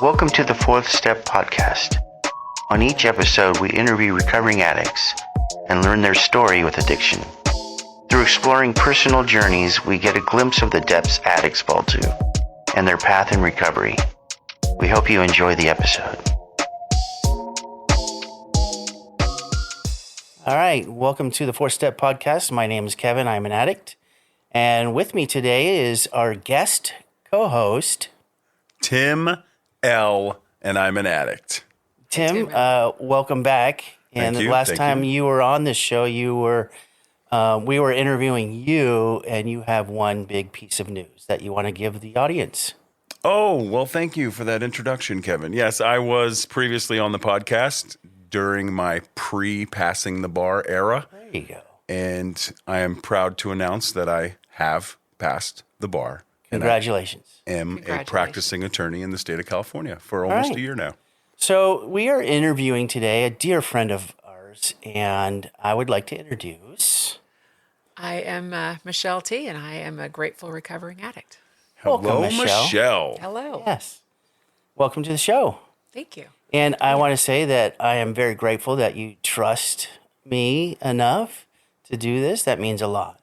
Welcome to the Fourth Step Podcast. On each episode, we interview recovering addicts and learn their story with addiction. Through exploring personal journeys, we get a glimpse of the depths addicts fall to and their path in recovery. We hope you enjoy the episode. All right, welcome to the Fourth Step Podcast. My name is Kevin. I'm an addict. And with me today is our guest co-host, Tim L., and I'm an addict. Tim. Welcome back. And the last time you were on this show, we were interviewing you, and you have one big piece of news that you want to give the audience. Oh, well, thank you for that introduction, Kevin. Yes, I was previously on the podcast during my pre-passing the bar era. There you go. And I am proud to announce that I have passed the bar. Congratulations. And I am a practicing attorney in the state of California for almost a year now. So we are interviewing today a dear friend of ours, and I would like to introduce... I am Michelle T., and I am a grateful recovering addict. Hello, Welcome, Michelle. Hello. Yes. Welcome to the show. Thank you. And I want to say that I am very grateful that you trust me enough to do this. That means a lot.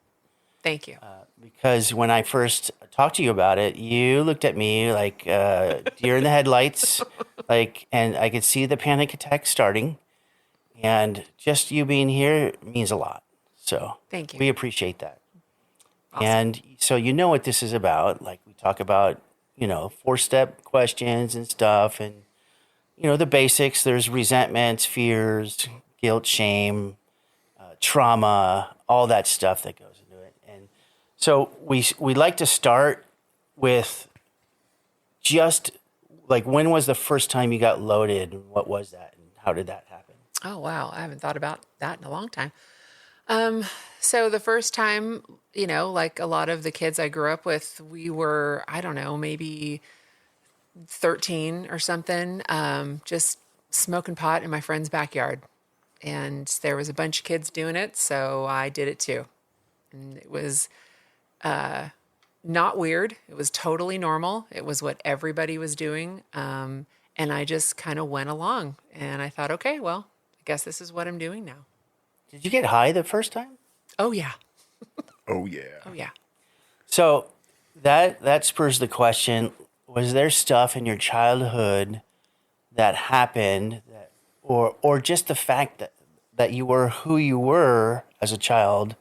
Thank you. Because when I first talked to you about it, you looked at me like deer in the headlights, and I could see the panic attack starting. And just you being here means a lot. So thank you. We appreciate that. Awesome. And so you know what this is about. Like we talk about, 4-step questions and stuff, and the basics. There's resentments, fears, guilt, shame, trauma, all that stuff that goes into it. And so we like to start with just like, when was the first time you got loaded? And what was that? And how did that happen? Oh, wow. I haven't thought about that in a long time. So the first time, like a lot of the kids I grew up with, we were, I don't know, maybe 13 or something, just smoking pot in my friend's backyard. And there was a bunch of kids doing it, so I did it too. And it was not weird. It was totally normal. It was what everybody was doing. And I just kind of went along. And I thought, okay, well, I guess this is what I'm doing now. Did you get high the first time? Oh, yeah. Oh, yeah. Oh, yeah. So that spurs the question, was there stuff in your childhood that happened or just the fact that you were who you were as a child,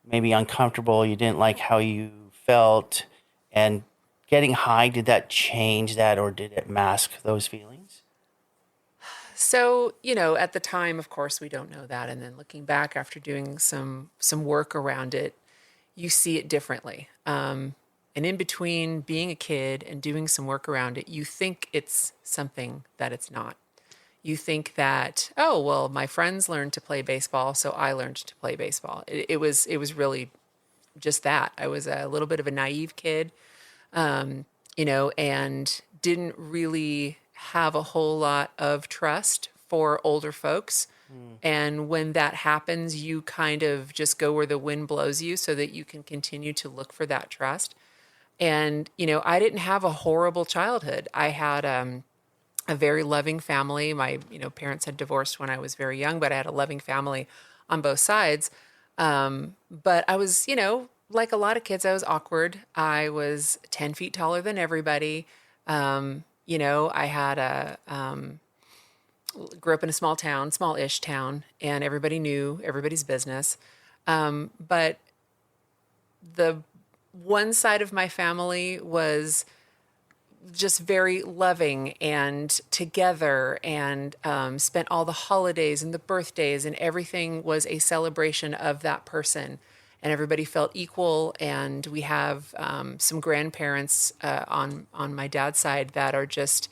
maybe uncomfortable, you didn't like how you felt, and getting high, did that change that, or did it mask those feelings? So, at the time, of course, we don't know that. And then looking back after doing some work around it, you see it differently. And in between being a kid and doing some work around it, you think it's something that it's not. You think that, oh, well, my friends learned to play baseball, so I learned to play baseball. It was really just that. I was a little bit of a naive kid, and didn't really have a whole lot of trust for older folks. And when that happens, you kind of just go where the wind blows you so that you can continue to look for that trust. And, I didn't have a horrible childhood. I had a very loving family. My, parents had divorced when I was very young, but I had a loving family on both sides. But I was, like a lot of kids, I was awkward. I was 10 feet taller than everybody. I had grew up in a small-ish town, and everybody knew everybody's business. But the one side of my family was just very loving and together, and spent all the holidays and the birthdays, and everything was a celebration of that person. And everybody felt equal. And we have some grandparents on my dad's side that are just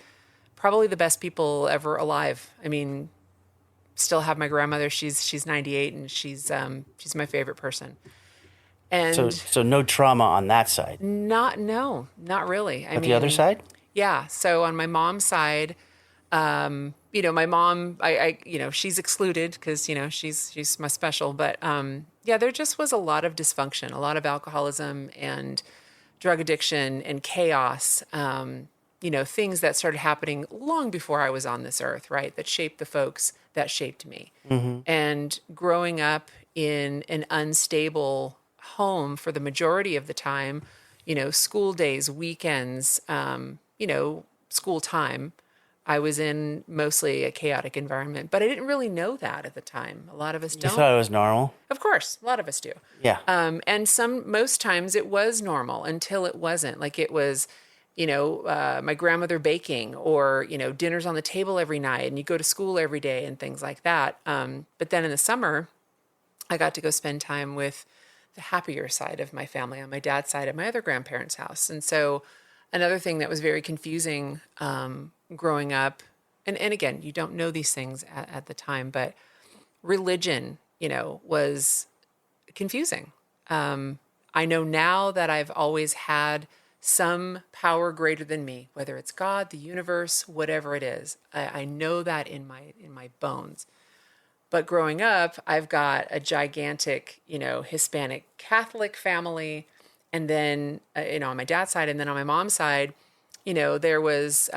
probably the best people ever alive. I mean, still have my grandmother. She's 98, and she's my favorite person. And so no trauma on that side. Not really. But the other side? Yeah. So on my mom's side, my mom, she's excluded because, she's my special, but, there just was a lot of dysfunction, a lot of alcoholism and drug addiction and chaos. things that started happening long before I was on this earth, right? That shaped the folks that shaped me. And growing up in an unstable home for the majority of the time, school days, weekends, school time, I was in mostly a chaotic environment, but I didn't really know that at the time. A lot of us You don't. thought it was normal? Of course, a lot of us do. Yeah. And most times it was normal until it wasn't. Like it was, my grandmother baking or, dinners on the table every night and you go to school every day and things like that. But then in the summer, I got to go spend time with the happier side of my family on my dad's side at my other grandparents' house. And so another thing that was very confusing growing up, and again, you don't know these things at the time, but religion, was confusing. I know now that I've always had some power greater than me, whether it's God, the universe, whatever it is. I know that in my bones. But growing up, I've got a gigantic, Hispanic Catholic family. And then, on my dad's side, and then on my mom's side, there was,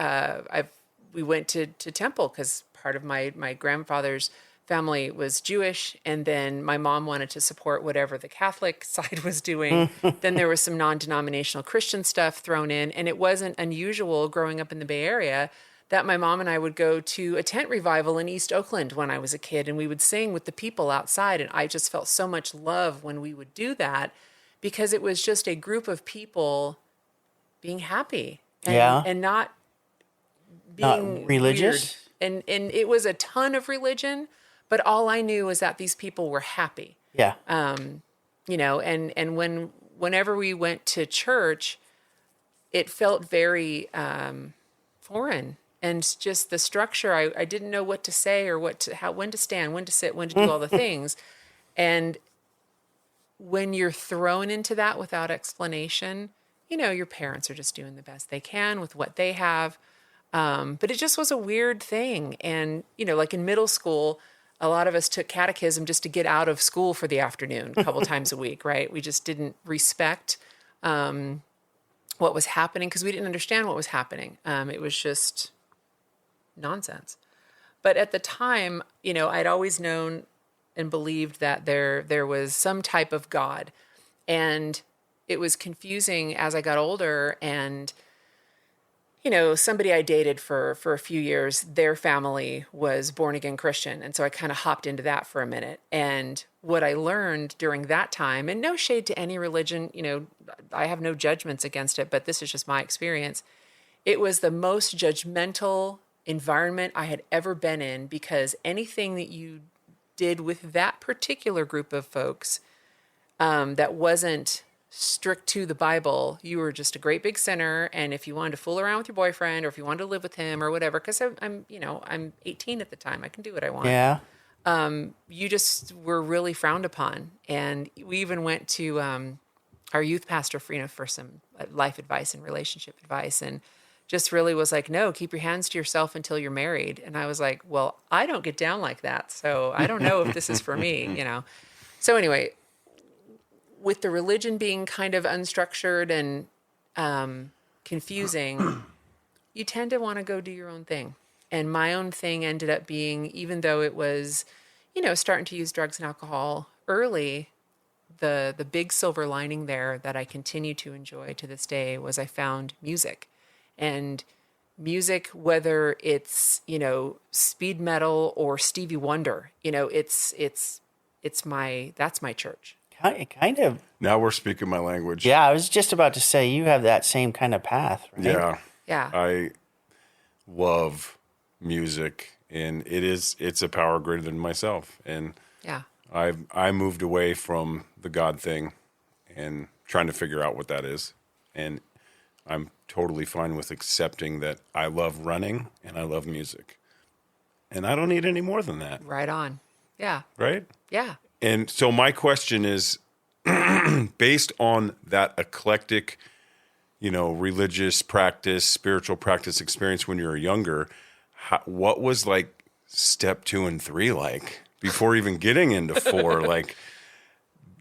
we went to temple because part of my grandfather's family was Jewish. And then my mom wanted to support whatever the Catholic side was doing. Then there was some non-denominational Christian stuff thrown in. And it wasn't unusual growing up in the Bay Area that my mom and I would go to a tent revival in East Oakland when I was a kid. And we would sing with the people outside. And I just felt so much love when we would do that, because it was just a group of people being happy and not being religious. weird. And it was a ton of religion, but all I knew was that these people were happy. Yeah. And whenever we went to church, it felt very foreign. And just the structure, I didn't know what to say or when to stand, when to sit, when to do all the things. And when you're thrown into that without explanation, your parents are just doing the best they can with what they have. But it just was a weird thing. And, like in middle school, a lot of us took catechism just to get out of school for the afternoon a couple times a week, right? We just didn't respect what was happening because we didn't understand what was happening. It was just nonsense. But at the time, I'd always known and believed that there was some type of God. And it was confusing as I got older. And, somebody I dated for a few years, their family was born again Christian. And so I kind of hopped into that for a minute. And what I learned during that time, and no shade to any religion, I have no judgments against it, but this is just my experience. It was the most judgmental environment I had ever been in, because anything that you did with that particular group of folks that wasn't strict to the Bible, you were just a great big sinner. And if you wanted to fool around with your boyfriend, or if you wanted to live with him or whatever, because I'm 18 at the time, I can do what I want. Yeah. You just were really frowned upon. And we even went to our youth pastor for some life advice and relationship advice, and just really was like, no, keep your hands to yourself until you're married. And I was like, well, I don't get down like that, so I don't know if this is for me, So anyway, with the religion being kind of unstructured and confusing, you tend to want to go do your own thing. And my own thing ended up being, even though it was, starting to use drugs and alcohol early, the big silver lining there that I continue to enjoy to this day was I found music. And music, whether it's, speed metal or Stevie Wonder, that's my church. Kind of. Now we're speaking my language. Yeah, I was just about to say you have that same kind of path, right? Yeah. Yeah. I love music, and it's a power greater than myself. And Yeah. I moved away from the God thing and trying to figure out what that is. And I'm totally fine with accepting that I love running and I love music. And I don't need any more than that. Right on. Yeah. Right? Yeah. And so my question is, based on that eclectic, religious practice, spiritual practice experience when you were younger, what was like step 2 and 3 like before even getting into 4? Like,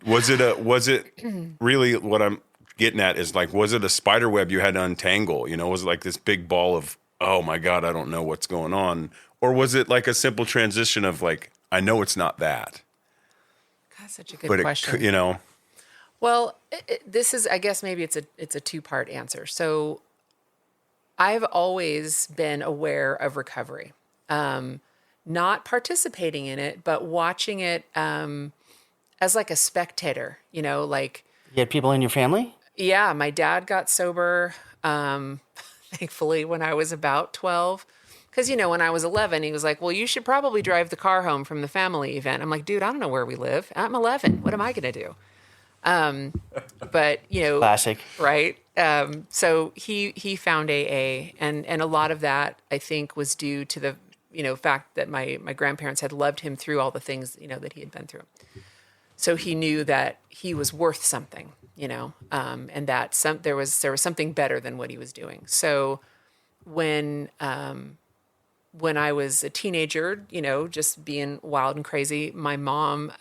was it really what I'm getting at is like, was it a spider web you had to untangle? You know, was it like this big ball of, oh my God, I don't know what's going on? Or was it like a simple transition of like, I know it's not that, That's such a good but question. you know, Well, this is, I guess maybe it's a two-part answer. So I've always been aware of recovery, not participating in it, but watching it as like a spectator, like, You had people in your family? yeah, my dad got sober, thankfully, when I was about 12. Because, when I was 11, he was like, well, you should probably drive the car home from the family event. I'm like, dude, I don't know where we live. I'm 11. What am I going to do? But, Classic. right. So he found AA, and a lot of that I think was due to the fact that my grandparents had loved him through all the things that he had been through. So he knew that he was worth something, and that there was something better than what he was doing. So when I was a teenager, just being wild and crazy, my mom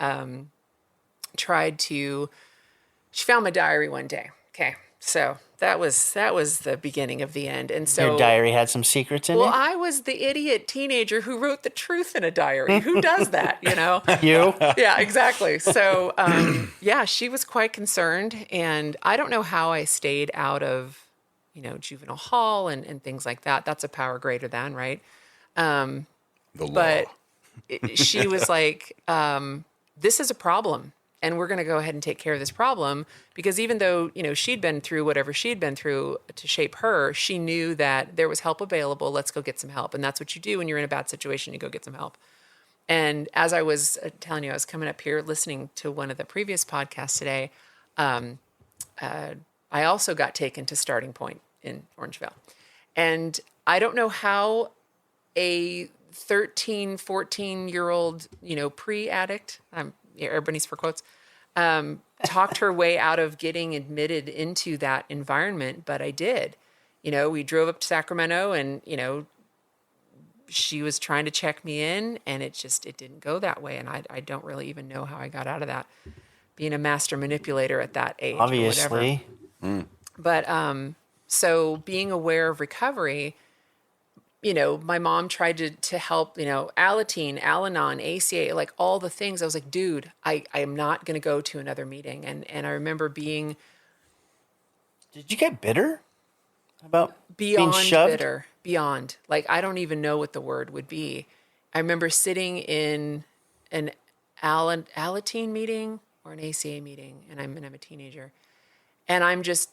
she found my diary one day. Okay. So that was the beginning of the end. And so Your diary had some secrets in well, it? I was the idiot teenager who wrote the truth in a diary. Who does that, You? Yeah, exactly. So, yeah, she was quite concerned. And I don't know how I stayed out of, juvenile hall and things like that. That's a power greater than, right? the law. But she was like, this is a problem. And we're going to go ahead and take care of this problem because even though, she'd been through whatever she'd been through to shape her, she knew that there was help available. Let's go get some help. And that's what you do when you're in a bad situation. You go get some help. And as I was telling you, I was coming up here listening to one of the previous podcasts today. I also got taken to Starting Point in Orangevale. And I don't know how a 13, 14-year-old, pre-addict, everybody's for quotes, talked her way out of getting admitted into that environment, but I did. We drove up to Sacramento and, she was trying to check me in and it didn't go that way. And I don't really even know how I got out of that, being a master manipulator at that age. Obviously. Or whatever. But so being aware of recovery, my mom tried to help, Alateen, Al-Anon, ACA, like all the things. I was like, dude, I am not going to go to another meeting. And I remember being Did you get bitter about beyond being shoved? bitter, beyond. Like, I don't even know what the word would be. I remember sitting in an Alateen meeting or an ACA meeting, and I'm a teenager, and I'm just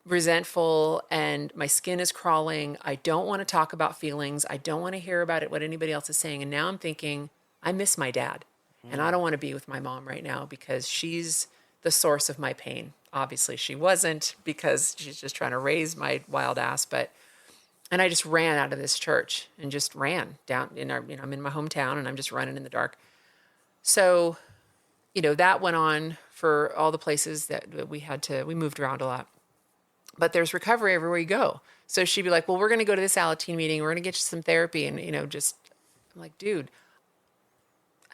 resentful and my skin is crawling. I don't want to talk about feelings. I don't want to hear about it, what anybody else is saying. And now I'm thinking, I miss my dad and I don't want to be with my mom right now because she's the source of my pain. Obviously she wasn't because she's just trying to raise my wild ass. And I just ran out of this church and just ran down I'm in my hometown and I'm just running in the dark. So, that went on for all the places that we moved around a lot. But there's recovery everywhere you go. So she'd be like, well, we're going to go to this Alateen meeting. We're going to get you some therapy. And, I'm like, dude,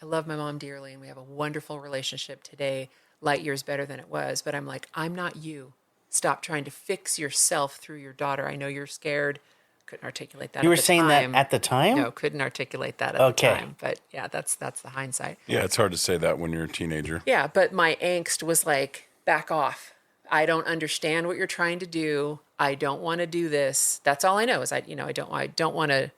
I love my mom dearly. And we have a wonderful relationship today, light years better than it was. But I'm like, I'm not you. Stop trying to fix yourself through your daughter. I know you're scared. Couldn't articulate that You at were the saying time. that at the time? No, couldn't articulate that at Okay. the time. But yeah, that's the hindsight. Yeah, it's hard to say that when you're a teenager. Yeah, but my angst was like, back off. I don't understand what you're trying to do. I don't want to do this. That's all I know is I don't want to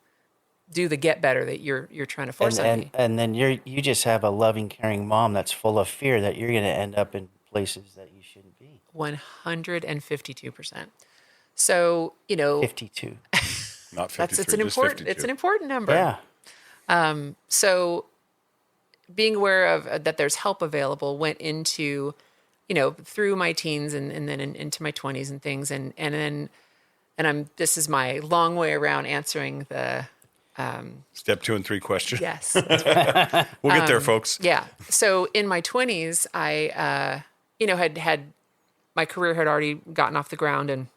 do the get better that you're trying to force on me. And then you just have a loving, caring mom that's full of fear that you're going to end up in places that you shouldn't be. 152%. So, 52. Not 53, it's an just important number. Yeah. So being aware of that there's help available went into, through my teens and then into my 20s and things. And this is my long way around answering the, Step 2 and 3 question. yes. We'll get there, folks. Yeah. So in my 20s, I, had my career had already gotten off the ground and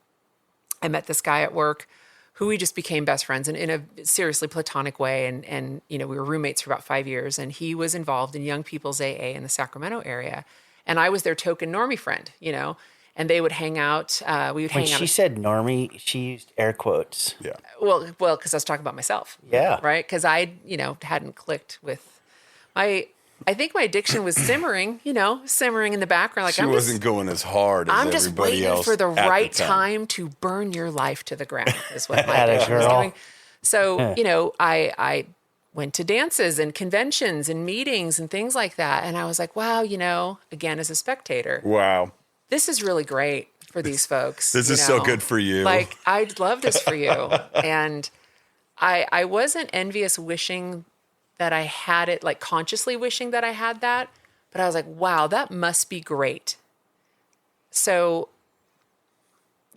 I met this guy at work who we just became best friends and in a seriously platonic way. And, we were roommates for about 5 years and he was involved in young people's AA in the Sacramento area. And I was their token normie friend, and they would hang out. We would When hang out. she said normie, she used air quotes. Yeah. Well, because I was talking about myself. Yeah. Right. Because I, hadn't clicked with my. I think my addiction was simmering, simmering in the background. Like She I'm wasn't going as hard as I'm just everybody waiting else for the at right time. time to burn your life to the ground. Is what my Atta addiction was girl. doing. So I went to dances and conventions and meetings and things like that, and I was like, wow, again as a spectator, Wow. this is really great for these folks. This is so good for you. Like, I'd love this for you. And I wasn't envious wishing that I had it, like consciously wishing that I had that. But I was like, wow, that must be great. So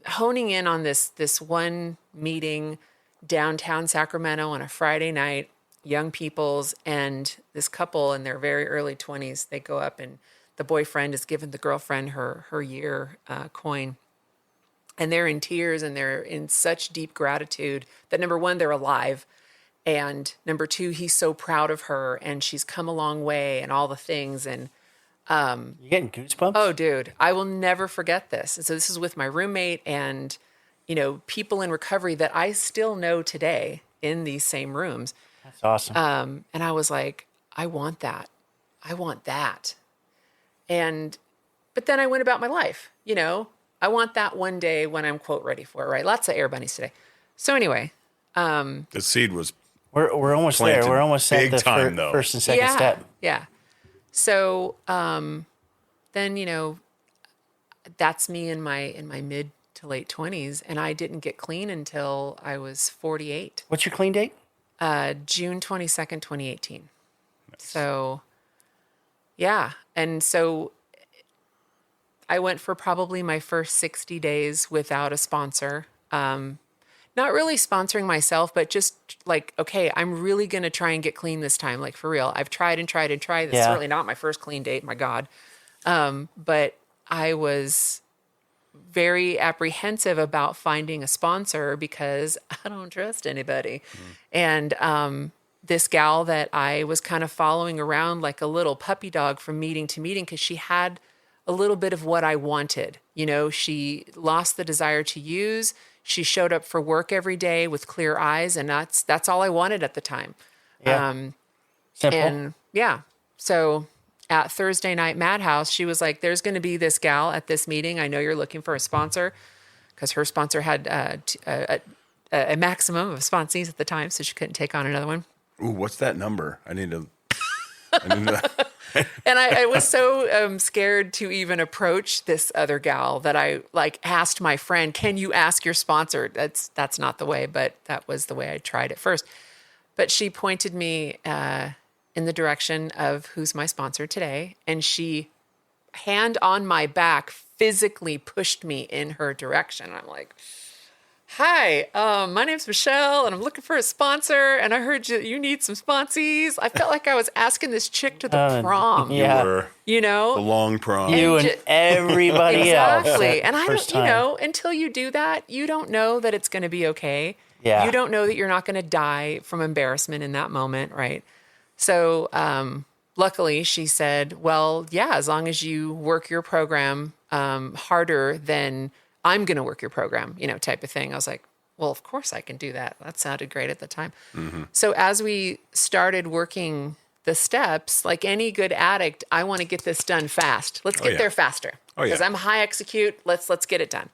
honing in on this one meeting downtown Sacramento on a Friday night, young people's, and this couple in their very early 20s, they go up and the boyfriend has given the girlfriend her year coin. And they're in tears and they're in such deep gratitude that number one, they're alive. And number two, he's so proud of her and she's come a long way and all the things. And You getting goosebumps? oh, dude, I will never forget this. And so this is with my roommate and, people in recovery that I still know today in these same rooms. That's awesome. And I was like, I want that. I want that. But then I went about my life, I want that one day when I'm quote ready for it, right? Lots of air bunnies today. So anyway, The seed was We're almost planted there. We're almost at big the time, though. first and second yeah, step. yeah. So then that's me in my mid to late 20s, and I didn't get clean until I was 48, What's your clean date? June 22nd, 2018. So yeah, and so I went for probably my first 60 days without a sponsor. Not really sponsoring myself, but just like, okay, I'm really going to try and get clean this time. Like for real. I've tried and tried and tried. This is Yeah. certainly not my first clean date. My God. But I was very apprehensive about finding a sponsor because I don't trust anybody. And, this gal that I was kind of following around like a little puppy dog from meeting to meeting, because she had a little bit of what I wanted. She lost the desire to use. She showed up for work every day with clear eyes, and that's all I wanted at the time. Yeah. Simple. And yeah, so at Thursday Night Madhouse, she was like, there's going to be this gal at this meeting. I know you're looking for a sponsor, because her sponsor had a maximum of sponsees at the time, so she couldn't take on another one. Ooh, what's that number? I need to. And I was so scared to even approach this other gal that I like asked my friend, can you ask your sponsor? That's not the way, but that was the way I tried it first. But she pointed me in the direction of who's my sponsor today. And she, hand on my back, physically pushed me in her direction. I'm like, hi, my name's Michelle, and I'm looking for a sponsor. And I heard you need some sponsees. I felt like I was asking this chick to the prom. yeah. You were You know? the long prom. You and everybody else. Exactly. at And I first don't, time. until you do that, you don't know that it's going to be okay. Yeah. You don't know that you're not going to die from embarrassment in that moment, right? So, luckily, she said, well, yeah, as long as you work your program harder than I'm going to work your program, type of thing. I was like, well, of course I can do that. That sounded great at the time. Mm-hmm. So as we started working the steps, like any good addict, I want to get this done fast. Let's get yeah. there faster. Oh, yeah. Because I'm high execute. Let's get it done.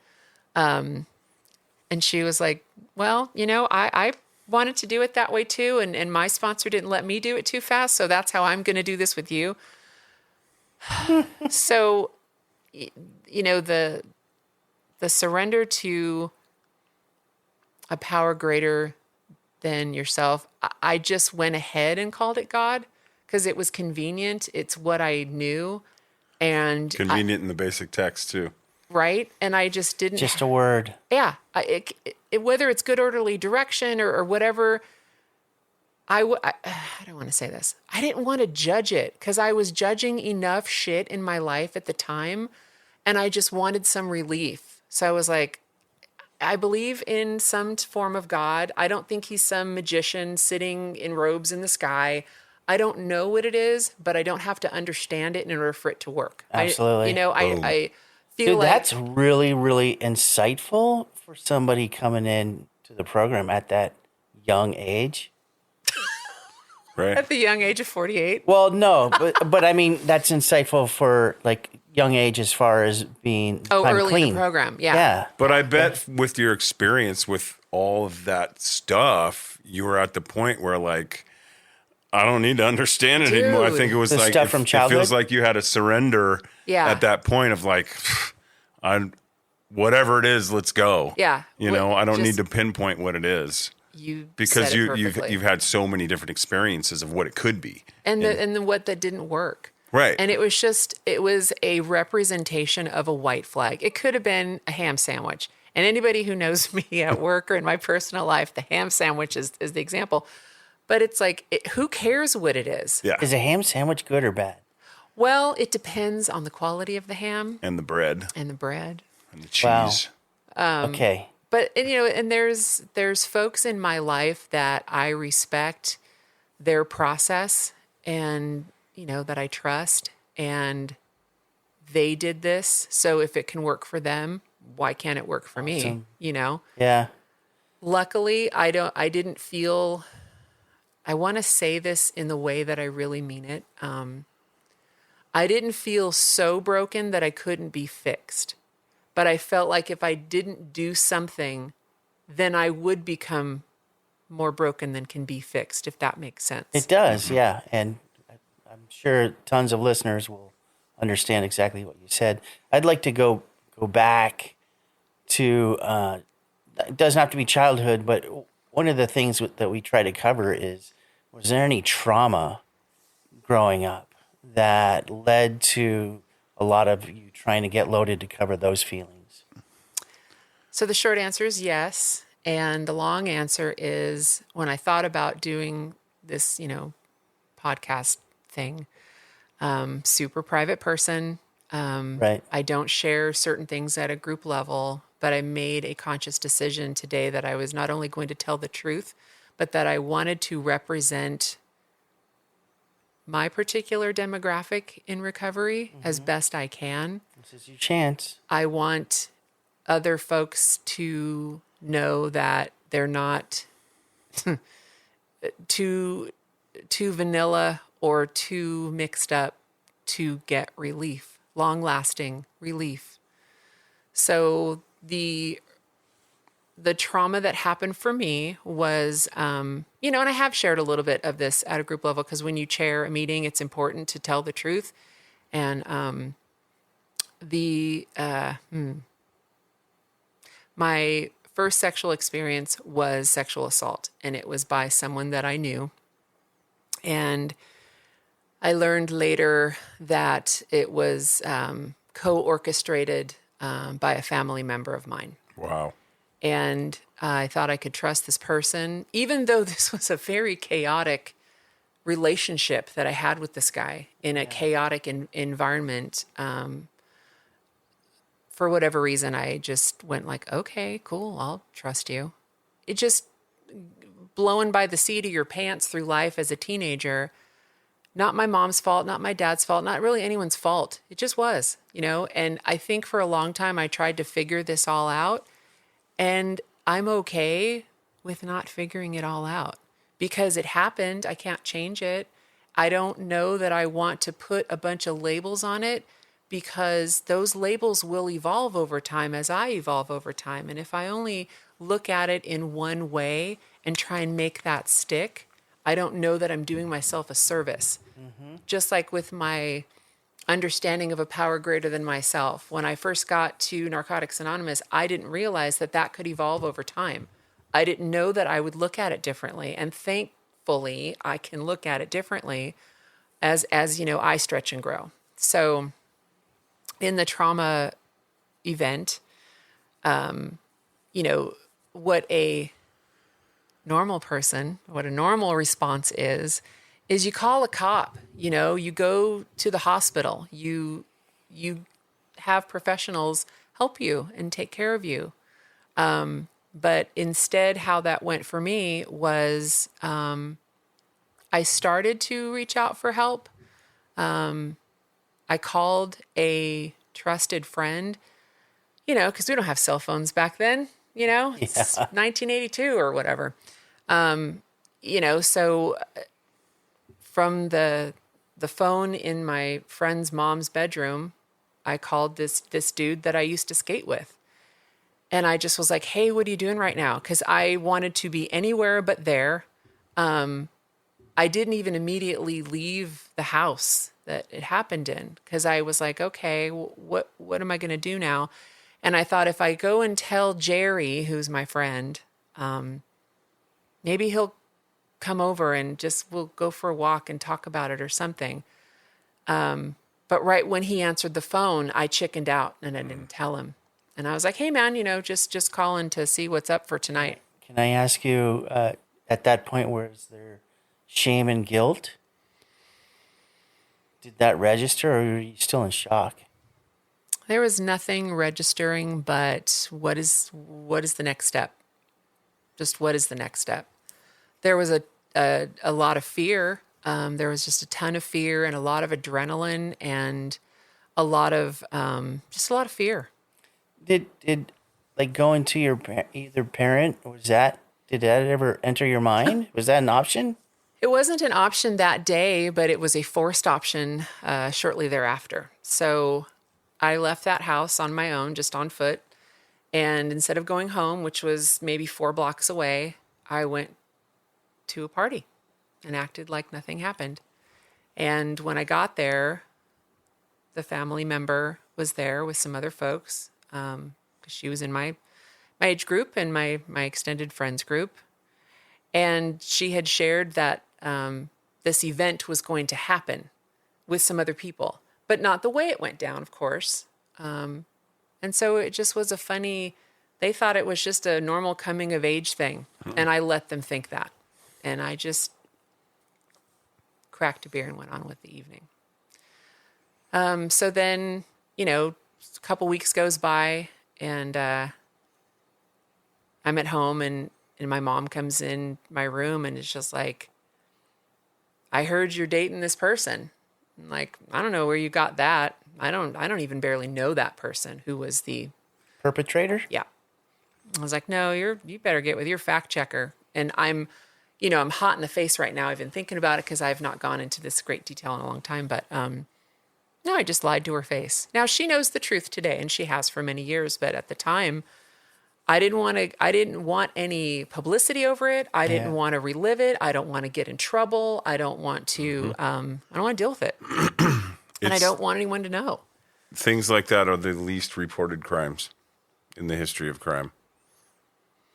And she was like, well, I wanted to do it that way too. And my sponsor didn't let me do it too fast. So that's how I'm going to do this with you. So, the surrender to a power greater than yourself, I just went ahead and called it God because it was convenient. It's what I knew. And Convenient in the basic text, too. right. And I just didn't. Just a word. Yeah. Whether it's good orderly direction or whatever, I don't want to say this. I didn't want to judge it because I was judging enough shit in my life at the time, and I just wanted some relief. So I was like, I believe in some form of God. I don't think he's some magician sitting in robes in the sky. I don't know what it is, but I don't have to understand it in order for it to work. Absolutely. I feel Dude, like that's really, really insightful for somebody coming in to the program at that young age. Right. at the young age of 48. Well, no, but I mean that's insightful for like young age as far as being Oh, I'm early in clean. the program. Yeah. Yeah. But I bet with your experience with all of that stuff, you were at the point where like, I don't need to understand it anymore. I Dude. think it was The like, stuff from it feels childhood? like you had a surrender Yeah. at that point of like, I'm whatever it is, let's go. Yeah. You know, I don't need Just- to pinpoint what it is You because said it you've perfectly. had so many different experiences of what it could be. and then what that didn't work. Right. And it was a representation of a white flag. It could have been a ham sandwich. And anybody who knows me at work or in my personal life, the ham sandwich is the example. But it's like, who cares what it is? Yeah. Is a ham sandwich good or bad? Well, it depends on the quality of the ham And the bread and the bread. and the Wow. cheese. Okay. But and, and there's folks in my life that I respect their process and that I trust, and they did this. So if it can work for them, why can't it work for me? Yeah. Luckily, I didn't feel. I want to say this in the way that I really mean it. I didn't feel so broken that I couldn't be fixed. But I felt like if I didn't do something, then I would become more broken than can be fixed, if that makes sense. It does, yeah. And I'm sure tons of listeners will understand exactly what you said. I'd like to go back to, it doesn't have to be childhood, but one of the things that we try to cover is, was there any trauma growing up that led to a lot of you trying to get loaded to cover those feelings? So the short answer is yes. And the long answer is when I thought about doing this, podcast thing, super private person. Right. I don't share certain things at a group level, but I made a conscious decision today that I was not only going to tell the truth, but that I wanted to represent my particular demographic in recovery as best I can. This is your chance. I want other folks to know that they're not too vanilla or too mixed up to get relief, long-lasting relief. So the trauma that happened for me was, and I have shared a little bit of this at a group level because when you chair a meeting, it's important to tell the truth. And my first sexual experience was sexual assault, and it was by someone that I knew. And I learned later that it was co-orchestrated by a family member of mine. Wow. And I thought I could trust this person, even though this was a very chaotic relationship that I had with this guy in a chaotic environment. For whatever reason, I just went like, okay, cool, I'll trust you. It just blowing by the seat of your pants through life as a teenager, not my mom's fault, not my dad's fault, not really anyone's fault. It just was, and I think for a long time I tried to figure this all out. And I'm okay with not figuring it all out because it happened. I can't change it. I don't know that I want to put a bunch of labels on it because those labels will evolve over time as I evolve over time. And if I only look at it in one way and try and make that stick, I don't know that I'm doing myself a service. Mm-hmm. Just like with my understanding of a power greater than myself. When I first got to Narcotics Anonymous, I didn't realize that could evolve over time. I didn't know that I would look at it differently. And thankfully, I can look at it differently as I stretch and grow. So in the trauma event, what a normal response is you call a cop, you go to the hospital, you have professionals help you and take care of you. But instead, how that went for me was I started to reach out for help. I called a trusted friend, you know, because we don't have cell phones back then, you know, it's 1982 or whatever. You know, so from the phone in my friend's mom's bedroom, I called this dude that I used to skate with. And I just was like, hey, what are you doing right now? Because I wanted to be anywhere but there. I didn't even immediately leave the house that it happened in because I was like, okay, what am I going to do now? And I thought if I go and tell Jerry, who's my friend, maybe he'll come over and we'll go for a walk and talk about it or something. But right when he answered the phone, I chickened out and I didn't tell him. And I was like, hey man, you know, just calling to see what's up for tonight. Can I ask you, at that point, was there shame and guilt? Did that register, or were you still in shock? There was nothing registering, but what is the next step? Just what is the next step? There was a lot of fear. There was just a ton of fear and a lot of adrenaline and a lot of just a lot of fear. Did like going to your either parent, did that ever enter your mind? Was that an option? It wasn't an option that day, but it was a forced option shortly thereafter. So I left that house on my own, just on foot. And instead of going home, which was maybe 4 blocks away, I went to a party and acted like nothing happened. And when I got there, the family member was there with some other folks because she was in my age group and my extended friends group. And she had shared that this event was going to happen with some other people, but not the way it went down, of course. And so it just was they thought it was just a normal coming of age thing. And I let them think that. And I just cracked a beer and went on with the evening. So then, you know, a couple weeks goes by and I'm at home and my mom comes in my room and it's just like, I heard you're dating this person. I'm like, I don't know where you got that. I don't even barely know that person who was the Perpetrator? yeah. I was like, no, you better get with your fact checker. And I'm hot in the face right now. I've been thinking about it because I've not gone into this great detail in a long time. But no, I just lied to her face. Now she knows the truth today, and she has for many years. But at the time, I didn't want any publicity over it. I didn't want to relive it. I don't want to get in trouble. I don't want to. I don't want to deal with it, and I don't want anyone to know. Things like that are the least reported crimes in the history of crime.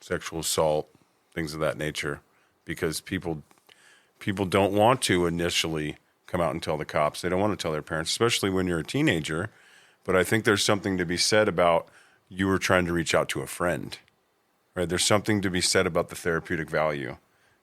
Sexual assault, things of that nature, because people don't want to initially come out and tell the cops. They don't want to tell their parents, especially when you're a teenager. But I think there's something to be said about you were trying to reach out to a friend, right? There's something to be said about the therapeutic value,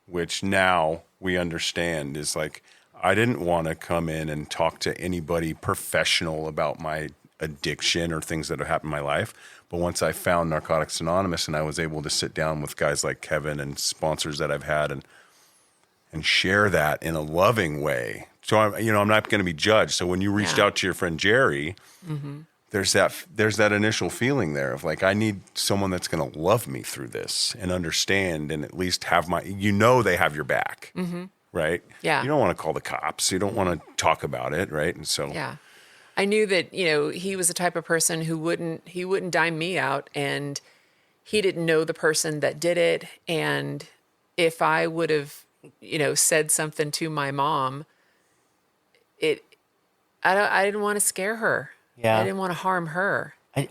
which now we understand is like, I didn't want to come in and talk to anybody professional about my addiction or things that have happened in my life. But once I found Narcotics Anonymous and I was able to sit down with guys like Kevin and sponsors that I've had and share that in a loving way. So I'm not going to be judged. So when you reached out to your friend Jerry, there's that initial feeling there of like, I need someone that's going to love me through this and understand and at least have they have your back, right? Yeah. You don't want to call the cops. You don't want to talk about it, right? And so yeah. I knew that, he was the type of person who wouldn't dime me out, and he didn't know the person that did it. And if I would have, said something to my mom, I didn't want to scare her. Yeah. I didn't want to harm her. I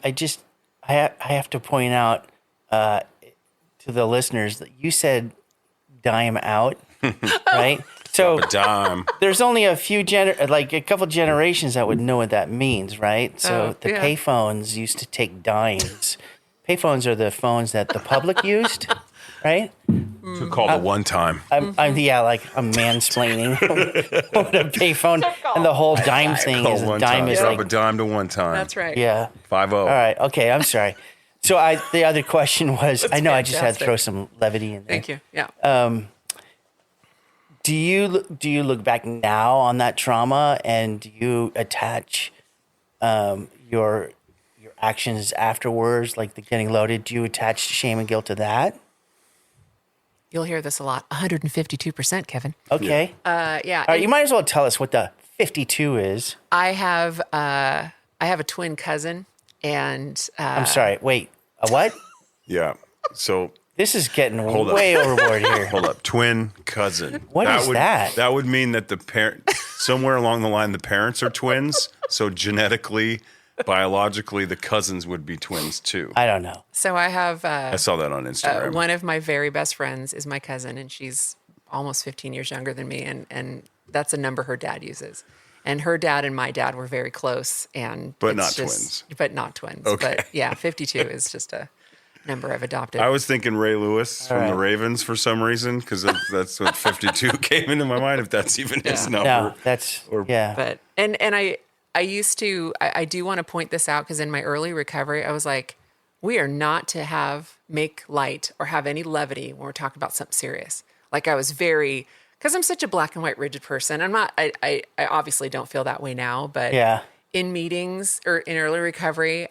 have to point out to the listeners that you said dime out, right? So a dime. there's only a couple generations that would know what that means, right? So the payphones used to take dimes. Payphones are the phones that the public used, right? To call the one time. I'm mansplaining what a payphone and the whole dime thing is. A dime is Drop like a dime to one time. That's right. yeah. 5-0. All right. Okay. I'm sorry. So the other question was, That's I know I just had to fantastic. throw some levity in there. Thank you. Yeah. Do you look back now on that trauma and do you attach your actions afterwards, like the getting loaded, do you attach shame and guilt to that? You'll hear this a lot. 152%, Kevin. Okay. Yeah. All right, you might as well tell us what the 52 is. I have a twin cousin, and I'm sorry. Wait. A what? Yeah. So This is getting Hold up. way overboard here. hold up, twin cousin. What is that? That would mean that the parent somewhere along the line the parents are twins. So genetically, biologically, the cousins would be twins too. I don't know. so I have I saw that on Instagram. one of my very best friends is my cousin, and she's almost 15 years younger than me, and that's a number her dad uses. And her dad and my dad were very close, and But it's not just- twins. But not twins. Okay. But yeah, 52 is just a number I've adopted. I was thinking Ray Lewis from the right. Ravens for some reason because that's what 52 came into my mind. If that's even his number. No, that's yeah. But and I used to I do want to point this out because in my early recovery I was like, we are not to make light or have any levity when we're talking about something serious. Like I was very, because I'm such a black and white rigid person. I obviously don't feel that way now, but Yeah. in meetings or in early recovery,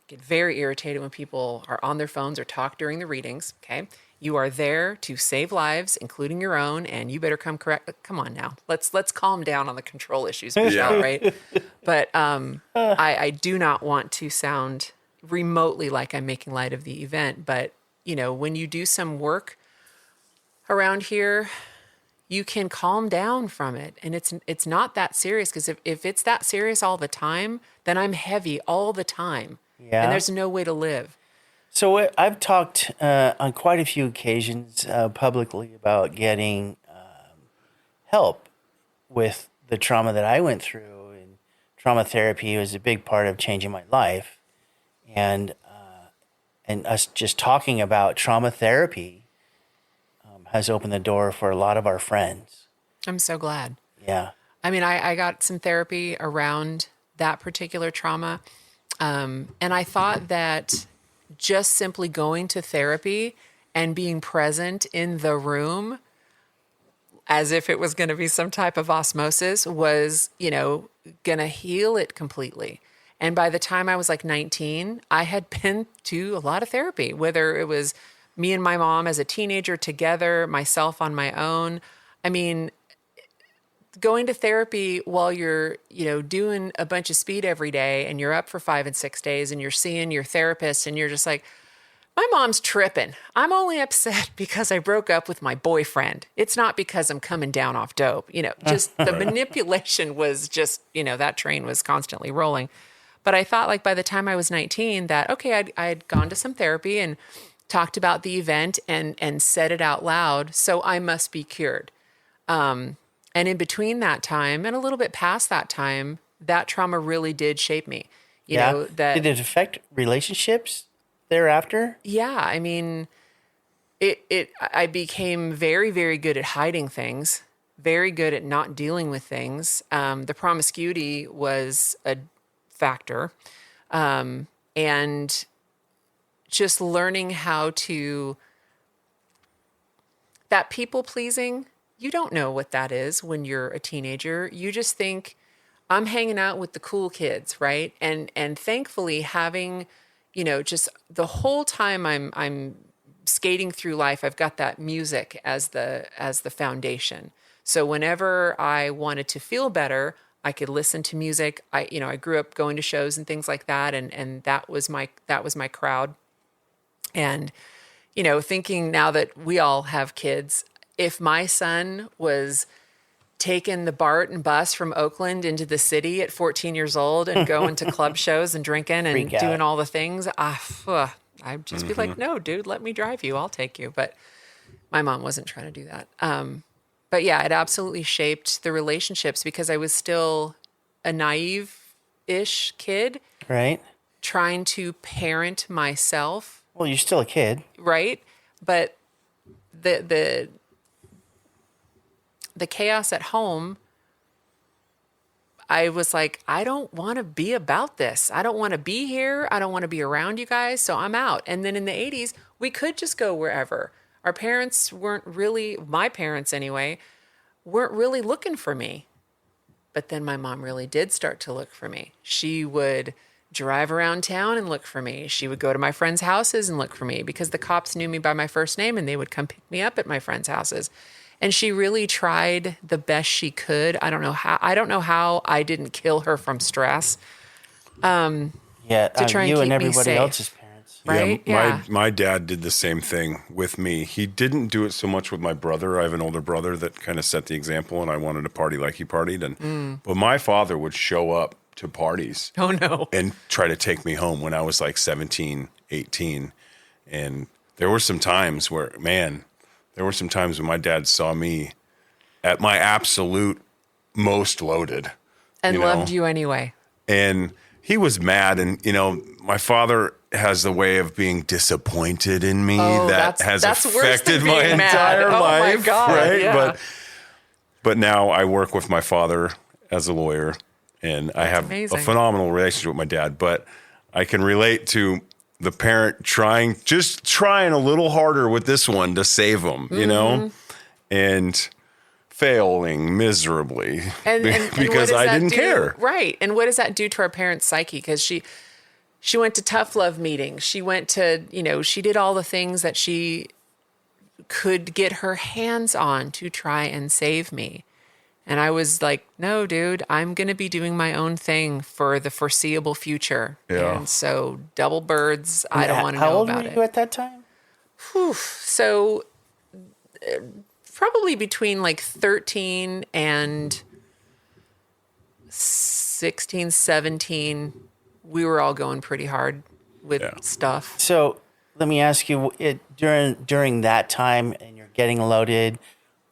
get very irritated when people are on their phones or talk during the readings. Okay. You are there to save lives, including your own, and you better come correct. Come on now. Let's calm down on the control issues, Michelle, Yeah. right? But I do not want to sound remotely like I'm making light of the event. But, you know, when you do some work around here, you can calm down from it. And it's not that serious, because if it's that serious all the time, then I'm heavy all the time. Yeah. And there's no way to live. So I've talked on quite a few occasions publicly about getting help with the trauma that I went through, and trauma therapy was a big part of changing my life, and us just talking about trauma therapy has opened the door for a lot of our friends. I'm so glad. Yeah, I mean, I got some therapy around that particular trauma. And I thought that just simply going to therapy and being present in the room as if it was going to be some type of osmosis was, you know, going to heal it completely. And by the time I was like 19, I had been to a lot of therapy, whether it was me and my mom as a teenager together, myself on my own. I mean, going to therapy while you're, you know, doing a bunch of speed every day and you're up for 5 and 6 days and you're seeing your therapist and you're just like, my mom's tripping. I'm only upset because I broke up with my boyfriend. It's not because I'm coming down off dope. You know, just the manipulation was just, you know, that train was constantly rolling. But I thought, like, by the time I was 19 that, okay, I'd gone to some therapy and talked about the event and said it out loud. So I must be cured. And in between that time and a little bit past that time, that trauma really did shape me. You know, that did it affect relationships thereafter? yeah, I mean, I became very, very good at hiding things, very good at not dealing with things. The promiscuity was a factor. And just learning how to, that people pleasing, you don't know what that is when you're a teenager. You just think, I'm hanging out with the cool kids, right? And thankfully having, you know, just the whole time I'm skating through life, I've got that music as the foundation. So whenever I wanted to feel better, I could listen to music. I grew up going to shows and things like that, and that was my crowd. And, you know, thinking now that we all have kids, if my son was taking the BART and bus from Oakland into the city at 14 years old and going to club shows and drinking and Freak out. doing all the things, I'd just be like, no, dude, let me drive you. I'll take you. But my mom wasn't trying to do that. But yeah, it absolutely shaped the relationships because I was still a naive-ish kid Right. trying to parent myself, Well, you're still a kid. right? But the chaos at home, I was like, I don't want to be about this. I don't want to be here. I don't want to be around you guys. So I'm out. And then in the 80s, we could just go wherever. Our parents weren't really, my parents anyway, weren't really looking for me. But then my mom really did start to look for me. She would drive around town and look for me. She would go to my friends' houses and look for me because the cops knew me by my first name and they would come pick me up at my friends' houses. And she really tried the best she could. I don't know how I didn't kill her from stress. Yeah, To try and you keep and me everybody safe. else's parents. Right? Yeah, my dad did the same thing with me. He didn't do it so much with my brother. I have an older brother that kind of set the example, and I wanted to party like he partied. But my father would show up to parties Oh no. and try to take me home when I was like 17, 18. And there were some times where, man, when my dad saw me at my absolute most loaded. And you know? loved you anyway. And he was mad. And, my father has the way of being disappointed in me Oh, that that's has worse than affected my being mad. entire Oh, my life. God, Right. yeah. But now I work with my father as a lawyer, and I have amazing. a phenomenal relationship with my dad. But I can relate to the parent trying a little harder with this one to save him, Mm-hmm. and failing miserably And what because does I that didn't do? care. Right. And what does that do to our parents' psyche? Because she went to tough love meetings. She went to, she did all the things that she could get her hands on to try and save me. And I was like, no, dude, I'm going to be doing my own thing for the foreseeable future. Yeah. And so double birds, I don't want to How know old about were it. you at that time? So probably between like 13 and 16, 17, we were all going pretty hard with Yeah. stuff. So let me ask you: during that time, and you're getting loaded,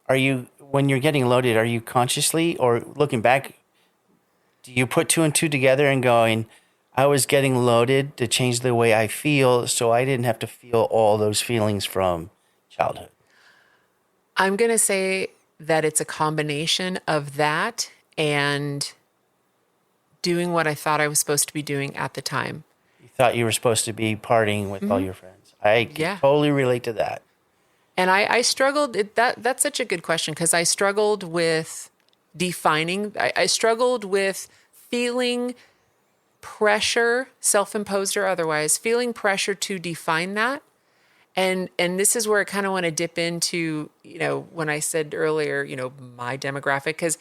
when you're getting loaded, are you consciously or looking back? Do you put two and two together and going, "I was getting loaded to change the way I feel, so I didn't have to feel all those feelings from childhood"? I'm going to say that it's a combination of that and doing what I thought I was supposed to be doing at the time. You thought you were supposed to be partying with all your friends. I can Yeah. totally relate to that. And I struggled. That's such a good question because I struggled with defining. I struggled with feeling pressure, self-imposed or otherwise, feeling pressure to define that. And this is where I kind of want to dip into, when I said earlier, my demographic, because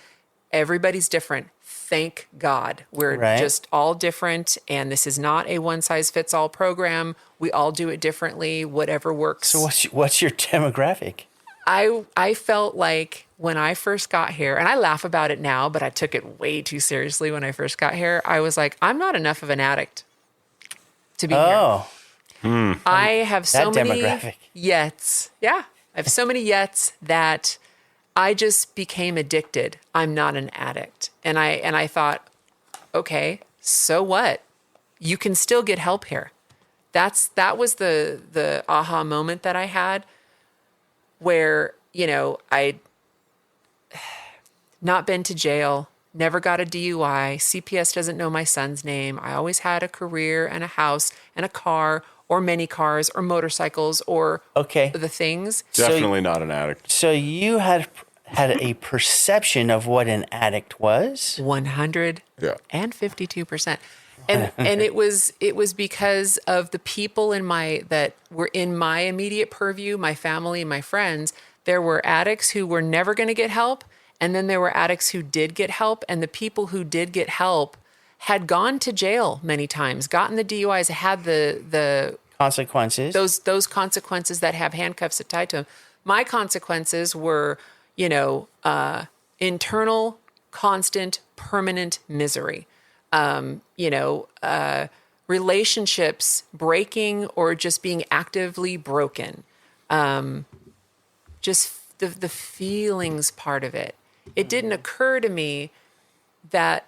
everybody's different. Thank God. We're Right. just all different. And this is not a one size fits all program. We all do it differently, whatever works. So what's your demographic? I felt like when I first got here, and I laugh about it now, but I took it way too seriously when I first got here. I was like, I'm not enough of an addict to be here. Oh, I have so that many demographic. yets. Yeah. I have so many yets that I just became addicted. I'm not an addict. And I thought, okay, so what? You can still get help here. That was the aha moment that I had where, I'd not been to jail, never got a DUI. CPS doesn't know my son's name. I always had a career and a house and a car or many cars or motorcycles or okay. the things. Definitely not an addict. So you had a perception of what an addict was. 100 Yeah. and 52%. And it was because of the people that were in my immediate purview, my family, my friends. There were addicts who were never going to get help. And then there were addicts who did get help. And the people who did get help had gone to jail many times, gotten the DUIs, had the Consequences. those consequences that have handcuffs tied to them. My consequences were, internal, constant, permanent misery. Relationships breaking or just being actively broken. Just the feelings part of it. It didn't occur to me that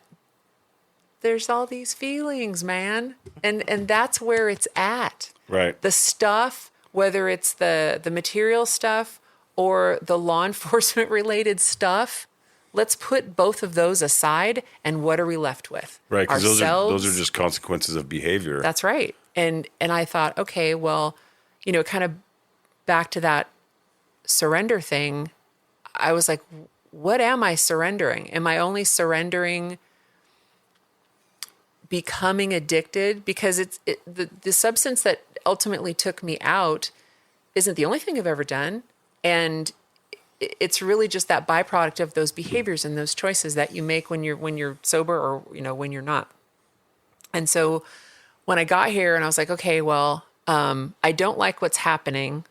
there's all these feelings, man. And that's where it's at. Right. The stuff, whether it's the material stuff or the law enforcement related stuff, let's put both of those aside. And what are we left with? Right. Because those Ourselves. are just consequences of behavior. That's right. And I thought, okay, well, kind of back to that surrender thing. I was like, what am I surrendering? Am I only surrendering becoming addicted, because the substance that ultimately took me out isn't the only thing I've ever done. And it's really just that byproduct of those behaviors and those choices that you make when you're sober, or, when you're not. And so when I got here and I was like, okay, well, I don't like what's happening.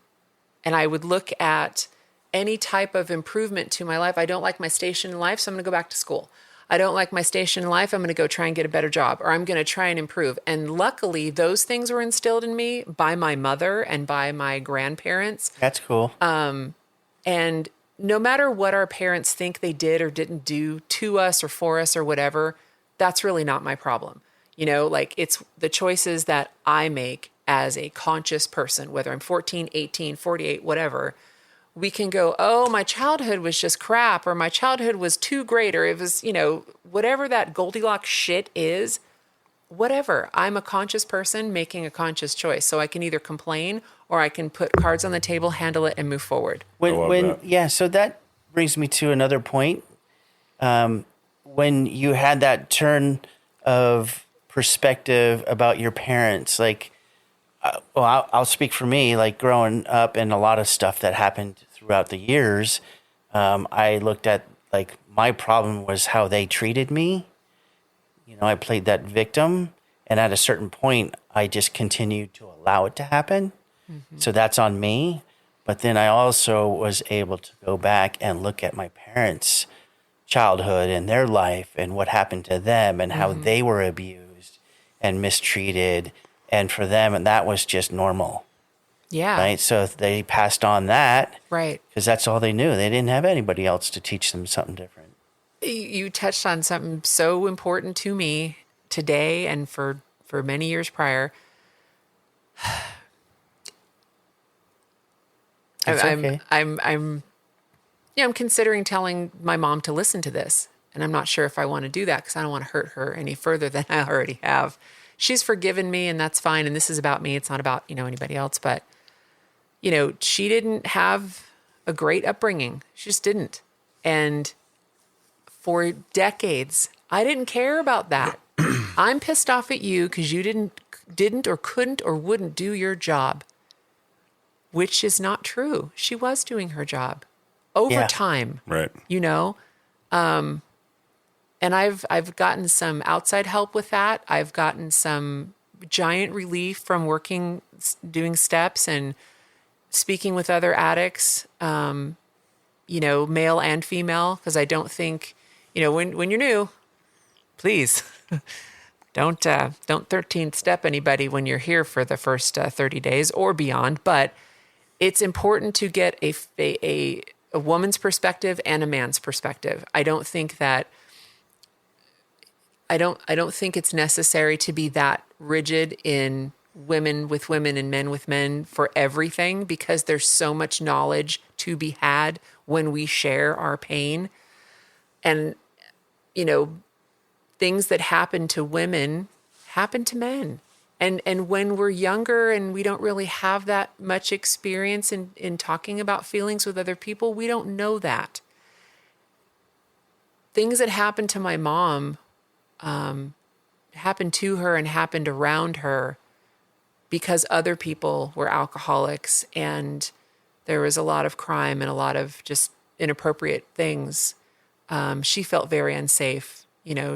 And I would look at any type of improvement to my life. I don't like my station in life, so I'm going to go back to school. I don't like my station in life. I'm going to go try and get a better job, or I'm going to try and improve. And luckily, those things were instilled in me by my mother and by my grandparents. That's cool. And no matter what our parents think they did or didn't do to us or for us or whatever, that's really not my problem. Like, it's the choices that I make as a conscious person, whether I'm 14, 18, 48, whatever. We can go, oh, my childhood was just crap, or my childhood was too great, or it was, whatever that Goldilocks shit is, whatever. I'm a conscious person making a conscious choice. So I can either complain, or I can put cards on the table, handle it, and move forward. So that brings me to another point. When you had that turn of perspective about your parents, like, I'll speak for me, like growing up and a lot of stuff that happened throughout the years. I looked at, like, my problem was how they treated me. I played that victim, and at a certain point, I just continued to allow it to happen. Mm-hmm. So that's on me. But then I also was able to go back and look at my parents' childhood and their life and what happened to them and how they were abused and mistreated. And for them, and that was just normal. Yeah. Right. So they passed on that. Right. Because that's all they knew. They didn't have anybody else to teach them something different. You touched on something so important to me today and for many years prior. I'm considering telling my mom to listen to this, and I'm not sure if I want to do that because I don't want to hurt her any further than I already have. She's forgiven me, and that's fine. And this is about me. It's not about, anybody else. But, she didn't have a great upbringing. She just didn't. And for decades, I didn't care about that. I'm pissed off at you because you didn't or couldn't or wouldn't do your job, which is not true. She was doing her job over time. Right. And I've gotten some outside help with that. I've gotten some giant relief from doing steps and speaking with other addicts, male and female, because I don't think, when you're new, please don't 13th step anybody when you're here for the first 30 days or beyond. But it's important to get a woman's perspective and a man's perspective. I don't think it's necessary to be that rigid in women with women and men with men for everything, because there's so much knowledge to be had when we share our pain. And, things that happen to women happen to men. And when we're younger and we don't really have that much experience in talking about feelings with other people, we don't know that. Things that happened to my mom happened to her and happened around her because other people were alcoholics and there was a lot of crime and a lot of just inappropriate things. She felt very unsafe.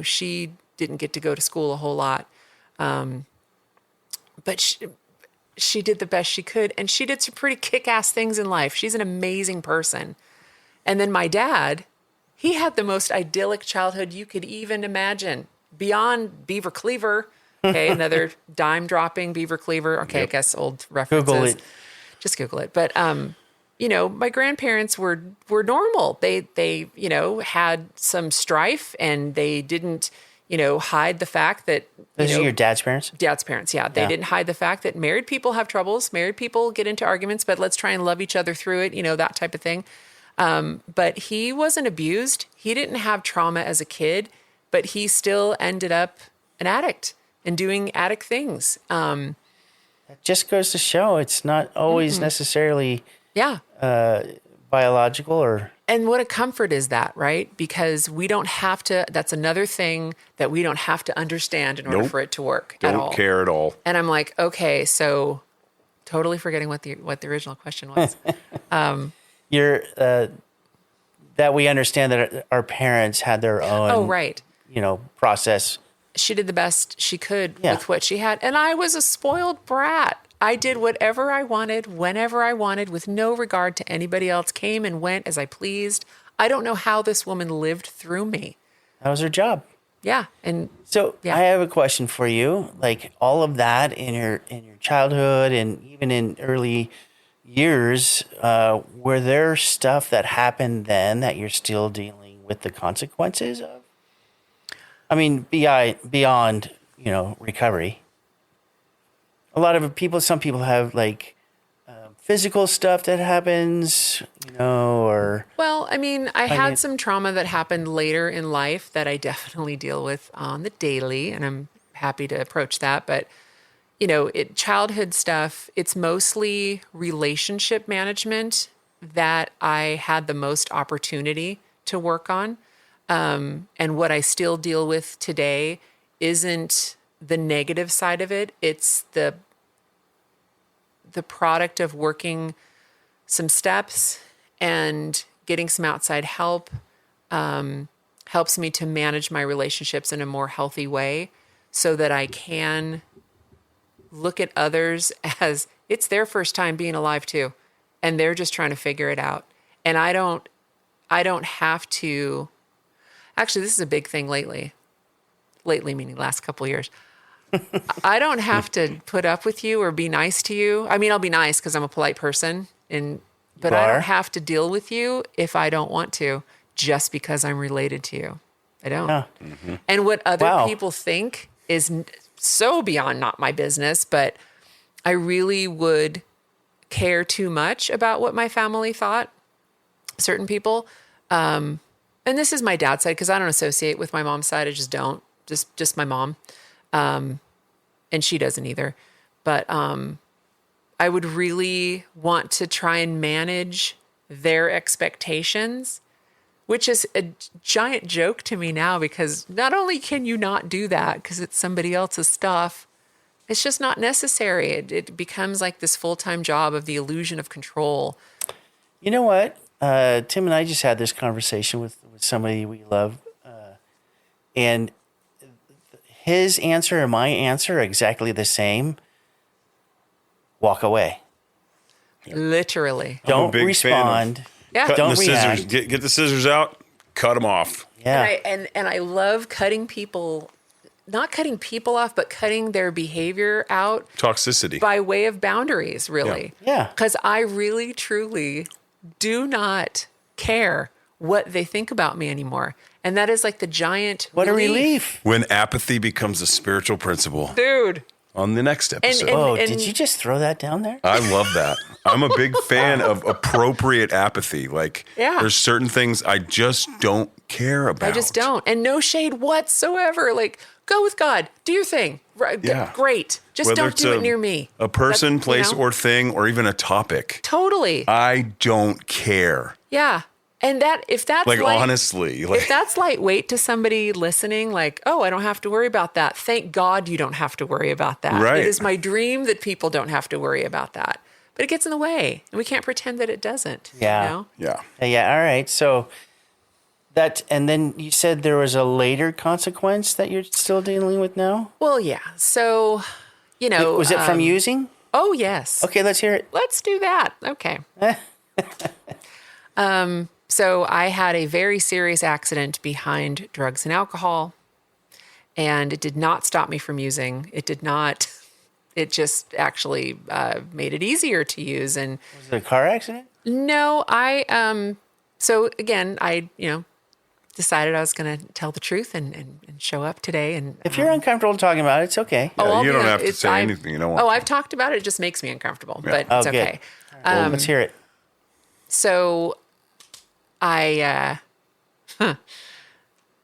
She didn't get to go to school a whole lot. But she did the best she could, and she did some pretty kick-ass things in life. She's an amazing person. And then my dad, he had the most idyllic childhood you could even imagine, beyond Beaver Cleaver. Okay, another dime-dropping Beaver Cleaver. Okay, yep. I guess old references. Google it. Just Google it. But my grandparents were normal. They had some strife, and they didn't hide the fact that... Those are your dad's parents? Dad's parents, yeah. They didn't hide the fact that married people have troubles. Married people get into arguments, but let's try and love each other through it, that type of thing. But he wasn't abused. He didn't have trauma as a kid, but he still ended up an addict and doing addict things. It just goes to show it's not always necessarily biological or? And what a comfort is that, right? Because we don't have to, that's another thing that we don't have to understand in order Nope. for it to work at all. Don't care at all. And I'm like, okay, so totally forgetting what the original question was. You're that we understand that our parents had their own, Oh, right. process. She did the best she could Yeah. with what she had. And I was a spoiled brat. I did whatever I wanted, whenever I wanted, with no regard to anybody else, came and went as I pleased. I don't know how this woman lived through me. That was her job. Yeah. And So Yeah. I have a question for you. Like all of that in your childhood and even in early years, were there stuff that happened then that you're still dealing with the consequences of? I mean, beyond recovery. A lot of people, some people have like physical stuff that happens, or well, I mean, I mean- had some trauma that happened later in life that I definitely deal with on the daily, and I'm happy to approach that. But, childhood stuff, it's mostly relationship management that I had the most opportunity to work on. And what I still deal with today isn't the negative side of it. It's the product of working some steps and getting some outside help helps me to manage my relationships in a more healthy way so that I can look at others as it's their first time being alive too. And they're just trying to figure it out. And I don't have to, actually, this is a big thing lately meaning last couple of years. I don't have to put up with you or be nice to you. I mean, I'll be nice because I'm a polite person, but I are? don't have to deal with you if I don't want to, just because I'm related to you. I don't. Huh. And what other Wow. people think is so beyond not my business, but I really would care too much about what my family thought, certain people. And this is my dad's side because I don't associate with my mom's side. I just don't. Just my mom. And she doesn't either. But I would really want to try and manage their expectations, which is a giant joke to me now because not only can you not do that because it's somebody else's stuff, it's just not necessary. It becomes like this full-time job of the illusion of control. You know what? Tim and I just had this conversation with somebody we love, and his answer and my answer are exactly the same. Walk away. Literally. I'm a Don't big fan of respond. Yeah. Cutting Don't the scissors. react. Get the scissors out. Cut them off. Yeah. And I love cutting people, not cutting people off, but cutting their behavior out Toxicity. by way of boundaries, really. Yeah. Because I really, truly do not care what they think about me anymore. And that is like the giant What a relief. When apathy becomes a spiritual principle. Dude. On the next episode. Oh, and- did you just throw that down there? I love that. I'm a big fan of appropriate apathy. Like, Yeah. there's certain things I just don't care about. I just don't. And no shade whatsoever. Like, go with God. Do your thing. Right, Yeah. Great. Just Whether don't it's do it near me. A person, That- place, or thing, or even a topic. Totally. I don't care. Yeah. And that if that's Like, light- honestly. if Like, that's lightweight to somebody listening, like, oh, I don't have to worry about that. Thank God you don't have to worry about that. Right. It is my dream that people don't have to worry about that. But it gets in the way, and we can't pretend that it doesn't. Yeah. You know? yeah. Yeah. All right. So and then you said there was a later consequence that you're still dealing with now. Well, yeah. So, Was it from using? Oh, yes. Okay, let's hear it. Let's do that. Okay. So I had a very serious accident behind drugs and alcohol, and it did not stop me from using. It did not. It just actually made it easier to use. And Was it a car accident? no, so again, I decided I was going to tell the truth and show up today. And If you're uncomfortable talking about it, it's okay. I'll you be don't hon- have to it's- say I- anything you don't want Oh, to. I've talked about it. It just makes me uncomfortable, but Oh, it's good. okay. Let's hear it. So I,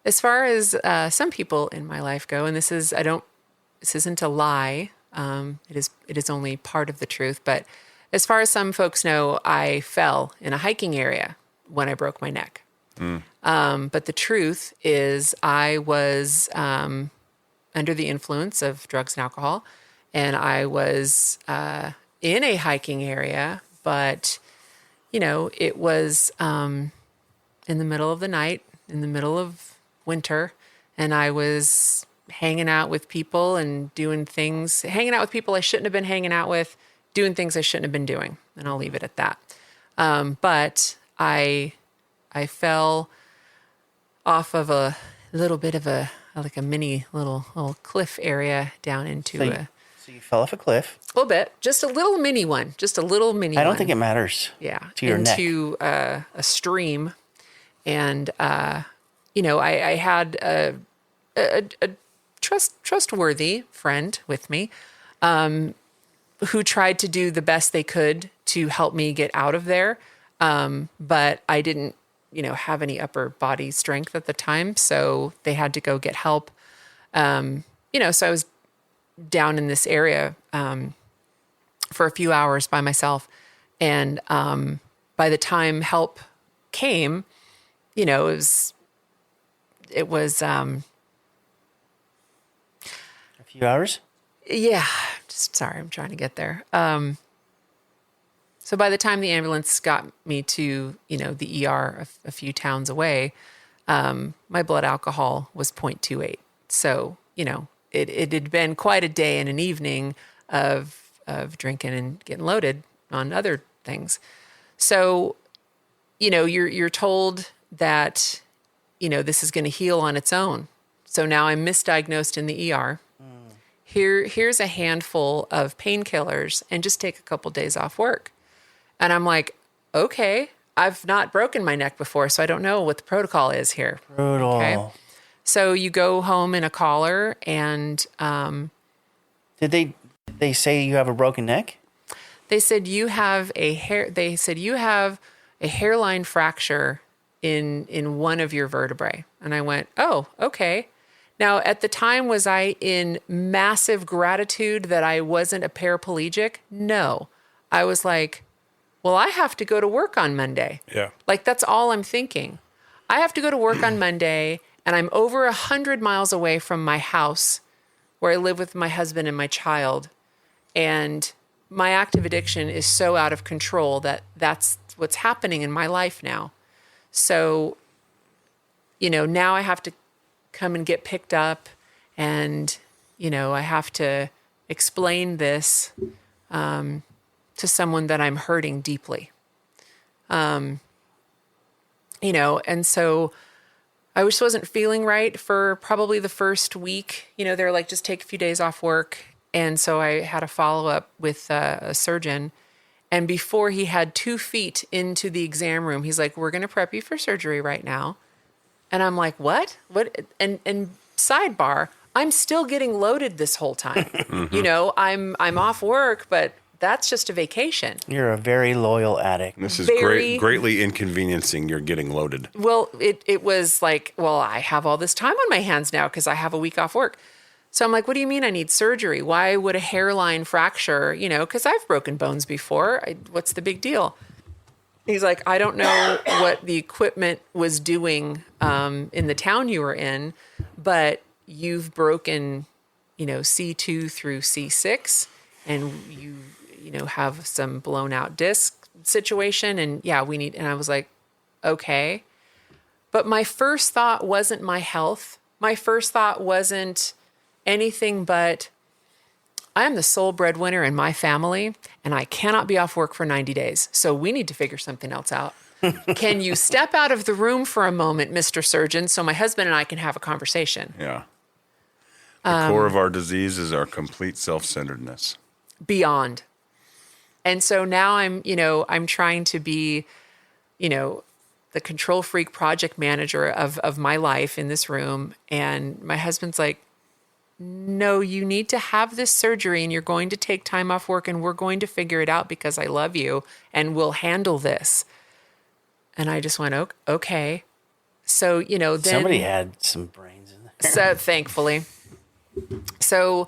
as far as some people in my life go, and this isn't a lie. It is only part of the truth. But as far as some folks know, I fell in a hiking area when I broke my neck. But the truth is, I was under the influence of drugs and alcohol, and I was in a hiking area, but, it was in the middle of the night, in the middle of winter, and I was hanging out with people and hanging out with people I shouldn't have been hanging out with, doing things I shouldn't have been doing. And I'll leave it at that. But I fell off of a little bit of a mini little cliff area down into So you fell off a cliff. a little bit, just a little mini one, I don't think it matters. yeah, to your neck. into a stream. And, I had a trustworthy friend with me, who tried to do the best they could to help me get out of there. But I didn't, have any upper body strength at the time. So they had to go get help. So I was down in this area, for a few hours by myself. And, by the time help came, it was, A few hours? yeah, just sorry, I'm trying to get there. So by the time the ambulance got me to, the ER a few towns away, my blood alcohol was 0.28. So, it had been quite a day and an evening of drinking and getting loaded on other things. So, you're told that, this is going to heal on its own. So now I'm misdiagnosed in the ER. Here's a handful of painkillers and just take a couple days off work. And I'm like, okay, I've not broken my neck before, so I don't know what the protocol is here. Brutal. Okay. So you go home in a collar, and Did they say you have a broken neck? they said you have a hairline fracture in one of your vertebrae. And I went, oh, okay. Now, at the time, was I in massive gratitude that I wasn't a paraplegic? No. I was like, well, I have to go to work on Monday. Yeah. Like, that's all I'm thinking. I have to go to work on Monday, and I'm over 100 miles away from my house where I live with my husband and my child. And my active addiction is so out of control that that's what's happening in my life now. So, now I have to come and get picked up, and, I have to explain this to someone that I'm hurting deeply. And so I just wasn't feeling right for probably the first week. They're like, just take a few days off work. And so I had a follow-up with a surgeon. And before he had 2 feet into the exam room, he's like, we're going to prep you for surgery right now. And I'm like, what? And sidebar, I'm still getting loaded this whole time. I'm off work, but that's just a vacation. You're a very loyal addict. This is Very- greatly inconveniencing. You're getting loaded. Well, it was like, well, I have all this time on my hands now because I have a week off work. So I'm like, what do you mean I need surgery? Why would a hairline fracture, because I've broken bones before. What's the big deal? He's like, I don't know what the equipment was doing in the town you were in, but you've broken, C2 through C6, and you have some blown out disc situation. And yeah, and I was like, okay. But my first thought wasn't my health. My first thought wasn't anything but, I am the sole breadwinner in my family, and I cannot be off work for 90 days. So we need to figure something else out. Can you step out of the room for a moment, Mr. Surgeon, so my husband and I can have a conversation? Yeah. The core of our disease is our complete self-centeredness. Beyond. And so now I'm trying to be, the control freak project manager of my life in this room. And my husband's like, no, you need to have this surgery, and you're going to take time off work, and we're going to figure it out because I love you and we'll handle this. And I just went, okay. So, then Somebody had some brains in there. so thankfully. So,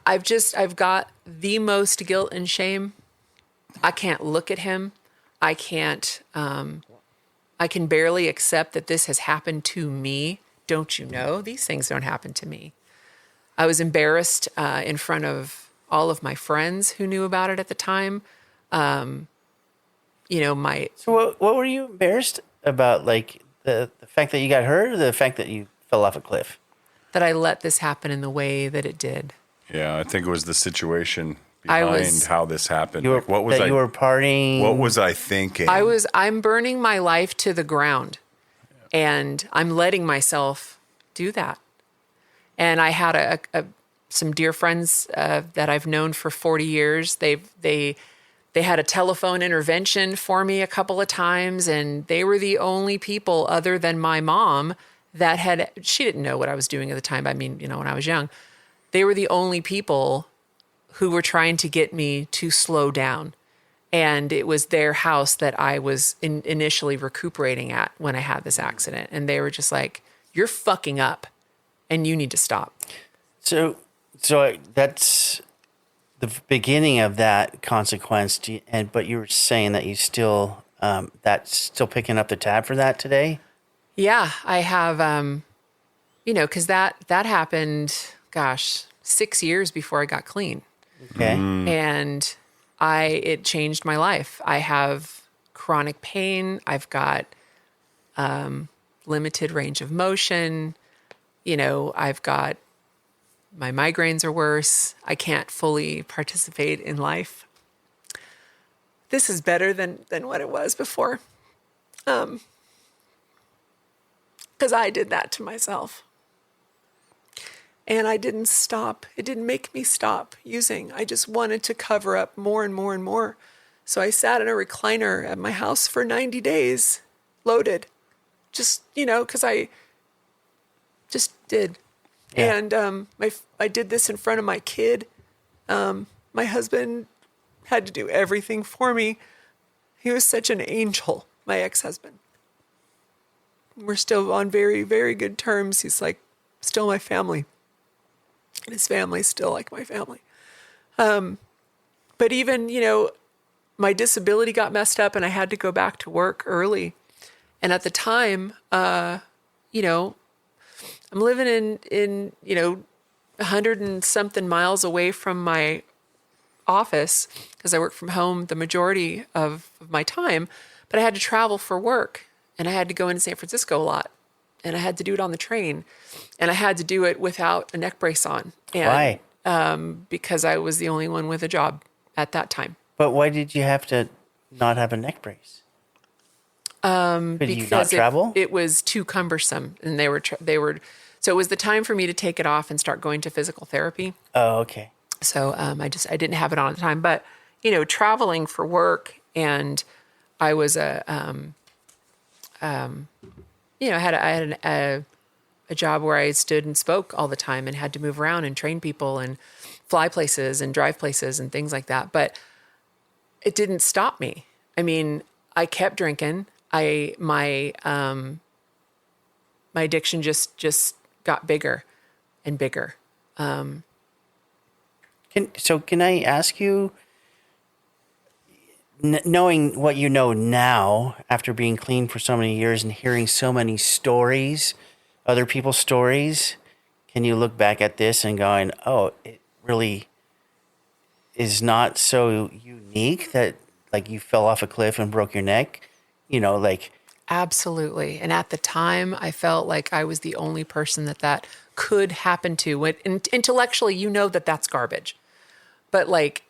I've got the most guilt and shame look at him. I can't, I can barely accept that this has happened to me. Don't you know? These things don't happen to me. I was embarrassed in front of all of my friends who knew about it at the time. You know, So what were you embarrassed about? Like the fact that you got hurt, or the fact that you fell off a cliff? that I let this happen in the way that it did. Yeah, I think it was the situation I behind was- how this happened. You were, Like, what was that I? you were partying. What was I thinking? I'm burning my life to the ground, and I'm letting myself do that. And I had some dear friends that I've known for 40 years. They had a telephone intervention for me a couple of times, and they were the only people other than my mom that she didn't know what I was doing at the time. I mean, you know, when I was young, they were the only people who were trying to get me to slow down. And it was their house that I was initially recuperating at when I had this accident. And they were just like, "You're fucking up and you need to stop." So that's the beginning of that consequence. But you were saying that you still that's still picking up the tab for that today. Yeah, I have, you know, because that happened, gosh, 6 years before I got clean. Okay. And it changed my life. I have chronic pain. I've got limited range of motion. You know, I've got my migraines are worse. I can't fully participate in life. This is better than what it was before. Because I did that to myself. And I didn't stop. It didn't make me stop using. I just wanted to cover up more and more and more. So I sat in a recliner at my house for 90 days, loaded. Just, you know, because I just did. Yeah. And I did this in front of my kid. My husband had to do everything for me. He was such an angel, my ex-husband. We're still on very, very good terms. He's like still my family. And his family's still like my family. But even, you know, my disability got messed up and I had to go back to work early. And at the time, you know, I'm living in, you know, 100 and something miles away from my office because I work from home the majority of my time, but I had to travel for work and I had to go into San Francisco a lot and I had to do it on the train and I had to do it without a neck brace on. And, Why? Because I was the only one with a job at that time. But why did you have to not have a neck brace? Could you not Because travel? it was too cumbersome and they were, so it was the time for me to take it off and start going to physical therapy. Oh, okay. So I didn't have it on at the time, but you know, traveling for work, and I was you know, I had a job where I stood and spoke all the time and had to move around and train people and fly places and drive places and things like that. But it didn't stop me. I mean, I kept drinking. My addiction just got bigger and bigger. Can I ask you, knowing what you know now after being clean for so many years and hearing so many stories, other people's stories, can you look back at this and going, oh, it really is not so unique that like you fell off a cliff and broke your neck? You know, like, Absolutely. And at the time, I felt like I was the only person that could happen to. Intellectually, you know that that's garbage. But like,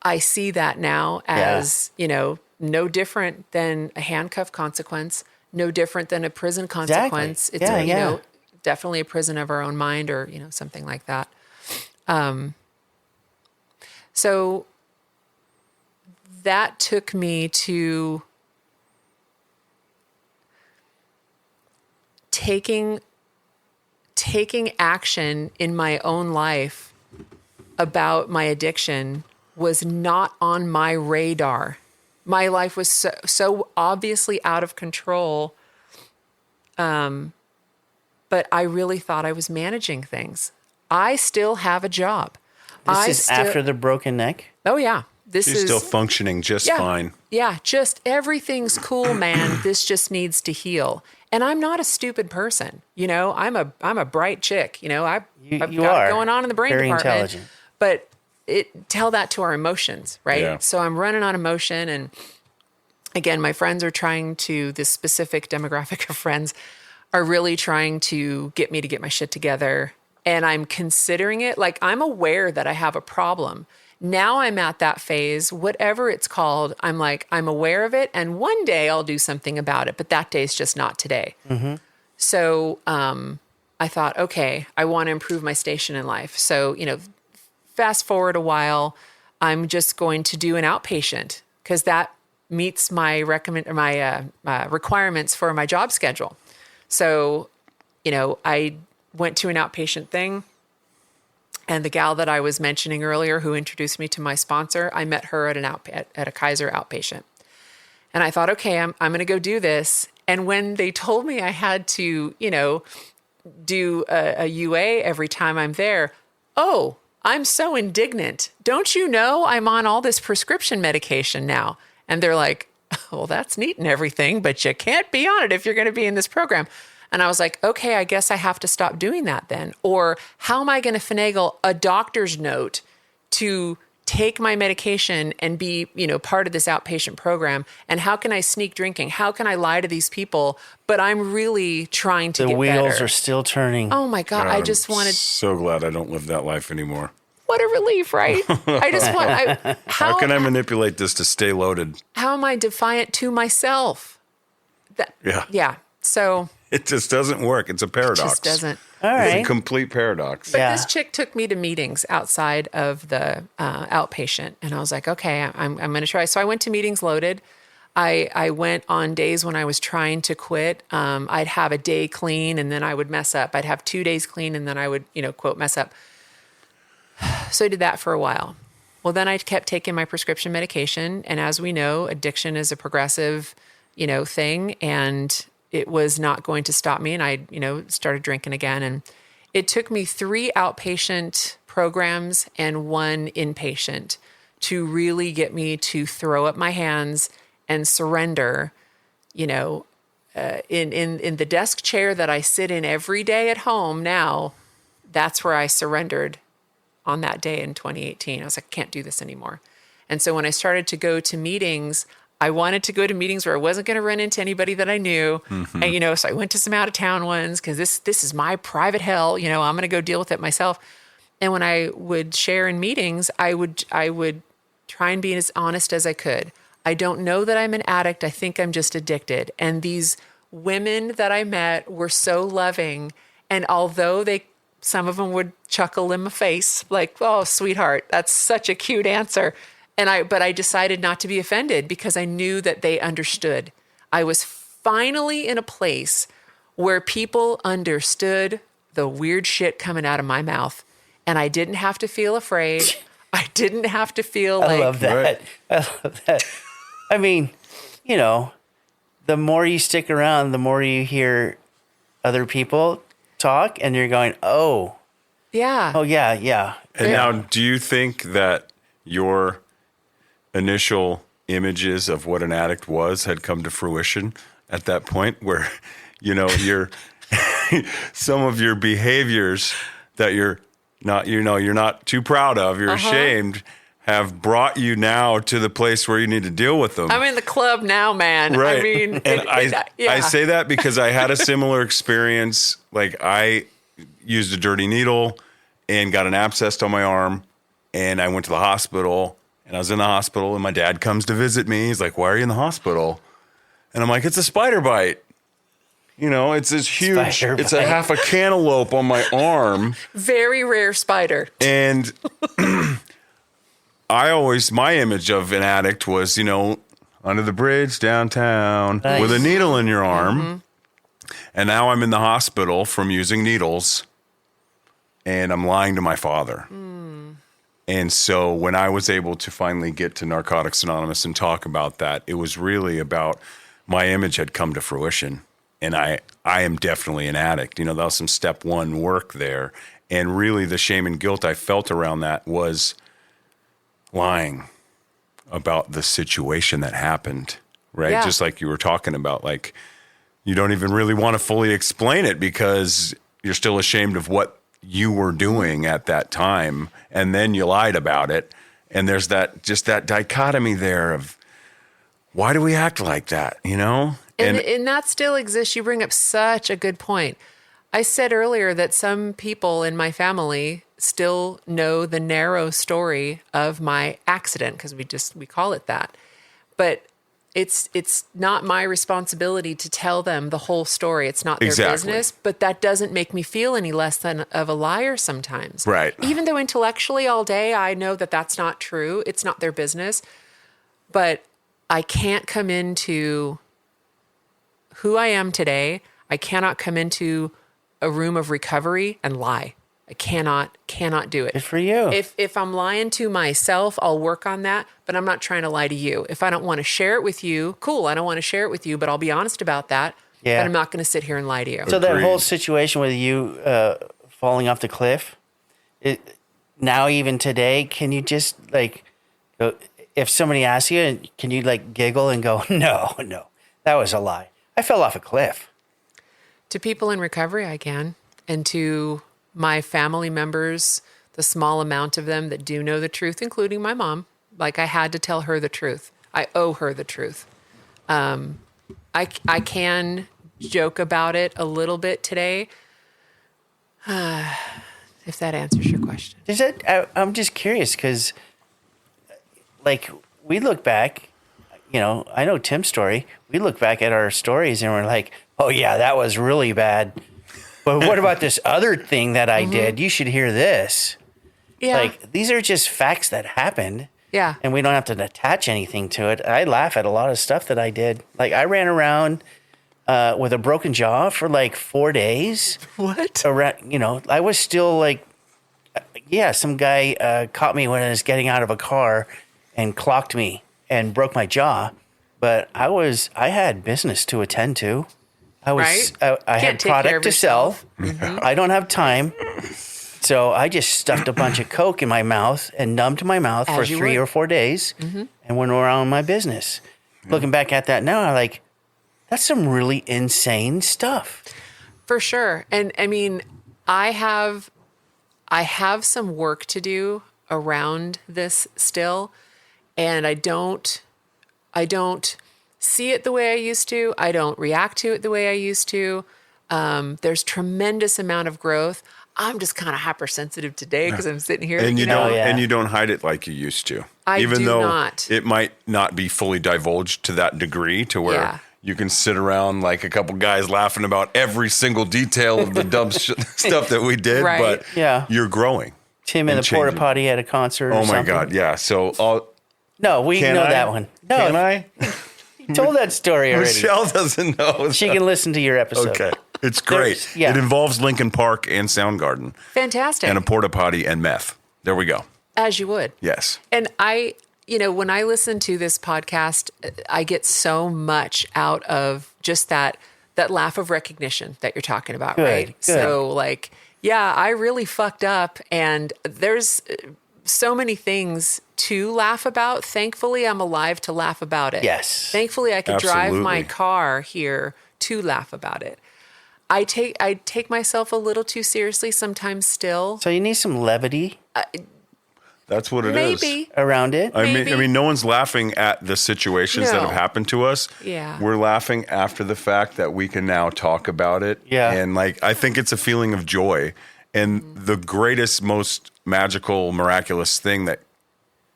I see that now as, you know, no different than a handcuff consequence, no different than a prison consequence. Exactly. It's, you know, definitely a prison of our own mind or, you know, something like that. So that took me to taking action in my own life about my addiction was not on my radar. My life was so obviously out of control. But I really thought I was managing things. I still have a job. this is after the broken neck? Oh yeah. this She's is still functioning just fine. Yeah, just everything's cool, man. This just needs to heal. And I'm not a stupid person. You know, I'm a bright chick. You know, I've You got are it going on in the brain very department. intelligent. But tell that to our emotions, right? Yeah. So I'm running on emotion, and again, my friends are trying to, this specific demographic of friends are really trying to get me to get my shit together. And I'm considering it, like, I'm aware that I have a problem. Now I'm at that phase, whatever it's called, I'm like, I'm aware of it. And one day I'll do something about it, but that day is just not today. So I thought, okay, I want to improve my station in life. So, you know, fast forward a while, I'm just going to do an outpatient because that meets my requirements for my job schedule. So, you know, I went to an outpatient thing, and the gal that I was mentioning earlier who introduced me to my sponsor, I met her at a Kaiser outpatient. And I thought, okay, I'm going to go do this. And when they told me I had to, you know, do a UA every time I'm there, oh, I'm so indignant. Don't you know I'm on all this prescription medication now? And they're like, well, that's neat and everything, but you can't be on it if you're going to be in this program. And I was like, okay, I guess I have to stop doing that then. Or how am I going to finagle a doctor's note to take my medication and be, you know, part of this outpatient program? And how can I sneak drinking? How can I lie to these people? But I'm really trying to The get wheels better. are still turning. Oh my God, I just wanted, So glad I don't live that life anymore. what a relief, right? I just want, How can I manipulate this to stay loaded? how am I defiant to myself? Yeah. So It just doesn't work. It's a paradox. it just doesn't. All It's a right. complete paradox. But Yeah. this chick took me to meetings outside of the outpatient, and I was like, okay, I'm going to try. So I went to meetings loaded. I went on days when I was trying to quit. I'd have a day clean, and then I would mess up. I'd have 2 days clean, and then I would, you know, quote, mess up. So I did that for a while. Well, then I kept taking my prescription medication, and as we know, addiction is a progressive, you know, thing, and it was not going to stop me. And I, you know, started drinking again. And it took me 3 outpatient programs and 1 inpatient to really get me to throw up my hands and surrender, you know, in the desk chair that I sit in every day at home now. That's where I surrendered on that day in 2018. I was like, I can't do this anymore. And so when I started to go to meetings, I wanted to go to meetings where I wasn't going to run into anybody that I knew. And, you know, so I went to some out of town ones because this is my private hell. You know, I'm going to go deal with it myself. And when I would share in meetings, I would try and be as honest as I could. I don't know that I'm an addict. I think I'm just addicted. And these women that I met were so loving. And although some of them would chuckle in my face, like, oh, sweetheart, that's such a cute answer. But I decided not to be offended because I knew that they understood. I was finally in a place where people understood the weird shit coming out of my mouth. And I didn't have to feel afraid. I didn't have to feel I like, love that. Right. I love that. I mean, you know, the more you stick around, the more you hear other people talk, and you're going, oh yeah. yeah. And now, do you think that your initial images of what an addict was had come to fruition at that point where, you know, some of your behaviors that you're not too proud of, you're ashamed, have brought you now to the place where you need to deal with them? I'm in the club now, man. Right. I mean, and yeah. I say that because I had a similar experience. Like, I used a dirty needle and got an abscess on my arm, and I went to the hospital, and I was in the hospital, and my dad comes to visit me. He's like, why are you in the hospital? And I'm like, it's a spider bite. You know, it's this huge, Spider it's a bite. half a cantaloupe on my arm. Very rare spider. And my image of an addict was, you know, under the bridge downtown Nice. with a needle in your arm. And now I'm in the hospital from using needles, and I'm lying to my father. And so when I was able to finally get to Narcotics Anonymous and talk about that, it was really about my image had come to fruition. And I am definitely an addict. You know, that was some step 1 work there. And really the shame and guilt I felt around that was lying. about the situation that happened, right? Yeah. Just like you were talking about, like you don't even really want to fully explain it because you're still ashamed of what you were doing at that time. And then you lied about it. And there's that dichotomy there of why do we act like that, you know? And that still exists. You bring up such a good point. I said earlier that some people in my family still know the narrow story of my accident because we call it that. But it's not my responsibility to tell them the whole story. It's not their business, but that doesn't make me feel any less than of a liar sometimes. Right. Even though intellectually all day I know that that's not true. It's not their business. But I can't come into who I am today. I cannot come into a room of recovery and lie. I cannot do it. Good for you. If I'm lying to myself, I'll work on that, but I'm not trying to lie to you. If I don't want to share it with you, cool, I don't want to share it with you, but I'll be honest about that. Yeah. But I'm not going to sit here and lie to you. So that Agreed. whole situation with you falling off the cliff, now even today, can you just like, if somebody asks you, can you like giggle and go, no, that was a lie. I fell off a cliff. To people in recovery, I can. And to my family members, the small amount of them that do know the truth, including my mom, like I had to tell her the truth. I owe her the truth. I can joke about it a little bit today, if that answers your question. Is it? I'm just curious because, like, we look back, you know, I know Tim's story. We look back at our stories and we're like, oh, yeah, that was really bad. But what about this other thing that I did? You should hear this. Yeah. Like, these are just facts that happened. Yeah. And we don't have to attach anything to it. I laugh at a lot of stuff that I did. Like, I ran around with a broken jaw for like 4 days. What? Around, you know, I was still like, yeah, some guy caught me when I was getting out of a car and clocked me and broke my jaw. But I had business to attend to. Right? I had Can't take care product of to sell. yourself. I don't have time. So I just stuffed a bunch of Coke in my mouth and numbed my mouth for As you 3 would. or 4 days and went around my business. Looking back at that now, I'm like, that's some really insane stuff. For sure. And I mean, I have some work to do around this still, and I don't see it the way I used to. I don't react to it the way I used to. There's tremendous amount of growth. I'm just kind of hypersensitive today because I'm sitting here. And you know, don't yeah. and you don't hide it like you used to. I Even do though not. it might not be fully divulged to that degree to where Yeah. you can sit around like a couple guys laughing about every single detail of the dumb stuff that we did, Right. but Yeah. you're growing. Tim in And the porta changing. potty at a concert. Oh or my something. God, yeah. So No, we can know I? that one. No, Can I? you told that story already. Michelle doesn't know. She can listen to your episode. Okay. It's great. There's- yeah. It involves Lincoln Park and Soundgarden fantastic. and a porta potty and meth. There we go. As you would. Yes. And when I listen to this podcast, I get so much out of just that laugh of recognition that you're talking about, Good, right? good. So like, yeah, I really fucked up, and there's so many things to laugh about. Thankfully, I'm alive to laugh about it. Yes. Thankfully, I could drive my Absolutely. car here to laugh about it. I take myself a little too seriously sometimes still. So you need some levity That's what it is. Maybe. around it. I Maybe. mean, no one's laughing at the situations that No. have happened to us. Yeah. We're laughing after the fact that we can now talk about it. Yeah. And like, I think it's a feeling of joy. And the greatest, most magical, miraculous thing that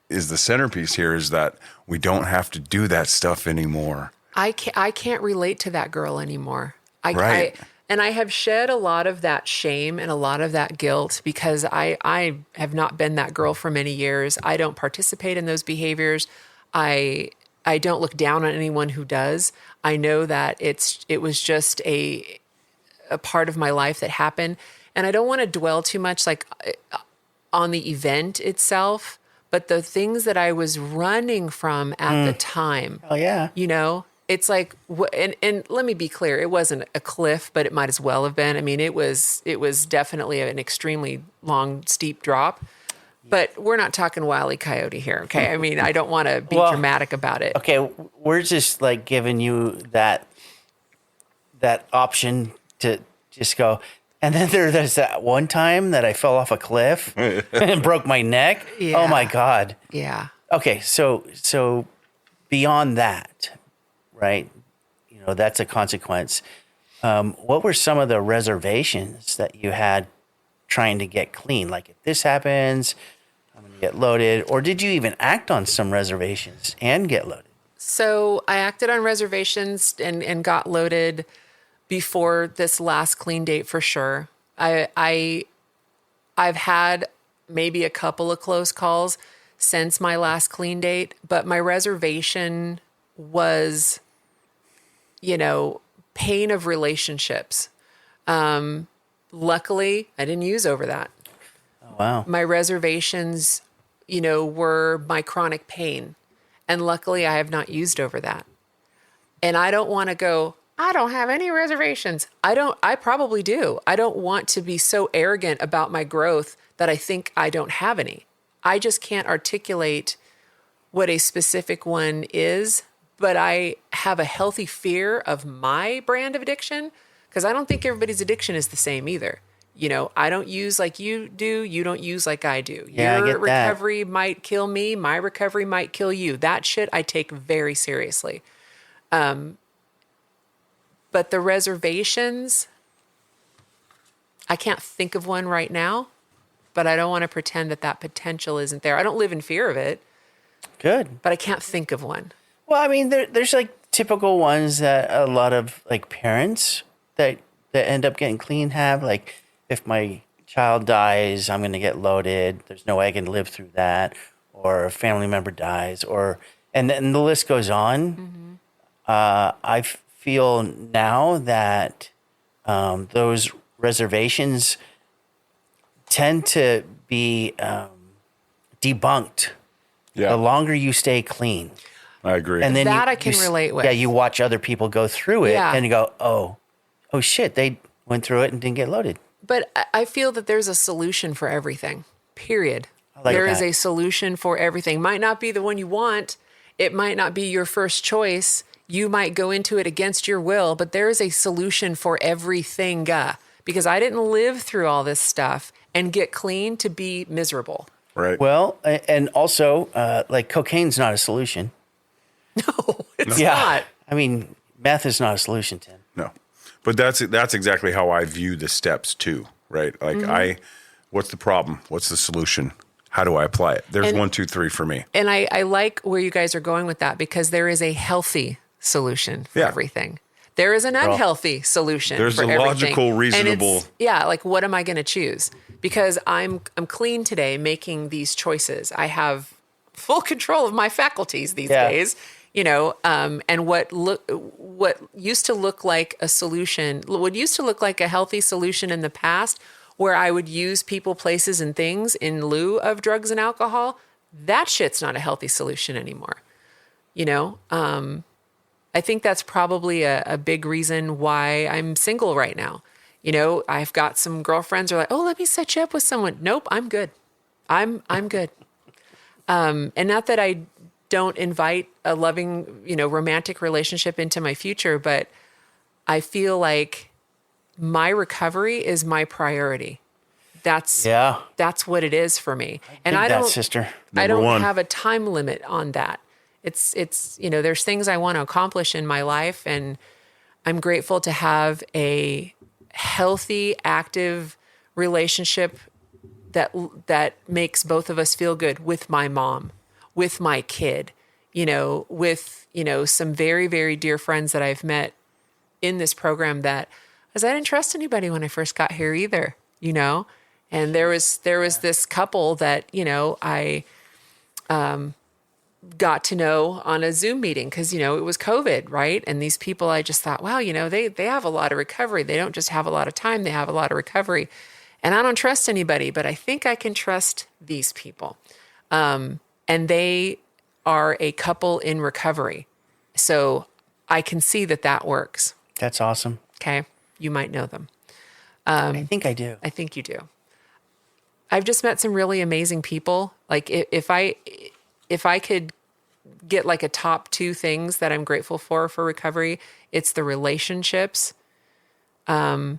is the centerpiece here is that we don't have to do that stuff anymore. I can't relate to that girl anymore. Right. And I have shed a lot of that shame and a lot of that guilt because I have not been that girl for many years. I don't participate in those behaviors. I don't look down on anyone who does. I know that it was just a part of my life that happened, and I don't want to dwell too much like on the event itself, but the things that I was running from at the time. Oh yeah. You know, it's like, and let me be clear, it wasn't a cliff, but it might as well have been. I mean, it was definitely an extremely long, steep drop. But we're not talking Wile E. Coyote here, okay? I mean, I don't want to be Well, dramatic about it. Okay, we're just like giving you that option to just go. And then there's that one time that I fell off a cliff and broke my neck. Yeah. Oh my God. Yeah. Okay, so beyond that, right? You know, that's a consequence. What were some of the reservations that you had trying to get clean? Like, if this happens, I'm going to get loaded. Or did you even act on some reservations and get loaded? So I acted on reservations and got loaded before this last clean date for sure. I've had maybe a couple of close calls since my last clean date, but my reservation was, pain of relationships. Luckily, I didn't use over that. Oh, wow. My reservations, were my chronic pain. And luckily, I have not used over that. And I don't want to go, I don't have any reservations. I probably do. I don't want to be so arrogant about my growth that I think I don't have any. I just can't articulate what a specific one is, but I have a healthy fear of my brand of addiction because I don't think everybody's addiction is the same either. I don't use like you do. You don't use like I do. Yeah, Your I get that. recovery might kill me. My recovery might kill you. That shit I take very seriously. But the reservations, I can't think of one right now, but I don't want to pretend that potential isn't there. I don't live in fear of it, Good. but I can't think of one. Well, I mean, there's like typical ones that a lot of like parents that end up getting clean have. Like, if my child dies, I'm going to get loaded. There's no way I can live through that. Or a family member dies, and then the list goes on. I feel now that those reservations tend to be debunked Yeah, the longer you stay clean. I agree. And then That I can relate with. Yeah, you watch other people go through it, Yeah. and you go, oh shit, they went through it and didn't get loaded. But I feel that there's a solution for everything, period. like There is that. a solution for everything. Might not be the one you want. It might not be your first choice. You might go into it against your will, but there is a solution for everything. Because I didn't live through all this stuff and get clean to be miserable. Right. Well, and also, like, cocaine's not a solution. No, it's Yeah. not. I mean, meth is not a solution, Tim. No, but that's exactly how I view the steps too, right? Like what's the problem? What's the solution? How do I apply it? There's And- 1, 2, 3 for me. And I like where you guys are going with that because there is a healthy solution for Yeah. everything. There is an unhealthy solution. There's for a everything. logical, And reasonable- it's, like, what am I going to choose? Because I'm clean today, making these choices. I have full control of my faculties these Yeah. days. And what used to look like a solution, what used to look like a healthy solution in the past, where I would use people, places, and things in lieu of drugs and alcohol, that shit's not a healthy solution anymore. I think that's probably a big reason why I'm single right now. I've got some girlfriends who are like, oh, let me set you up with someone. Nope, I'm good. I'm good. And not that I don't invite a loving, romantic relationship into my future, but I feel like my recovery is my priority. That's what it is for me. And I don't, sister. I Number don't one. have a time limit on that. It's there's things I want to accomplish in my life, and I'm grateful to have a healthy, active relationship that makes both of us feel good with my mom, with my kid, with some very, very dear friends that I've met in this program because I didn't trust anybody when I first got here either, and there was this couple that, I got to know on a Zoom meeting because, it was COVID, right? And these people, I just thought, wow, they have a lot of recovery. They don't just have a lot of time, they have a lot of recovery. And I don't trust anybody, but I think I can trust these people. And they are a couple in recovery. So I can see that works. That's awesome. Okay. You might know them. I think I do. I think you do. I've just met some really amazing people. Like if I could get like a top two things that I'm grateful for recovery, it's the relationships, and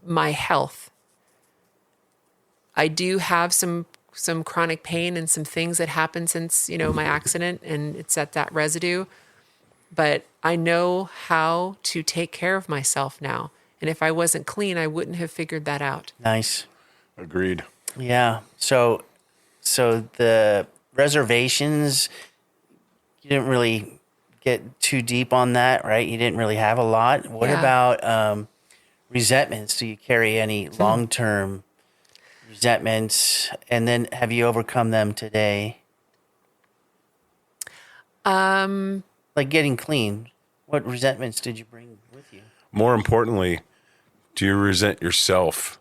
my health. I do have some chronic pain and some things that happened since, my accident, and it's at that residue. But I know how to take care of myself now. And if I wasn't clean, I wouldn't have figured that out. Nice. Agreed. Yeah. So the reservations, you didn't really get too deep on that, right? You didn't really have a lot. What Yeah. about resentments? Do you carry any long-term resentments? And then have you overcome them today? Like getting clean. What resentments did you bring with you? More importantly, do you resent yourself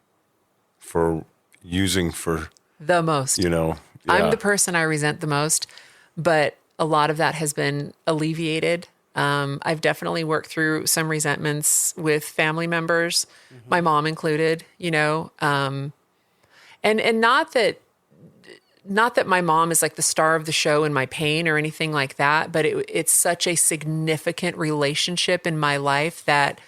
for using for, The most. I'm the person I resent the most, but a lot of that has been alleviated. I've definitely worked through some resentments with family members, my mom included, and not that my mom is like the star of the show in my pain or anything like that, but it's such a significant relationship in my life that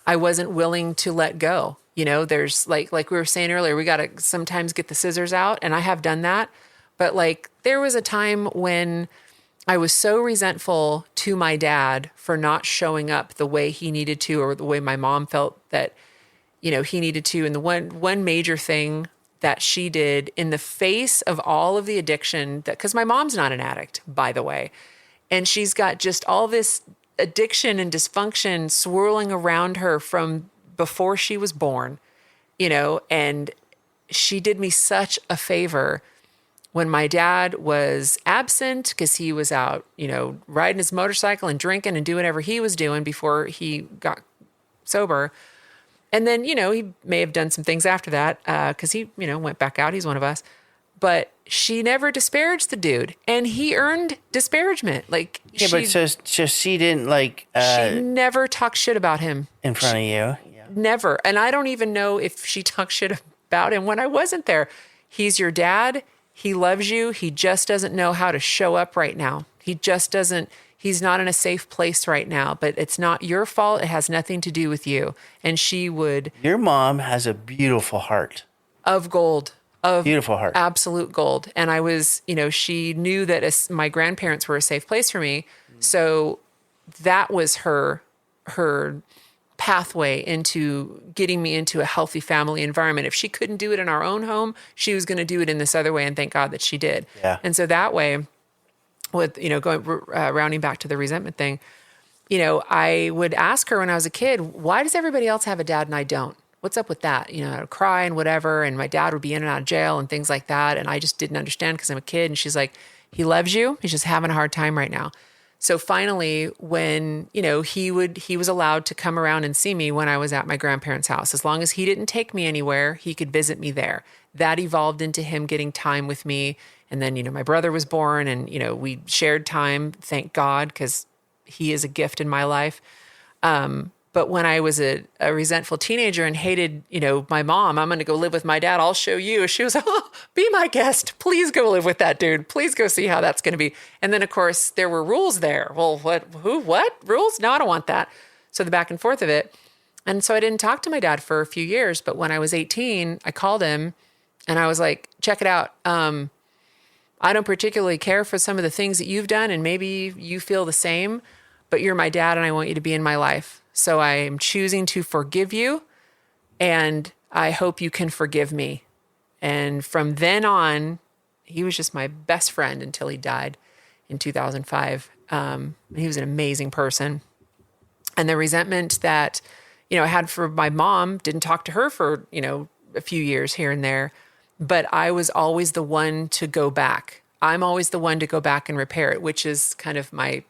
I wasn't willing to let go. There's like we were saying earlier, we got to sometimes get the scissors out, and I have done that. But like there was a time when I was so resentful to my dad for not showing up the way he needed to, or the way my mom felt that, he needed to. And the one major thing that she did in the face of all of the addiction, because my mom's not an addict, by the way, and she's got just all this addiction and dysfunction swirling around her from before she was born, and she did me such a favor when my dad was absent because he was out, riding his motorcycle and drinking and doing whatever he was doing before he got sober. And then, he may have done some things after that because he, went back out. He's one of us. But she never disparaged the dude, and he earned disparagement. Like, Yeah, but so she didn't she never talked shit about him. in front of you. Yeah. Never. And I don't even know if she talked shit about him when I wasn't there. He's your dad. He loves you. He just doesn't know how to show up right now. He just doesn't. He's not in a safe place right now, but it's not your fault. It has nothing to do with you. And she would. Your mom has a beautiful heart. Of gold. Of Beautiful heart. absolute gold. And I was, she knew that my grandparents were a safe place for me. So that was her pathway into getting me into a healthy family environment. If she couldn't do it in our own home, she was going to do it in this other way. And thank God that she did. Yeah. And so that way, with, going rounding back to the resentment thing, I would ask her when I was a kid, why does everybody else have a dad and I don't? What's up with that? I would cry and whatever. And my dad would be in and out of jail and things like that. And I just didn't understand because I'm a kid. And she's like, he loves you. He's just having a hard time right now. So finally, when, he was allowed to come around and see me when I was at my grandparents' house, as long as he didn't take me anywhere, he could visit me there. That evolved into him getting time with me. And then, my brother was born and, we shared time, thank God, because he is a gift in my life. But when I was a resentful teenager and hated, my mom, I'm going to go live with my dad. I'll show you. She was like, oh, be my guest. Please go live with that dude. Please go see how that's going to be. And then, of course, there were rules there. Well, what rules? No, I don't want that. So the back and forth of it. And so I didn't talk to my dad for a few years. But when I was 18, I called him and I was like, check it out. I don't particularly care for some of the things that you've done, and maybe you feel the same, but you're my dad and I want you to be in my life. So I am choosing to forgive you, and I hope you can forgive me. And from then on, he was just my best friend until he died in 2005. He was an amazing person. And the resentment that, I had for my mom, didn't talk to her for, a few years here and there, but I was always the one to go back. I'm always the one to go back and repair it, which is kind of my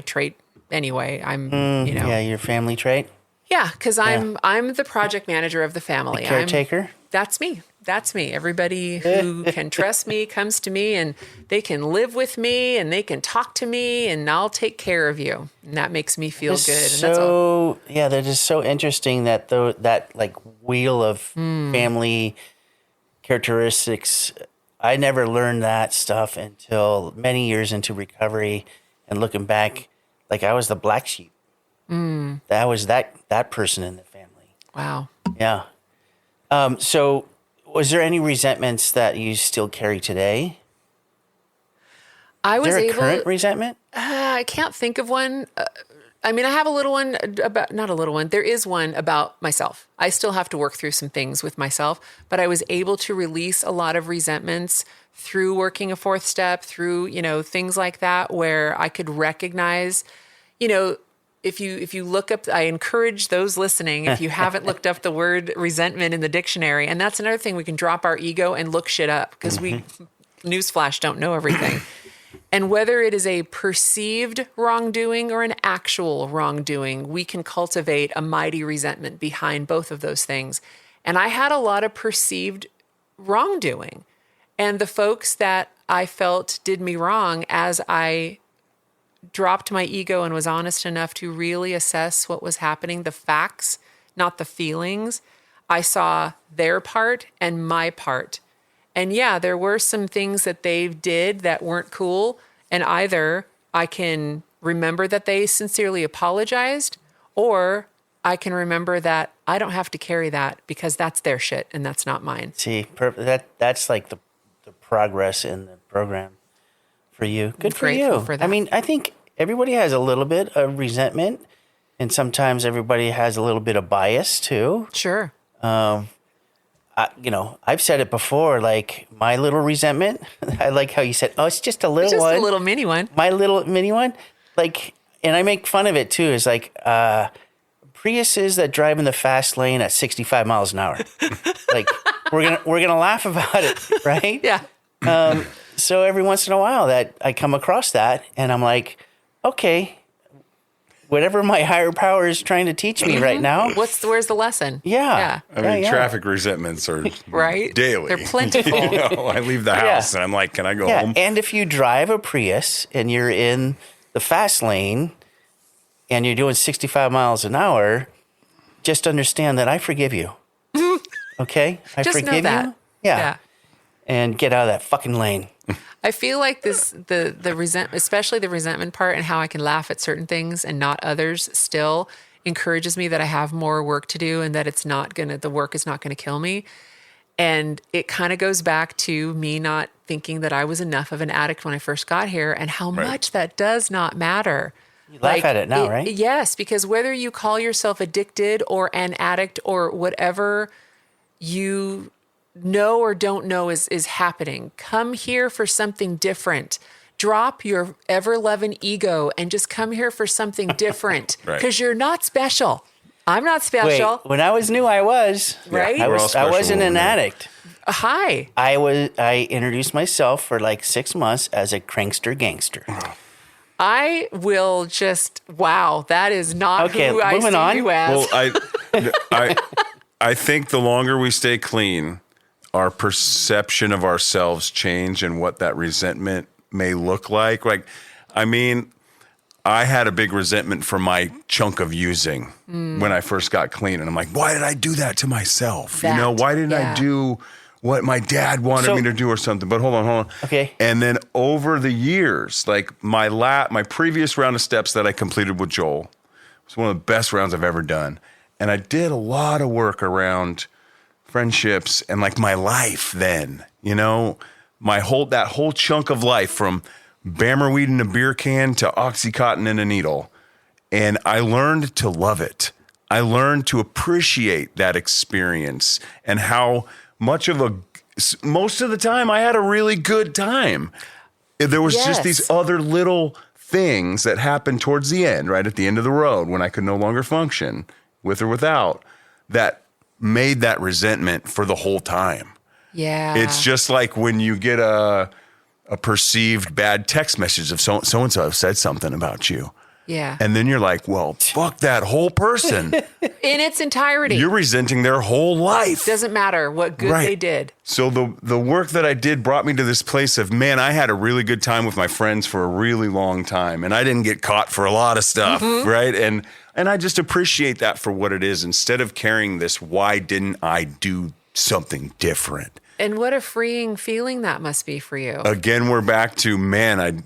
trait anyway. I'm, Yeah, your family trait. Yeah, because I'm the project manager of the family. Caretaker. That's me. That's me. Everybody who can trust me comes to me, and they can live with me, and they can talk to me, and I'll take care of you. And that makes me feel good. And that's all. So yeah, that is so interesting that that like wheel of family characteristics. I never learned that stuff until many years into recovery, and looking back, like I was the black sheep. That was that person in the family. Wow. Yeah. So was there any resentments that you still carry today? I was Is there a able. current resentment? I can't think of one. I mean, I have a little one about, not a little one. There is one about myself. I still have to work through some things with myself, but I was able to release a lot of resentments through working a fourth step, through, things like that, where I could recognize, if you look up, I encourage those listening, if you haven't looked up the word resentment in the dictionary, and that's another thing, we can drop our ego and look shit up because we, newsflash, don't know everything. And whether it is a perceived wrongdoing or an actual wrongdoing, we can cultivate a mighty resentment behind both of those things. And I had a lot of perceived wrongdoing. And the folks that I felt did me wrong, as I dropped my ego and was honest enough to really assess what was happening, the facts, not the feelings, I saw their part and my part. And yeah, there were some things that they did that weren't cool. And either I can remember that they sincerely apologized, or I can remember that I don't have to carry that because that's their shit and that's not mine. See, that's like the progress in the program for you. Good for Grateful you. for that. I mean, I think everybody has a little bit of resentment, and sometimes everybody has a little bit of bias too. Sure. I've said it before, like my little resentment. I like how you said, "Oh, it's just a little Just one." a little mini one. My little mini one, like, and I make fun of it too. It's like Priuses that drive in the fast lane at 65 miles an hour. Like we're gonna laugh about it, right? Yeah. So every once in a while that I come across that, and I'm like, okay, whatever my higher power is trying to teach me right now. Where's the lesson? Yeah. I mean, Yeah. traffic resentments are Right? daily. They're plentiful. I leave the house and I'm like, can I go Yeah, home? and if you drive a Prius and you're in the fast lane and you're doing 65 miles an hour, just understand that I forgive you. Okay? I Just forgive know that. you. Yeah. And get out of that fucking lane. I feel like the resent, especially the resentment part, and how I can laugh at certain things and not others, still encourages me that I have more work to do, and that the work is not gonna kill me. And it kind of goes back to me not thinking that I was enough of an addict when I first got here, and how much that does not matter. You laugh at it now, right? Yes, because whether you call yourself addicted or an addict or whatever you know or don't know is happening, come here for something different. Drop your ever-loving ego and just come here for something different, because you're not special. I'm not special. Wait, when I was new, I was. Right? I We're all was. I special wasn't when an we're new. addict. Hi. I introduced myself for like 6 months as a crankster gangster. I will just, wow, that is not Okay, who I moving see on. you as. Well, I think the longer we stay clean, our perception of ourselves change and what that resentment may look like. Like, I mean, I had a big resentment for my chunk of using when I first got clean. And I'm like, why did I do that to myself? Why didn't I do what my dad wanted me to do or something? But hold on. Okay. And then over the years, like my previous round of steps that I completed with Joel was one of the best rounds I've ever done. And I did a lot of work around friendships and like my life then, that whole chunk of life, from Bammerweed in a beer can to Oxycontin in a needle. And I learned to love it. I learned to appreciate that experience and how much most of the time I had a really good time. There was just these other little things that happened towards the end, right at the end of the road, when I could no longer function with or without, that made that resentment for the whole time. Yeah. It's just like when you get a perceived bad text message of so-and-so said something about you. Yeah. And then you're like, well, fuck that whole person. In its entirety. You're resenting their whole life. Doesn't matter what good they did. So the work that I did brought me to this place of, man, I had a really good time with my friends for a really long time, and I didn't get caught for a lot of stuff, right? And I just appreciate that for what it is, instead of carrying this, why didn't I do something different? And what a freeing feeling that must be for you. Again, we're back to, man,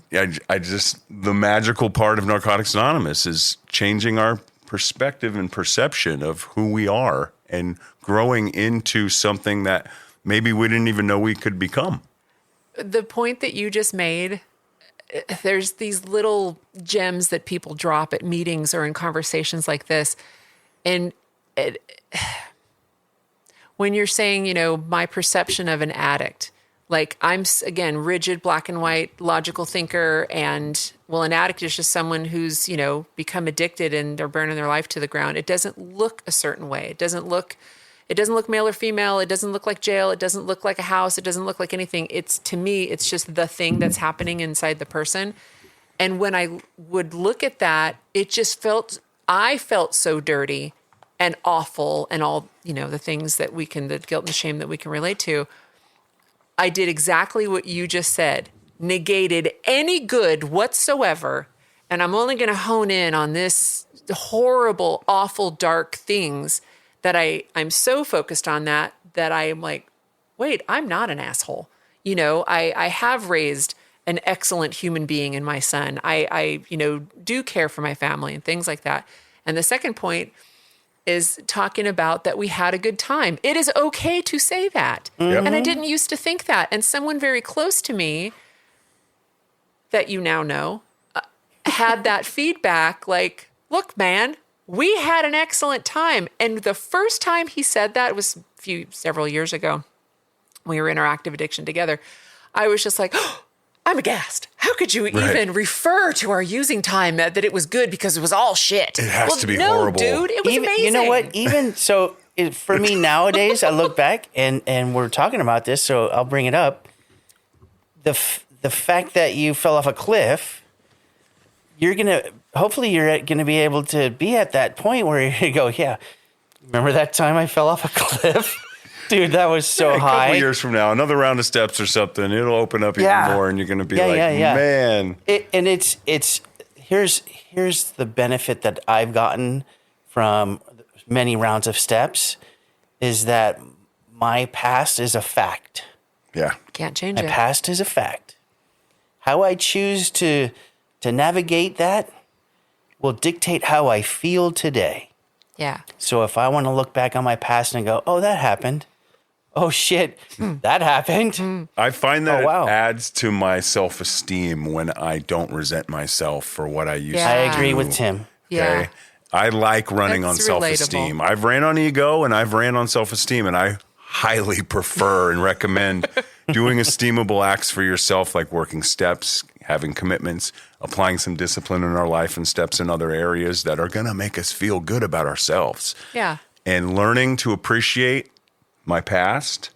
I just, the magical part of Narcotics Anonymous is changing our perspective and perception of who we are and growing into something that maybe we didn't even know we could become. The point that you just made, there's these little gems that people drop at meetings or in conversations like this. And when you're saying, you know, my perception of an addict, like I'm, again, rigid, black and white, logical thinker. And well, an addict is just someone who's, you know, become addicted and they're burning their life to the ground. It doesn't look a certain way. It doesn't look male or female. It doesn't look like jail. It doesn't look like a house. It doesn't look like anything. It's, to me, it's just the thing that's happening inside the person. And when I would look at that, I felt so dirty and awful and all, you know, the things that the guilt and the shame that we can relate to. I did exactly what you just said, negated any good whatsoever. And I'm only going to hone in on this horrible, awful, dark things that I'm so focused on that I'm like, wait, I'm not an asshole. You know, I have raised an excellent human being in my son. I you know, do care for my family and things like that. And the second point is talking about that we had a good time. It is okay to say that. Mm-hmm. And I didn't used to think that. And someone very close to me that you now know had that feedback like, look, man, we had an excellent time. And the first time he said that was several years ago. We were in our active addiction together. I was just like, oh, I'm aghast. How could you even refer to our using time that it was good because it was all shit? It has to be horrible. Dude, it was amazing. You know what? Even so, for me nowadays, I look back and we're talking about this, so I'll bring it up. The fact that you fell off a cliff, hopefully you're gonna be able to be at that point where you go, yeah, remember that time I fell off a cliff? Dude, that was so high. A couple years from now, another round of steps or something, it'll open up even more, and you're going to be man. Here's the benefit that I've gotten from many rounds of steps is that my past is a fact. Yeah. Can't change My it. past is a fact. How I choose to navigate that will dictate how I feel today. Yeah. So if I want to look back on my past and go, oh, that happened. Oh, shit, that happened. I find that Oh, wow. it adds to my self-esteem when I don't resent myself for what I used Yeah. to I do. agree with Tim. Yeah. I like running That's on self-esteem. relatable. I've ran on ego and I've ran on self-esteem, and I highly prefer and recommend doing esteemable acts for yourself, like working steps, having commitments, applying some discipline in our life and steps in other areas that are going to make us feel good about ourselves. Yeah. And learning to appreciate my past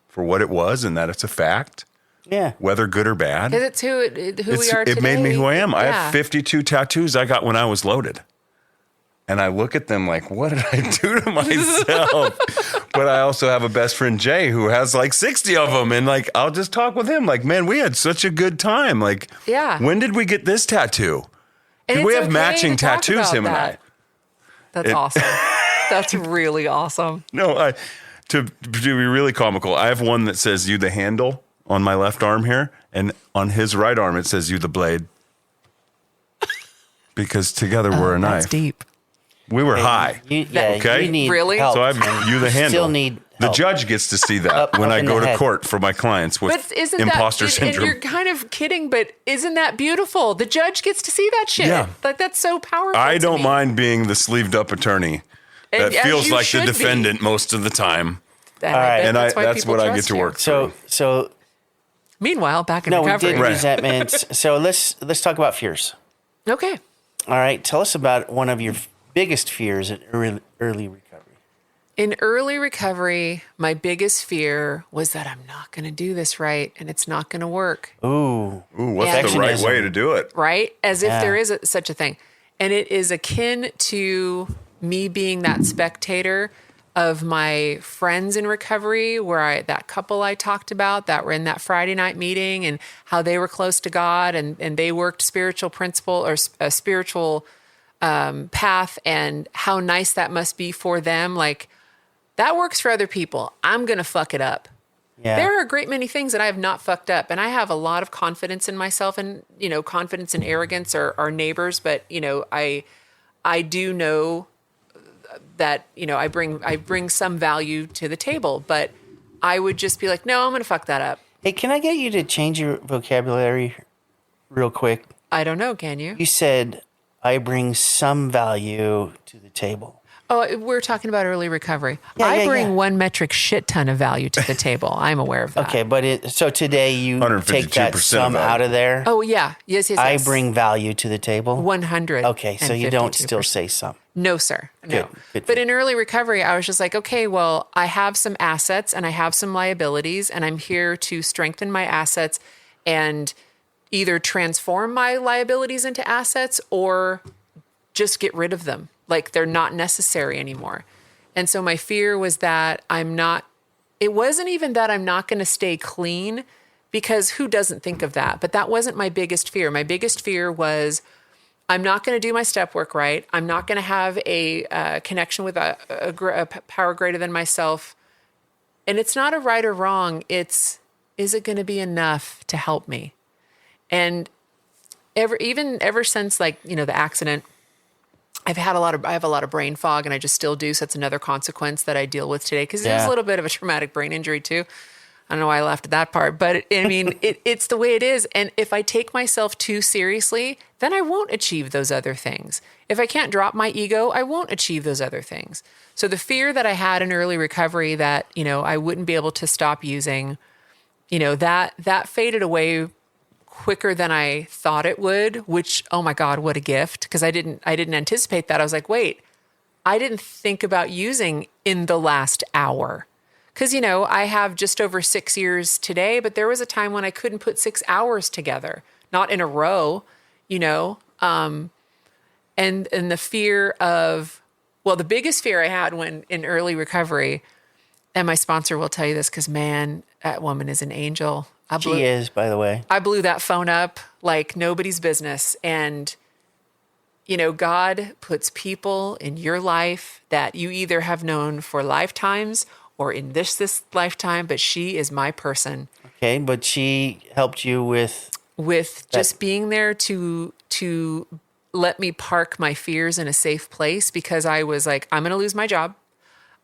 for what it was and that it's a fact, Yeah. whether good or bad. Because it's who we are today. It made me who I am. I Yeah. have 52 tattoos I got when I was loaded. And I look at them like, what did I do to myself? But I also have a best friend, Jay, who has like 60 of them. And like, I'll just talk with him like, man, we had such a good time. Like, Yeah. when did we get this tattoo? And Did we it's have okay matching to talk tattoos, about him and I? that. That's awesome. That's really awesome. No, to be really comical, I have one that says you the handle on my left arm here. And on his right arm, it says you the blade. Because together we're a knife. That's deep. We were high. Okay? You need Really? help. So I've you the handle. Still need the help. judge gets to see that when up I in go the to head. court for my clients with But isn't imposter that, syndrome. and you're kind of kidding, but isn't that beautiful? The judge gets to see that shit. Yeah. Like, that's so powerful. I to don't me. mind being the sleeved up attorney that And as feels you like the should be. defendant most of the time. And All I right. bet And that's why that's people what I get trust to you. work So Meanwhile, back in no, we recovery. did resentments. So let's talk about fears. Okay. All right, tell us about one of your biggest fears in early recovery. In early recovery, my biggest fear was that I'm not going to do this right and it's not going to work. Ooh, Ooh, what's Yeah. the right Perfectionism. way to do it? Right? As if Yeah. there is such a thing. And it is akin to me being that spectator of my friends in recovery, where that couple I talked about that were in that Friday night meeting and how they were close to God and they worked spiritual principle or a spiritual path, and how nice that must be for them. Like, that works for other people. I'm going to fuck it up. Yeah. There are a great many things that I have not fucked up, and I have a lot of confidence in myself, and, confidence and arrogance are neighbors, but, I do know that, I bring some value to the table, but I would just be like, no, I'm going to fuck that up. Hey, can I get you to change your vocabulary real quick? I don't know. Can you? You said, I bring some value to the table. Oh, we're talking about early recovery. Yeah, I bring yeah. one metric shit ton of value to the table. I'm aware of that. Okay, but so today you take that 152% sum of out of there. Oh, yeah. Yes. I bring value to the table. 100. Okay, so you don't still say some. No, sir. No. Good. But in early recovery, I was just like, okay, well, I have some assets and I have some liabilities, and I'm here to strengthen my assets and either transform my liabilities into assets or just get rid of them. Like, they're not necessary anymore. And so my fear was that it wasn't even that I'm not going to stay clean, because who doesn't think of that? But that wasn't my biggest fear. My biggest fear was, I'm not going to do my step work right. I'm not going to have a connection with a power greater than myself. And it's not a right or wrong. Is it going to be enough to help me? And ever since, like, the accident, I have a lot of brain fog, and I just still do. So that's another consequence that I deal with today, because there's a little bit of a traumatic brain injury too. I don't know why I laughed at that part, but it's the way it is. And if I take myself too seriously, then I won't achieve those other things. If I can't drop my ego, I won't achieve those other things. So the fear that I had in early recovery that, I wouldn't be able to stop using, that faded away quicker than I thought it would, which, oh my God, what a gift. Because I didn't anticipate that. I was like, wait, I didn't think about using in the last hour. Because, I have just over 6 years today, but there was a time when I couldn't put 6 hours together, not in a row, and the fear of, well, the biggest fear I had when in early recovery, and my sponsor will tell you this, because, man, that woman is an angel. She is, by the way. I blew that phone up like nobody's business. And, God puts people in your life that you either have known for lifetimes or in this lifetime, but she is my person. Okay, but she helped you with Just being there to let me park my fears in a safe place, because I was like, I'm going to lose my job.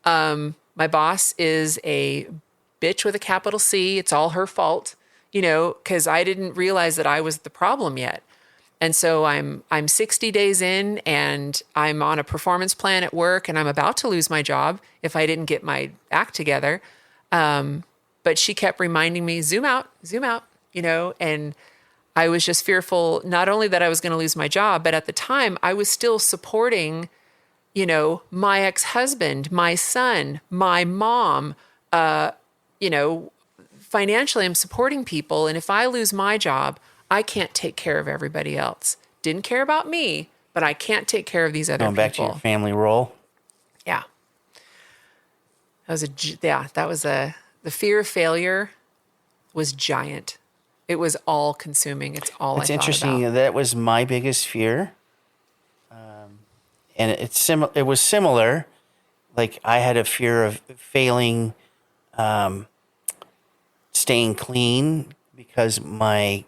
My boss is a bitch with a capital C. It's all her fault, because I didn't realize that I was the problem yet. And so I'm 60 days in, and I'm on a performance plan at work, and I'm about to lose my job if I didn't get my act together. But she kept reminding me, zoom out, and I was just fearful, not only that I was going to lose my job, but at the time I was still supporting, my ex-husband, my son, my mom, financially I'm supporting people. And if I lose my job, I can't take care of everybody else. Didn't care about me, but I can't take care of these other going people. back to your family role. Yeah. The fear of failure was giant. It was all consuming. It's all It's I thought interesting. about. That was my biggest fear. And it was similar. Like, I had a fear of failing, staying clean, because my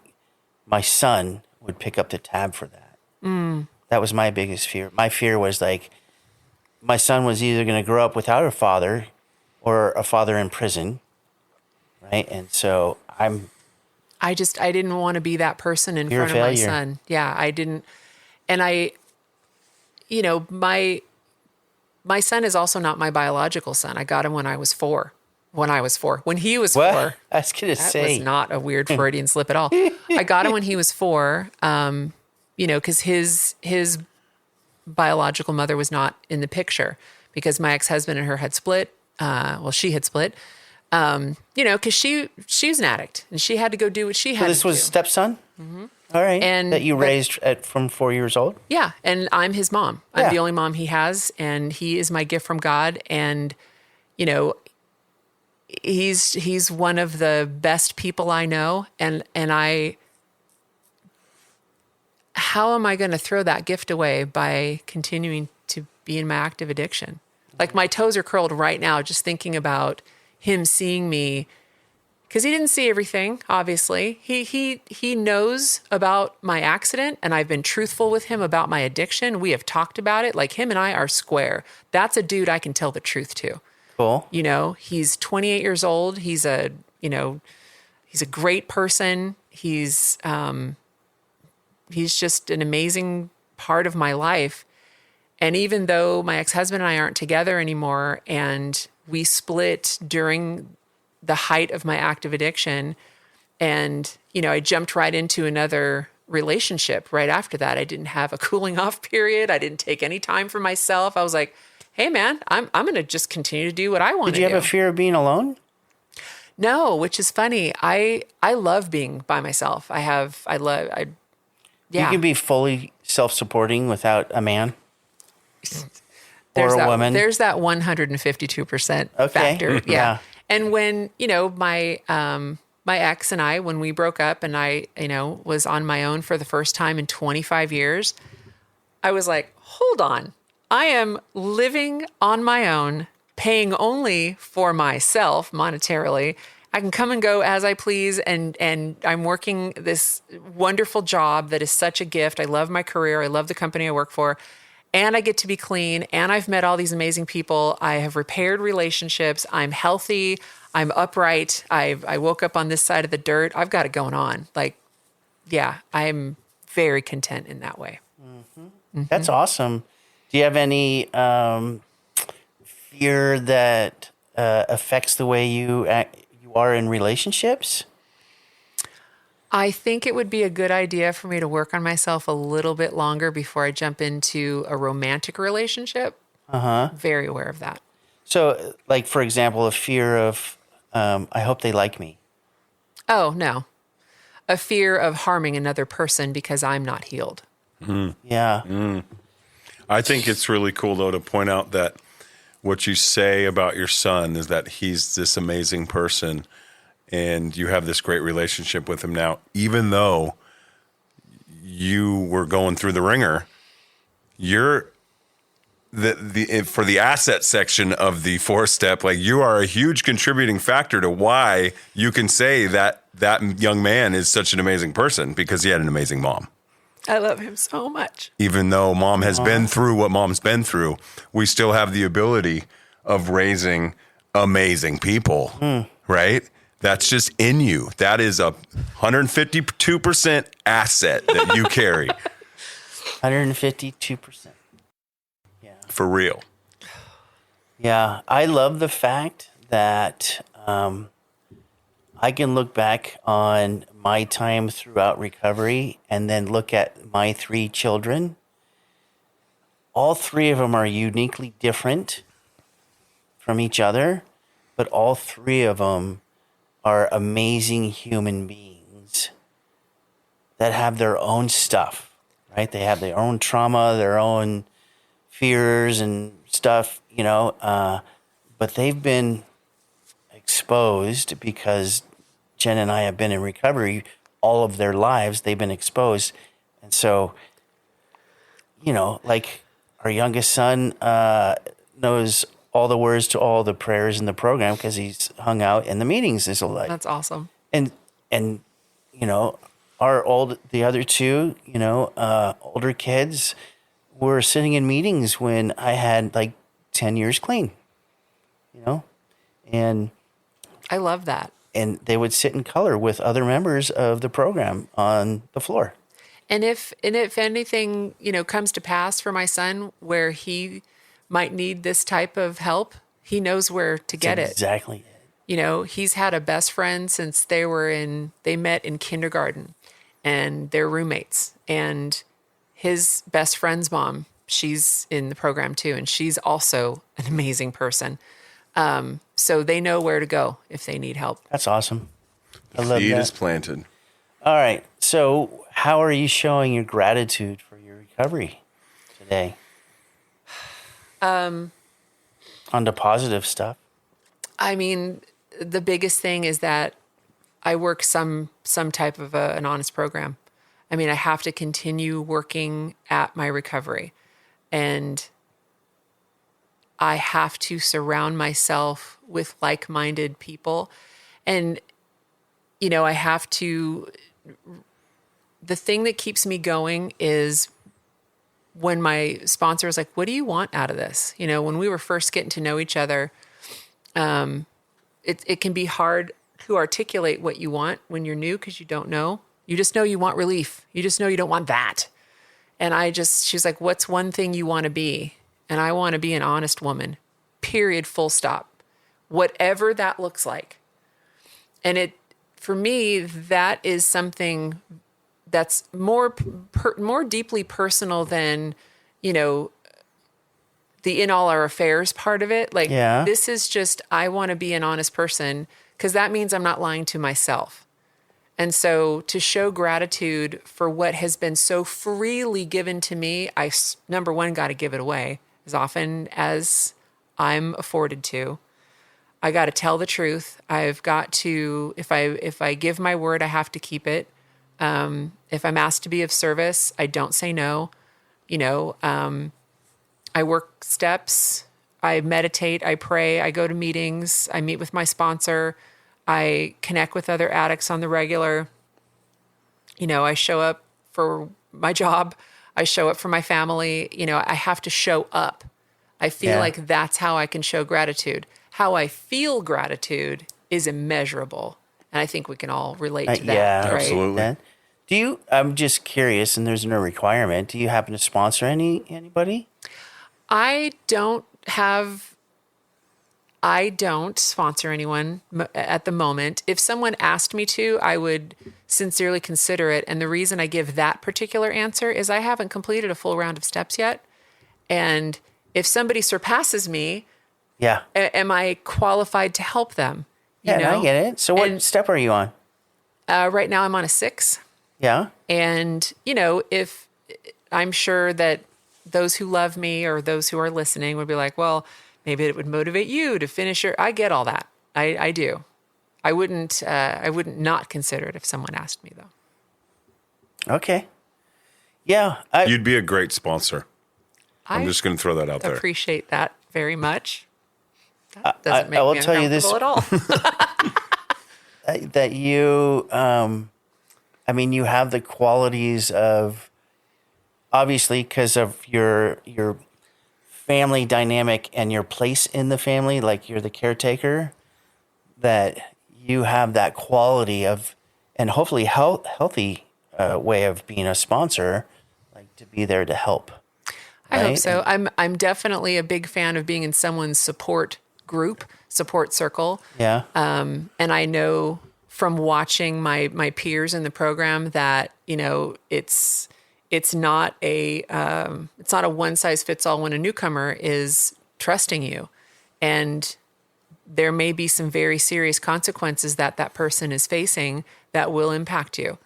son would pick up the tab for that. That was my biggest fear. My fear was, like, my son was either going to grow up without a father or a father in prison, right? And so I didn't want to be that person in Fear of front of my failure. son. Yeah, I didn't. And my son is also not my biological son. I got him when I was 4. When he was what? 4. I was going to That say. was not a weird Freudian slip at all. I got him when he was 4, because his biological mother was not in the picture, because my ex-husband and her had split. She had split, because she was an addict and she had to go do what she had to do. This was stepson? All right. And that you but- raised from 4 years old? Yeah, and I'm his mom. I'm Yeah. the only mom he has, and he is my gift from God. And you know, he's one of the best people I know. And I, how am I going to throw that gift away by continuing to be in my active addiction? Like my toes are curled right now just thinking about him seeing me, because he didn't see everything, obviously. He knows about my accident, and I've been truthful with him about my addiction. We have talked about it. Like, him and I are square. That's a dude I can tell the truth to. Cool. You know, he's 28 years old. He's a great person. He's just an amazing part of my life. And even though my ex-husband and I aren't together anymore, and we split during the height of my active addiction, and, you know, I jumped right into another relationship right after that. I didn't have a cooling off period. I didn't take any time for myself. I was like, hey man, I'm going to just continue to do what I want to Did do. you have a fear of being alone? No, which is funny. I love being by myself. You yeah. can be fully self-supporting without a man There's or a that, woman. There's that 152% Okay. factor. Yeah. Yeah. And when, you know, my ex and I, when we broke up and I, you know, was on my own for the first time in 25 years, I was like, hold on. I am living on my own, paying only for myself monetarily. I can come and go as I please, and I'm working this wonderful job that is such a gift. I love my career. I love the company I work for. And I get to be clean, and I've met all these amazing people. I have repaired relationships. I'm healthy. I'm upright. I woke up on this side of the dirt. I've got it going on. Like, yeah, I'm very content in that way. That's awesome. Do you have any fear that affects the way you are in relationships? I think it would be a good idea for me to work on myself a little bit longer before I jump into a romantic relationship. Very aware of that. So, like, for example, a fear of, I hope they like me. Oh, no. A fear of harming another person because I'm not healed. Yeah. I think it's really cool, though, to point out that what you say about your son is that he's this amazing person and you have this great relationship with him now, even though you were going through the ringer. You're for the asset section of the 4-step, like, you are a huge contributing factor to why you can say that that young man is such an amazing person, because he had an amazing mom. I love him so much. Even though mom has been through what mom's been through, we still have the ability of raising amazing people, right? That's just in you. That is a 152% asset that you carry 152%. for real. Yeah. I love the fact that I can look back on my time throughout recovery and then look at my 3 children. All 3 of them are uniquely different from each other, but all 3 of them are amazing human beings that have their own stuff, right? They have their own trauma, their own fears and stuff, you know, but they've been exposed because Jen and I have been in recovery all of their lives. They've been exposed. And so, you know, like our youngest son knows all the words to all the prayers in the program because he's hung out in the meetings his whole life. That's awesome. And you know, the other 2, you know, older kids were sitting in meetings when I had like 10 years clean, you know, and I love that. they would sit in color with other members of the program on the floor. And if anything, you know, comes to pass for my son where he might need this type of help, he knows where to get it. Exactly. You know, he's had a best friend since they met in kindergarten, and they're roommates. And his best friend's mom, she's in the program too, and she's also an amazing person. So they know where to go if they need help. That's awesome. I love Seed that. is planted. All right. So how are you showing your gratitude for your recovery today? On the positive stuff. I mean, the biggest thing is that I work some type of an honest program. I mean, I have to continue working at my recovery, and I have to surround myself with like-minded people. And, I have to, the thing that keeps me going is when my sponsor is like, what do you want out of this? When we were first getting to know each other, it can be hard to articulate what you want when you're new because you don't know. You just know you want relief. You just know you don't want that. And she's like, what's one thing you want to be? And I want to be an honest woman, period, full stop, whatever that looks like. And for me, that is something that's more deeply personal than, the in all our affairs part of it. Like, This is just, I want to be an honest person because that means I'm not lying to myself. And so to show gratitude for what has been so freely given to me, I, number one, got to give it away as often as I'm afforded to. I got to tell the truth. I've got to, if I give my word, I have to keep it. If I'm asked to be of service, I don't say no. I work steps, I meditate, I pray, I go to meetings, I meet with my sponsor, I connect with other addicts on the regular. I show up for my job, I show up for my family. I have to show up. I feel like that's how I can show gratitude. How I feel gratitude is immeasurable. And I think we can all relate to that. Yeah, right? Absolutely. I'm just curious, and there's no requirement. Do you happen to sponsor anybody? I don't sponsor anyone at the moment. If someone asked me to, I would sincerely consider it. And the reason I give that particular answer is I haven't completed a full round of steps yet. And if somebody surpasses me, am I qualified to help them? I get it. So what step are you on? Right now I'm on a 6. Yeah. And, if I'm sure that those who love me or those who are listening would be like, well, maybe it would motivate you to finish I get all that. I do. I wouldn't not consider it if someone asked me though. Okay. Yeah. You'd be a great sponsor. I'm just going to throw that out there. Appreciate that very much. That doesn't make I will me tell you this at all. that you, you have the qualities of, obviously, because of your family dynamic and your place in the family, like you're the caretaker, that you have that quality of, and hopefully healthy way of being a sponsor, like to be there to help. I hope so. I'm definitely a big fan of being in someone's support group, support circle. Yeah. And I know from watching my peers in the program that, it's not a one size fits all when a newcomer is trusting you. And there may be some very serious consequences that person is facing that will impact you.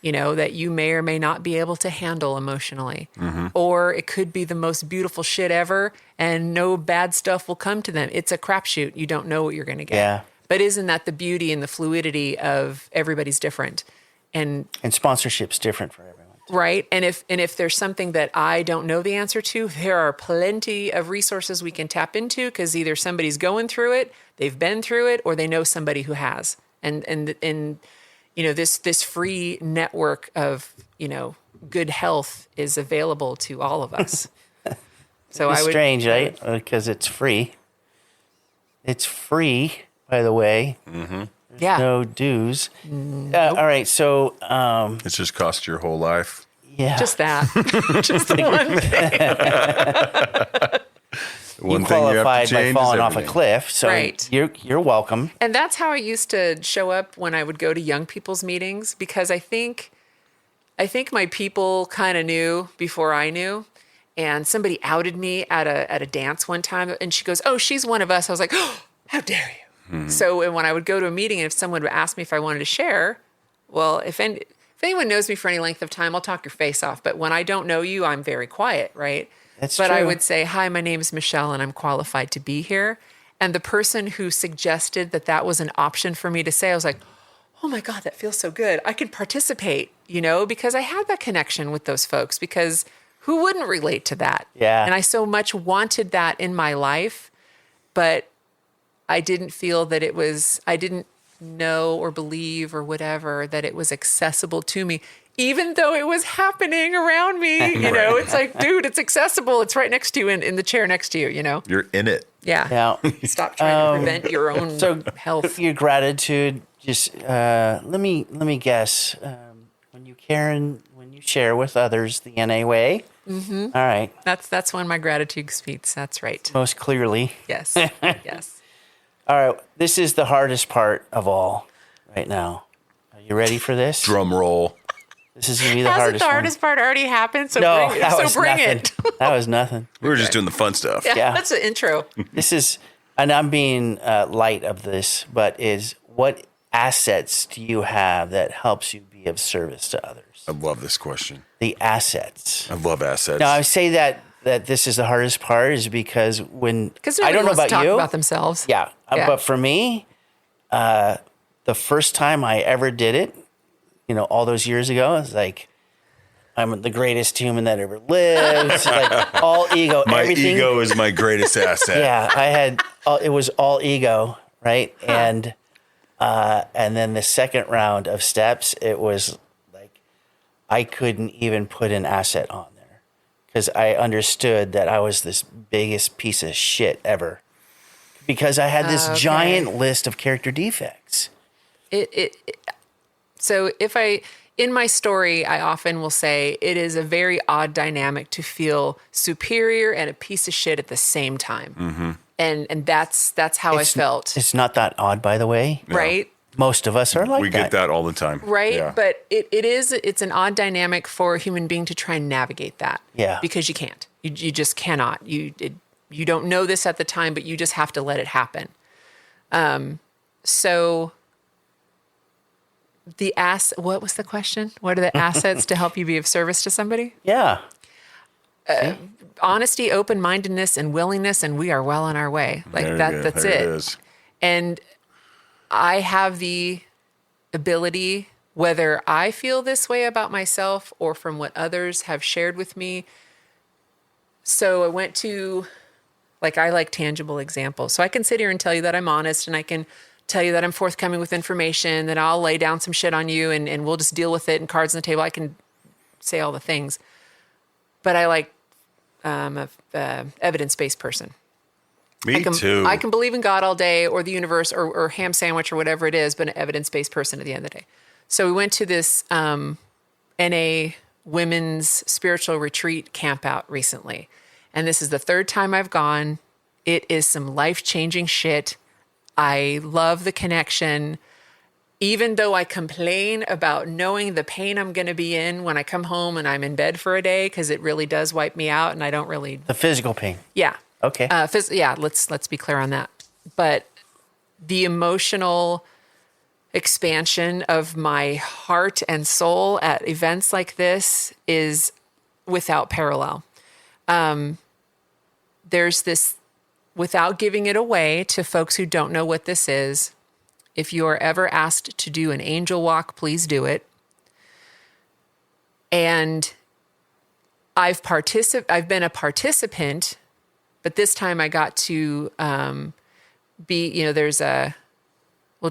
That you may or may not be able to handle emotionally. Mm-hmm. Or it could be the most beautiful shit ever and no bad stuff will come to them. It's a crapshoot. You don't know what you're going to get. Yeah. But isn't that the beauty and the fluidity of everybody's different? And sponsorship's different for everyone. Right. And if there's something that I don't know the answer to, there are plenty of resources we can tap into because either somebody's going through it, they've been through it, or they know somebody who has. And this free network of, good health is available to all of us. So it's strange, right? Because it's free. It's free, by the way. Mm-hmm. Yeah. No dues. Nope. All right. So it's just cost your whole life. Yeah. Just that. Just the one thing. One you thing you have qualified to by change falling is off a everything. cliff, so Right. you're welcome. And that's how I used to show up when I would go to young people's meetings because I think my people kind of knew before I knew. And somebody outed me at a dance one time, and she goes, "Oh, she's one of us." I was like, "Oh, how dare you!" So when I would go to a meeting, and if someone would ask me if I wanted to share, well, if if anyone knows me for any length of time, I'll talk your face off. But when I don't know you, I'm very quiet, right? That's but I true. would say, hi, my name is Michelle and I'm qualified to be here. And the person who suggested that that was an option for me to say, I was like, oh my God, that feels so good. I could participate, because I had that connection with those folks, because who wouldn't relate to that? Yeah. And I so much wanted that in my life, but I didn't feel that I didn't know or believe or whatever, that it was accessible to me, even though it was happening around me. It's like, dude, it's accessible. It's right next to you in the chair next to you, You're in it. Yeah. Now, Stop trying to prevent your own so health. your gratitude, just let me guess. When you share with others the NA way, all right, That's when my gratitude speaks. That's right. most clearly. Yes. Yes. All right, this is the hardest part of all right now. Are you ready for this? Drum roll. This is gonna be the Hasn't hardest the one. hardest part already happened? So No, bring it. that So was bring nothing. it. That was nothing. We were just doing the fun stuff. Yeah. That's the intro. This is, and I'm being light of this, but is what assets do you have that helps you be of service to others? I love this question. The assets. I love assets. Now I say that this is the hardest part is because Because I don't know wants to about talk you. about themselves. Yeah. Yeah. But for me, the first time I ever did it, all those years ago, it's like, I'm the greatest human that ever lived. It's like all ego. my everything. ego is my greatest asset. Yeah, I had. It was all ego, right? And then the second round of steps, it was like I couldn't even put an asset on there because I understood that I was this biggest piece of shit ever because I had this Okay. giant list of character defects. So in my story, I often will say it is a very odd dynamic to feel superior and a piece of shit at the same time. Mm-hmm. And that's how I felt. It's not that odd, by the way. Right? Most of us are like We get that all the time. Right. Yeah. But it's an odd dynamic for a human being to try and navigate that. Yeah. Because you can't. You just cannot. You don't know this at the time, but you just have to let it happen. So what was the question? What are the assets to help you be of service to somebody? Yeah. Honesty, open-mindedness, and willingness, and we are well on our way. Like There you that. go. That's There it. is. And I have the ability, whether I feel this way about myself or from what others have shared with me. So I went to, I like tangible examples. So I can sit here and tell you that I'm honest, and I can tell you that I'm forthcoming with information, that I'll lay down some shit on you and we'll just deal with it and cards on the table. I can say all the things. But I like a evidence-based person. Me too. I can believe in God all day or the universe or ham sandwich or whatever it is, but an evidence-based person at the end of the day. So we went to this NA women's spiritual retreat camp out recently. And this is the third time I've gone. It is some life-changing shit. I love the connection. Even though I complain about knowing the pain I'm going to be in when I come home and I'm in bed for a day, because it really does wipe me out and I don't really, The physical pain. yeah. Okay. Let's be clear on that. But the emotional expansion of my heart and soul at events like this is without parallel. There's this, without giving it away to folks who don't know what this is, if you are ever asked to do an angel walk, please do it. And I've been a participant, but this time I got to we'll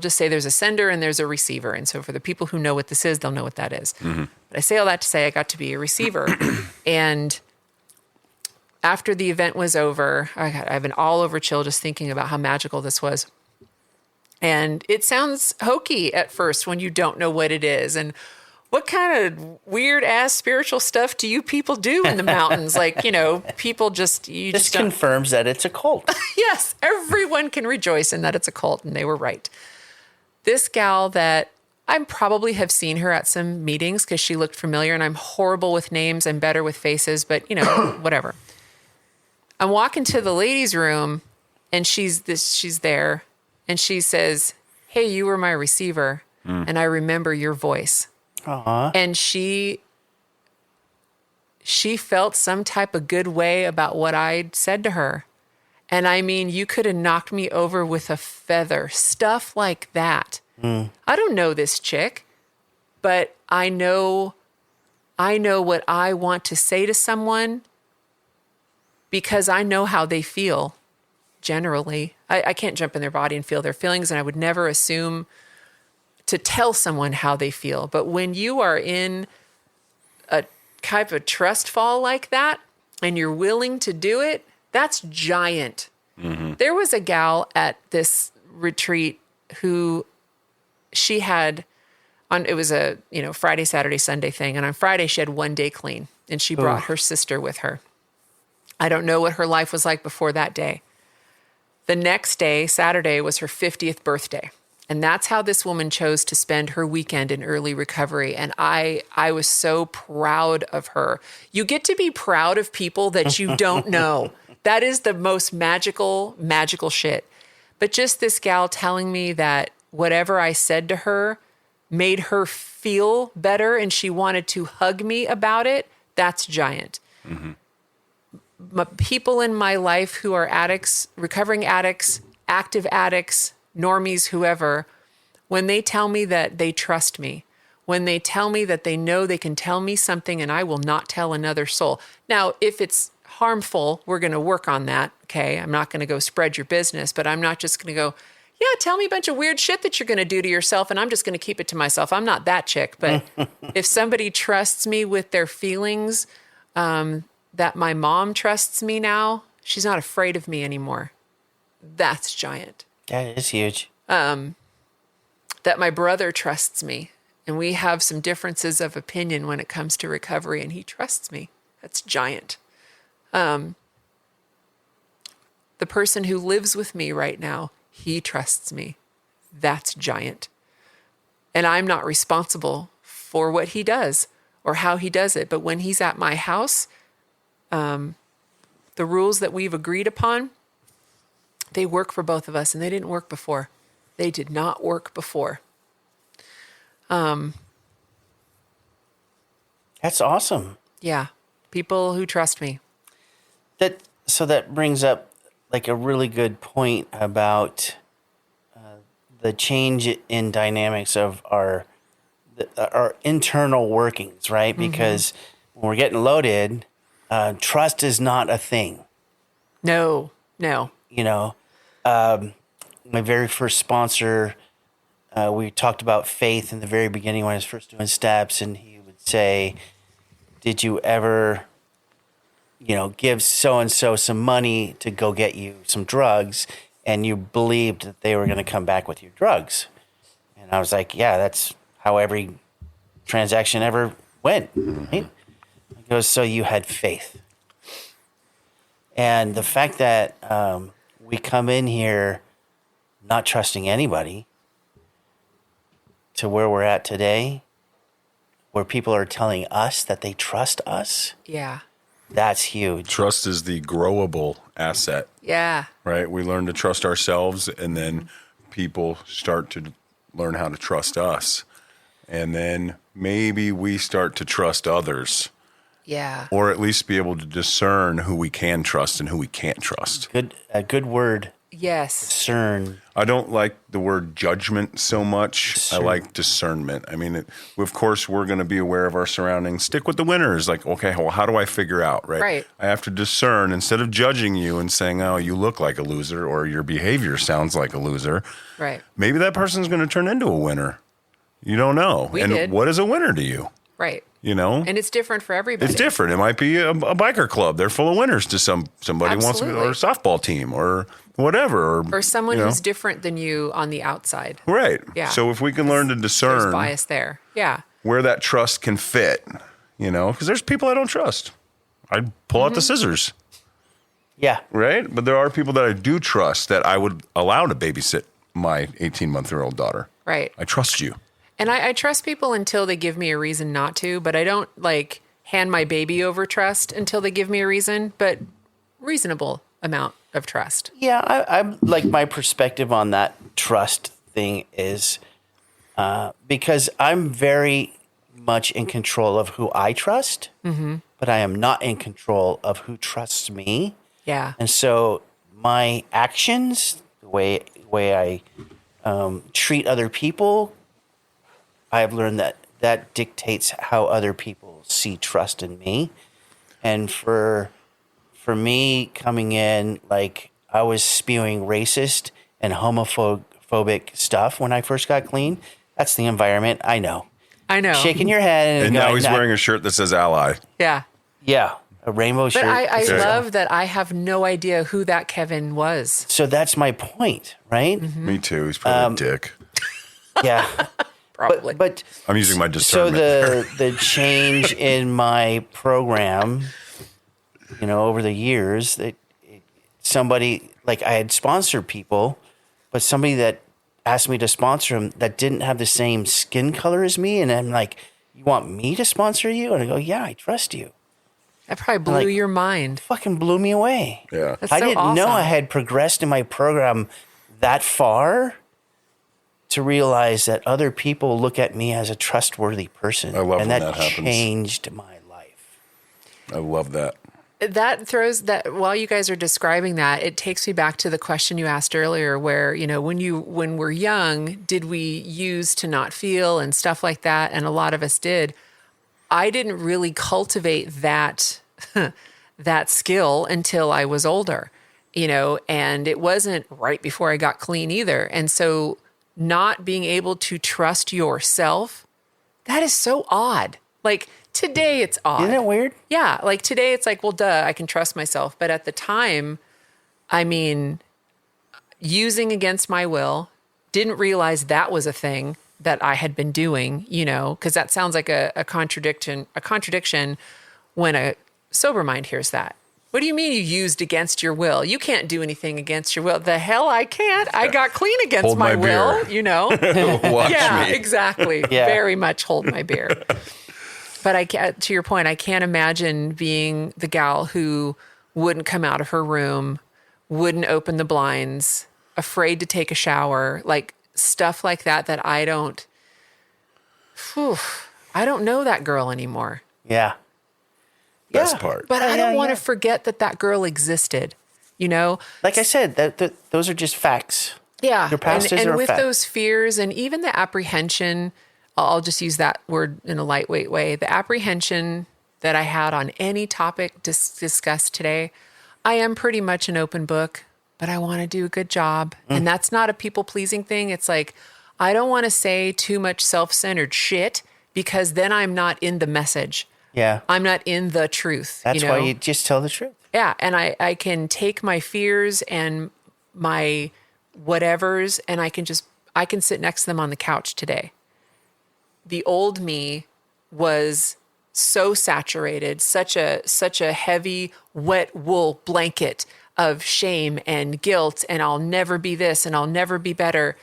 just say there's a sender and there's a receiver. And so for the people who know what this is, they'll know what that is. Mm-hmm. But I say all that to say I got to be a receiver. And after the event was over, I have an all over chill just thinking about how magical this was. And it sounds hokey at first when you don't know what it is. And what kind of weird ass spiritual stuff do you people do in the mountains? People this just don't. confirms that it's a cult. Yes, everyone can rejoice in that it's a cult, and they were right. This gal that I probably have seen her at some meetings because she looked familiar, and I'm horrible with names. I'm better with faces, but whatever. I'm walking to the ladies' room, and she's there, and she says, "Hey, you were my receiver, and I remember your voice." Aw. And she felt some type of good way about what I'd said to her. And I mean, you could have knocked me over with a feather, stuff like that. I don't know this chick, but I know what I want to say to someone because I know how they feel generally. I can't jump in their body and feel their feelings, and I would never assume to tell someone how they feel. But when you are in a type of trust fall like that and you're willing to do it, that's giant. There was a gal at this retreat who she had it was a, Friday, Saturday, Sunday thing. And on Friday she had 1 day clean and she brought her sister with her. I don't know what her life was like before that day. The next day, Saturday, was her 50th birthday. And that's how this woman chose to spend her weekend in early recovery. And I was so proud of her. You get to be proud of people that you don't know. That is the most magical shit. But just this gal telling me that whatever I said to her made her feel better and she wanted to hug me about it, that's giant. People in my life who are addicts, recovering addicts, active addicts, normies, whoever, when they tell me that they trust me, when they tell me that they know they can tell me something and I will not tell another soul. Now, if it's harmful, we're going to work on that. Okay. I'm not going to go spread your business, but I'm not just going to go, yeah, tell me a bunch of weird shit that you're going to do to yourself and I'm just going to keep it to myself. I'm not that chick. But if somebody trusts me with their feelings, that my mom trusts me now, she's not afraid of me anymore. That's giant. That is huge. That my brother trusts me and we have some differences of opinion when it comes to recovery and he trusts me. That's giant. The person who lives with me right now, he trusts me. That's giant. And I'm not responsible for what he does or how he does it. But when he's at my house, the rules that we've agreed upon, they work for both of us, and they didn't work before. They did not work before. That's awesome. Yeah. People who trust me. So that brings up like a really good point about the change in dynamics of our internal workings, right? Because when we're getting loaded, trust is not a thing. No. My very first sponsor, we talked about faith in the very beginning when I was first doing steps, and he would say, did you ever, give so-and-so some money to go get you some drugs, and you believed that they were going to come back with your drugs? And I was like, yeah, that's how every transaction ever went, right? He goes, so you had faith. And the fact that we come in here not trusting anybody to where we're at today, where people are telling us that they trust us, Yeah. that's huge. Trust is the growable asset, Yeah. right? We learn to trust ourselves, and then people start to learn how to trust us. And then maybe we start to trust others, Yeah. or at least be able to discern who we can trust and who we can't trust. A good word, Yes. discern. I don't like the word judgment so much. Discern. I like discernment. I mean, of course, we're going to be aware of our surroundings. Stick with the winners. Like, okay, well, how do I figure out, right? Right. I have to discern instead of judging you and saying, oh, you look like a loser or your behavior sounds like a loser. Right. Maybe that person's going to turn into a winner. You don't know. We and did. what is a winner to you? Right. You know? And it's different for everybody. It's different. It might be a biker club. They're full of winners to somebody wants to be, Absolutely. or a softball team or whatever. Or someone you know. who's different than you on the outside. Right. Yeah. So if we can learn to There's discern bias there. Yeah. where that trust can fit, because there's people I don't trust. I'd pull out the scissors, Yeah. right? But there are people that I do trust that I would allow to babysit my 18-month-old daughter. Right. I trust you. And I trust people until they give me a reason not to, but I don't hand my baby over trust until they give me a reason, but reasonable amount of trust. Yeah, I'm like, my perspective on that trust thing is because I'm very much in control of who I trust, but I am not in control of who trusts me. Yeah. And so my actions, the way I treat other people, I've learned that dictates how other people see trust in me. And for me coming in, like I was spewing racist and homophobic stuff when I first got clean. That's the environment. I know. Shaking your head. And now going, he's wearing a shirt that says ally. Yeah. Yeah, a rainbow shirt. But I Okay. love that I have no idea who that Kevin was. So that's my point, right? Me too. He's probably a dick. Yeah. Probably. But I'm using my so discernment. the change in my program, over the years, that somebody, like I had sponsored people, but somebody that asked me to sponsor them that didn't have the same skin color as me, and I'm like, you want me to sponsor you? And I go, yeah, I trust you. That probably blew like- your mind. Fucking blew me away. Yeah. That's I so didn't know awesome. I had progressed in my program that far to realize that other people look at me as a trustworthy person. I love and when that that happens. changed my life. I love that. That throws that while you guys are describing that, it takes me back to the question you asked earlier where, when we're young, did we use to not feel and stuff like that? And a lot of us did. I didn't really cultivate that that skill until I was older, and it wasn't right before I got clean either. And so not being able to trust yourself, that is so odd. Like today it's odd. Isn't it weird? Yeah, like today it's like, well, duh, I can trust myself. But at the time, I mean, using against my will, didn't realize that was a thing that I had been doing, because that sounds like a contradiction when a sober mind hears that. What do you mean you used against your will? You can't do anything against your will. The hell I can't. I got clean against Hold my my will, beer. Watch Yeah, me. exactly. Yeah. Very much hold my beer. But I can't, to your point, I can't imagine being the gal who wouldn't come out of her room, wouldn't open the blinds, afraid to take a shower, like stuff like that I don't know that girl anymore. Yeah. Best Yeah. part. But I don't Yeah, want to yeah. forget that girl existed, Like I said, that those are just facts. Yeah. Your past is and a with fact. those fears and even the apprehension, I'll just use that word in a lightweight way. The apprehension that I had on any topic discussed today, I am pretty much an open book, but I want to do a good job. And that's not a people pleasing thing. It's like, I don't want to say too much self-centered shit because then I'm not in the message. Yeah. I'm not in the truth. That's why you just tell the truth. Yeah, and I can take my fears and my whatevers and I can sit next to them on the couch today. The old me was so saturated, such a heavy wet wool blanket of shame and guilt and I'll never be this and I'll never be better.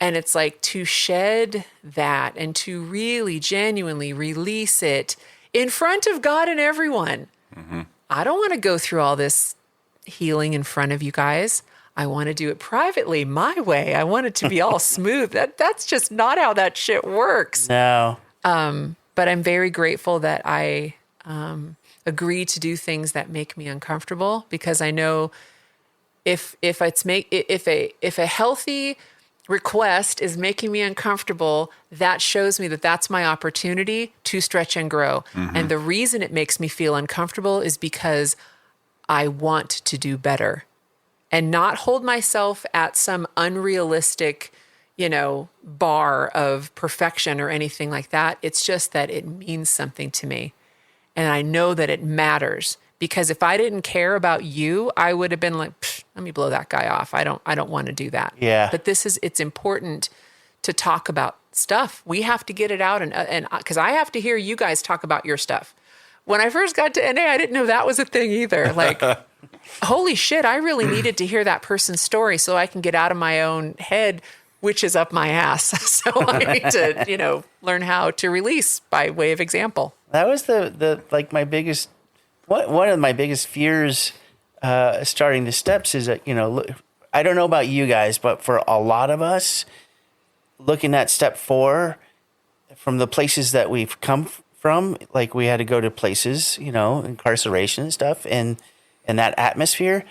And it's like to shed that and to really genuinely release it in front of God and everyone. I don't want to go through all this healing in front of you guys. I want to do it privately, my way. I want it to be all smooth. That's just not how that shit works. No. But I'm very grateful that I agree to do things that make me uncomfortable because I know if a healthy request is making me uncomfortable, that shows me that that's my opportunity to stretch and grow. And the reason it makes me feel uncomfortable is because I want to do better and not hold myself at some unrealistic, bar of perfection or anything like that. It's just that it means something to me. And I know that it matters because if I didn't care about you, I would have been like, let me blow that guy off. I don't want to do that. Yeah. But it's important to talk about stuff. We have to get it out and because I have to hear you guys talk about your stuff. When I first got to NA, I didn't know that was a thing either. Like, holy shit, I really needed to hear that person's story so I can get out of my own head, which is up my ass. So I need to, learn how to release by way of example. That was my biggest, one of my biggest fears starting the steps is that, I don't know about you guys, but for a lot of us, looking at step 4, from the places that we've come from, like we had to go to places, incarceration and stuff, and that atmosphere,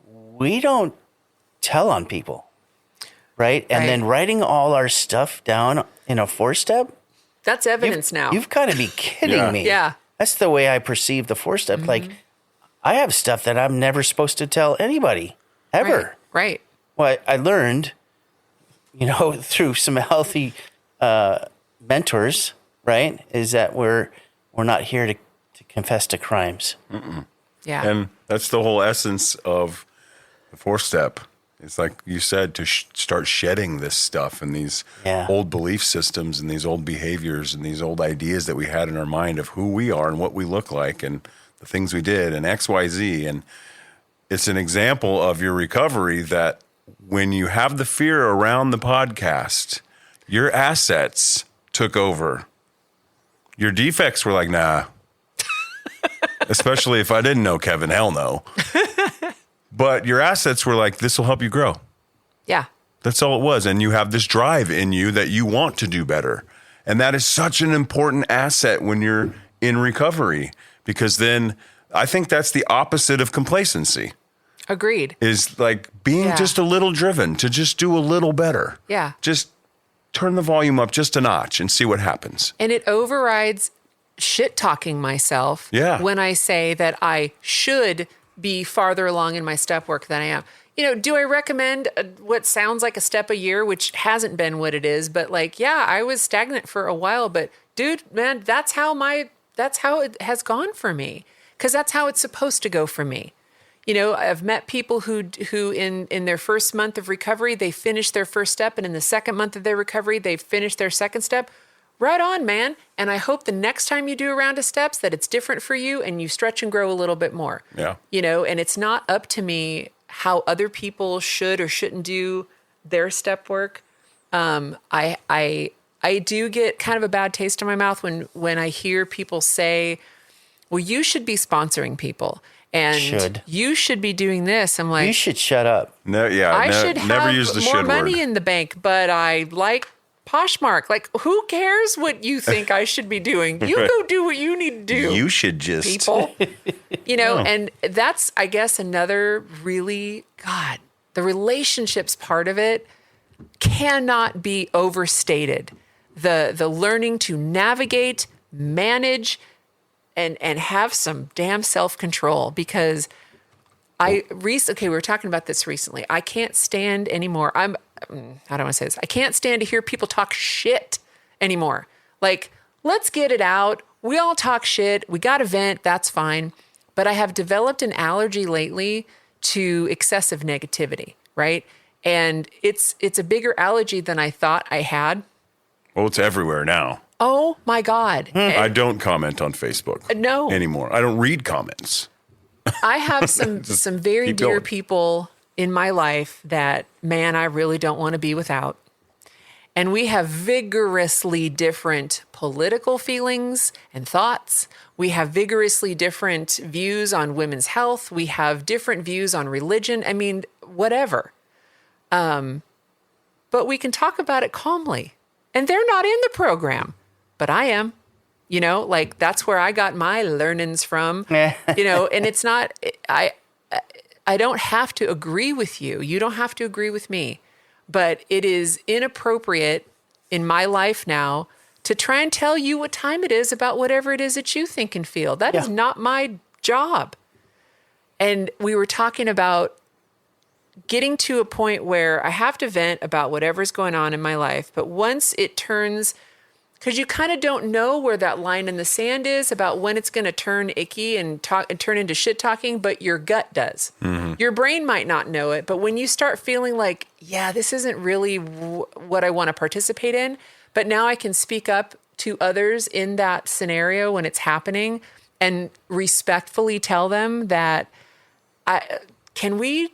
we don't tell on people, right? And then writing all our stuff down in a 4-step, That's evidence now. you've got to be kidding me. Yeah. That's the way I perceive the 4-step. Like, I have stuff that I'm never supposed to tell anybody ever. Right. Well, I learned, through some healthy mentors, right, is that we're not here to confess to crimes. Yeah. And that's the whole essence of the 4-step. It's like you said, to start shedding this stuff and these old belief systems and these old behaviors and these old ideas that we had in our mind of who we are and what we look like and the things we did and X, Y, Z. And it's an example of your recovery that when you have the fear around the podcast, your assets took over. Your defects were like, nah. Especially if I didn't know Kevin, hell no. But your assets were like, this will help you grow. Yeah. That's all it was. And you have this drive in you that you want to do better. And that is such an important asset when you're in recovery, because then I think that's the opposite of complacency, Agreed. is like being just a little driven to just do a little better. Yeah. Just turn the volume up just a notch and see what happens. And it overrides shit talking myself when I say that I should be farther along in my step work than I am. Do I recommend what sounds like a step a year, which hasn't been what it is, but I was stagnant for a while, but dude, man, that's how it has gone for me, because that's how it's supposed to go for me. I've met people who in their first month of recovery, they finish their first step, and in the second month of their recovery, they finish their second step. Right on, man. And I hope the next time you do a round of steps that it's different for you and you stretch and grow a little bit more. Yeah. And it's not up to me how other people should or shouldn't do their step work. I do get kind of a bad taste in my mouth when I hear people say, well, you should be sponsoring people and you should be doing this. I'm like, you should shut up. No, yeah, I should never have use the more should money word. in the bank, but I like Poshmark. Like, who cares what you think I should be doing? You go do what you need to do. You should just people. And that's, I guess, another really, God, the relationships part of it cannot be overstated. The learning to navigate, manage, and have some damn self-control, because we were talking about this recently. I can't stand anymore. I don't want to say this. I can't stand to hear people talk shit anymore. Like, let's get it out. We all talk shit. We got to vent. That's fine. But I have developed an allergy lately to excessive negativity, right? And it's a bigger allergy than I thought I had. Well, it's everywhere now. Oh my God. I don't comment on Facebook No. anymore. I don't read comments. I have some very keep dear going. people in my life that, man, I really don't want to be without. And we have vigorously different political feelings and thoughts. We have vigorously different views on women's health. We have different views on religion. I mean, whatever. But we can talk about it calmly. And they're not in the program, but I am. That's where I got my learnings from, and it's not, I don't have to agree with you. You don't have to agree with me, but it is inappropriate in my life now to try and tell you what time it is about whatever it is that you think and feel. That is not my job. And we were talking about getting to a point where I have to vent about whatever's going on in my life. But once it turns, because you kind of don't know where that line in the sand is about when it's going to turn icky and turn into shit talking, but your gut does. Mm-hmm. Your brain might not know it, but when you start feeling like, yeah, this isn't really what I want to participate in, but now I can speak up to others in that scenario when it's happening and respectfully tell them that, can we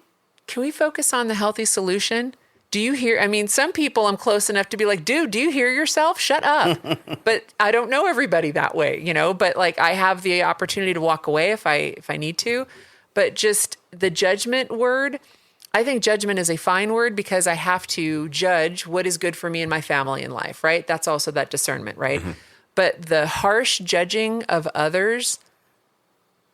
focus on the healthy solution? Do you hear? I mean, some people I'm close enough to be like, dude, do you hear yourself? Shut up. But I don't know everybody that way, but I have the opportunity to walk away if I need to. But just the judgment word, I think judgment is a fine word because I have to judge what is good for me and my family in life, right? That's also that discernment, right? But the harsh judging of others,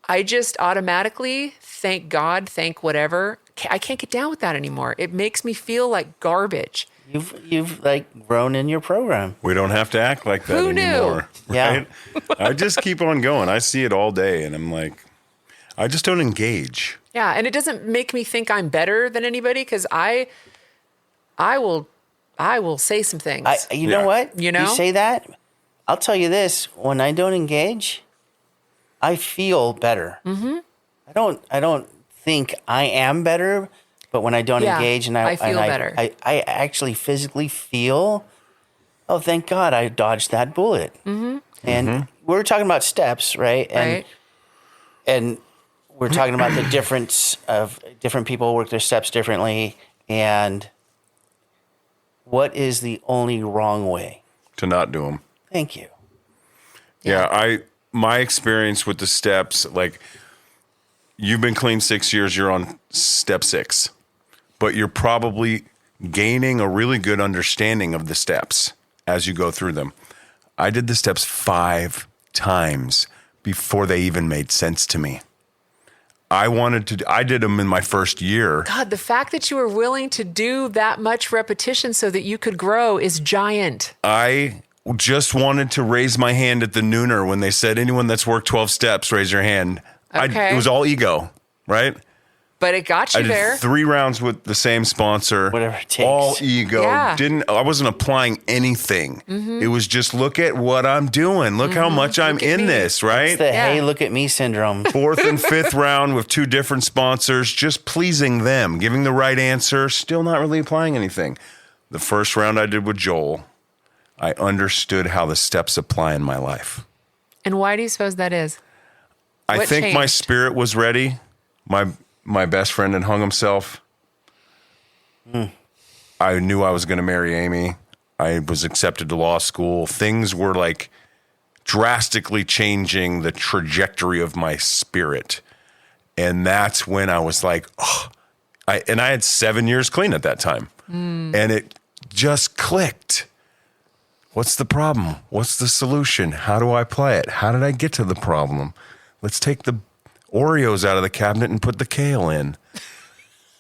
I just automatically thank God, thank whatever. I can't get down with that anymore. It makes me feel like garbage. You've like grown in your program. We don't have to act like that Who knew? anymore. Yeah. Right? I just keep on going. I see it all day and I'm like, I just don't engage. Yeah, and it doesn't make me think I'm better than anybody because I will say some things. You know Yeah. what? You know? You say that. I'll tell you this: when I don't engage, I feel better. Mm-hmm. I don't think I am better, but when I don't Yeah, engage and I feel better. I actually physically feel. Oh, thank God! I dodged that bullet. Mm-hmm. And we're talking about steps, right? right? And we're talking about the difference of different people work their steps differently, and what is the only wrong way? To not do them. Thank you. Yeah, my experience with the steps, like you've been clean 6 years, you're on step 6, but you're probably gaining a really good understanding of the steps as you go through them. I did the steps 5 times before they even made sense to me. I did them in my first year. God, the fact that you were willing to do that much repetition so that you could grow is giant. I just wanted to raise my hand at the nooner when they said, anyone that's worked 12 steps, raise your hand. Okay. It was all ego, right? But it got you I did there. 3 rounds with the same sponsor. Whatever it takes. All ego. Yeah. I wasn't applying anything. It was just look at what I'm doing. Look how much I'm Look at in me. this, right? The Yeah. hey, look at me syndrome. 4th and 5th round with 2 different sponsors, just pleasing them, giving the right answer, still not really applying anything. The first round I did with Joel, I understood how the steps apply in my life. And why do you suppose that is? I What think my changed? spirit was ready. My best friend had hung himself. I knew I was going to marry Amy. I was accepted to law school. Things were like drastically changing the trajectory of my spirit. And that's when I was like, oh, I had 7 years clean at that time. And it just clicked. What's the problem? What's the solution? How do I apply it? How did I get to the problem? Let's take the Oreos out of the cabinet and put the kale in.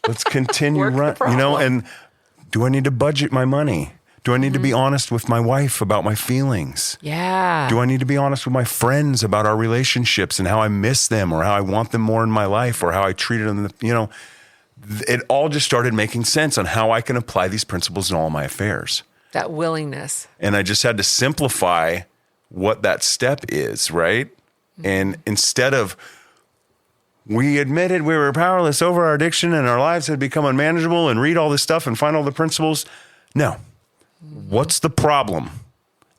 Let's continue Work the run, problem. and do I need to budget my money? Do I need to be honest with my wife about my feelings? Yeah. Do I need to be honest with my friends about our relationships and how I miss them or how I want them more in my life or how I treated them? It all just started making sense on how I can apply these principles in all my affairs. That willingness. And I just had to simplify what that step is, right? And instead of we admitted we were powerless over our addiction and our lives had become unmanageable and read all this stuff and find all the principles. No. What's the problem?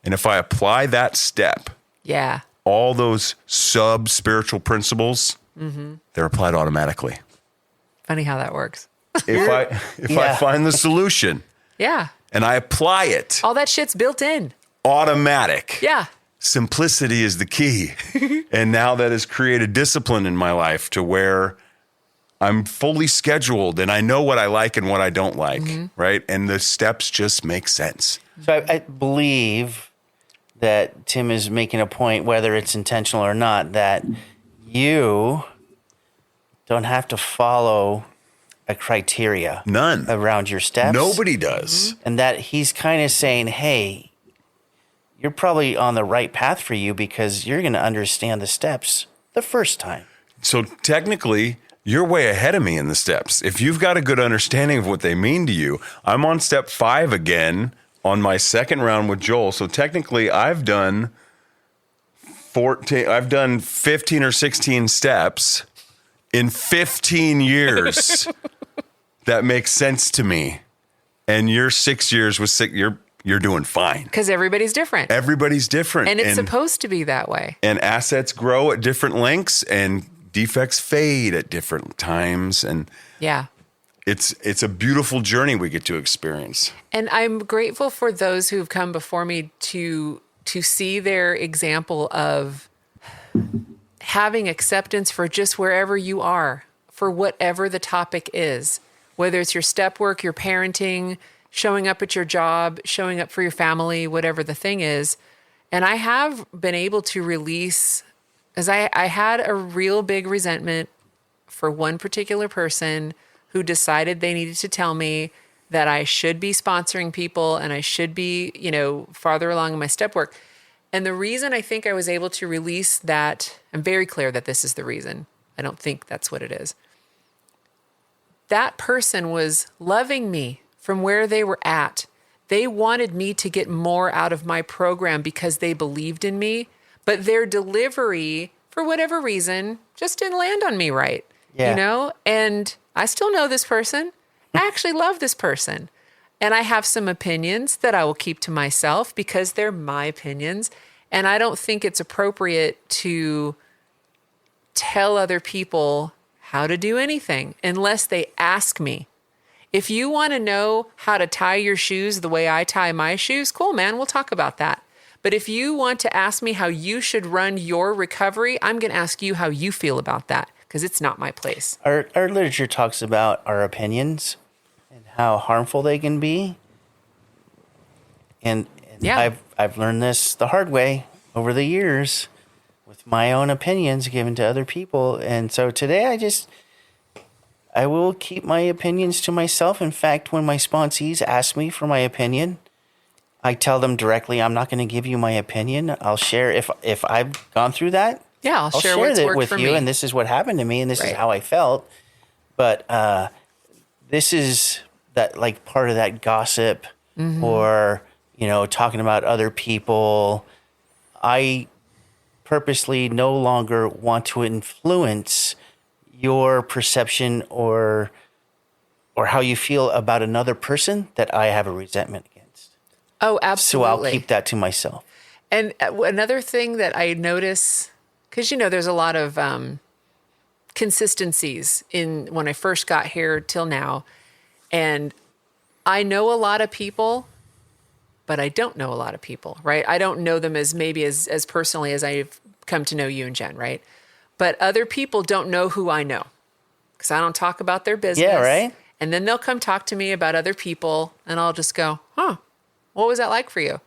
And if I apply that step, Yeah. all those sub-spiritual principles, they're applied automatically. Funny how that works. If I Yeah. find the solution Yeah. and I apply it, All that shit's built in. automatic. Yeah. Simplicity is the key. And now that has created discipline in my life to where I'm fully scheduled and I know what I like and what I don't like, right? And the steps just make sense. So I believe that Tim is making a point, whether it's intentional or not, that you don't have to follow a criteria None. around your steps. Nobody does. And that he's kind of saying, hey, you're probably on the right path for you because you're going to understand the steps the first time. So technically, you're way ahead of me in the steps. If you've got a good understanding of what they mean to you, I'm on step 5 again on my second round with Joel. So technically, I've done 15 or 16 steps in 15 years. That makes sense to me. And your 6 years was you're doing fine. Because everybody's different. Everybody's different. And it's supposed to be that way. And assets grow at different lengths and defects fade at different times. And Yeah. it's a beautiful journey we get to experience. And I'm grateful for those who've come before me to see their example of having acceptance for just wherever you are, for whatever the topic is, whether it's your step work, your parenting, showing up at your job, showing up for your family, whatever the thing is. And I have been able to release, as I had a real big resentment for one particular person who decided they needed to tell me that I should be sponsoring people and I should be, farther along in my step work. And the reason I think I was able to release that, I'm very clear that this is the reason. I don't think that's what it is. That person was loving me from where they were at. They wanted me to get more out of my program because they believed in me, but their delivery, for whatever reason, just didn't land on me right. Yeah. And I still know this person. I actually love this person. And I have some opinions that I will keep to myself because they're my opinions. And I don't think it's appropriate to tell other people how to do anything unless they ask me. If you want to know how to tie your shoes the way I tie my shoes, cool, man, we'll talk about that. But if you want to ask me how you should run your recovery, I'm going to ask you how you feel about that because it's not my place. Our literature talks about our opinions and how harmful they can be. And Yeah. I've learned this the hard way over the years with my own opinions given to other people. And so today I will keep my opinions to myself. In fact, when my sponsees ask me for my opinion, I tell them directly, I'm not going to give you my opinion. I'll share if I've gone through that. Yeah, I'll share what's it worked with for you, me. and this is what happened to me, and this is Right. how I felt. But this is that like part of that gossip, or talking about other people. I purposely no longer want to influence your perception or how you feel about another person that I have a resentment against. Oh, So absolutely. I'll keep that to myself. And another thing that I notice, because there's a lot of consistencies in when I first got here till now, and I know a lot of people, but I don't know a lot of people, right? I don't know them as personally as I've come to know you and Jen, right? But other people don't know who I know because I don't talk about their business. Yeah, right. And then they'll come talk to me about other people, and I'll just go, "Huh, what was that like for you?"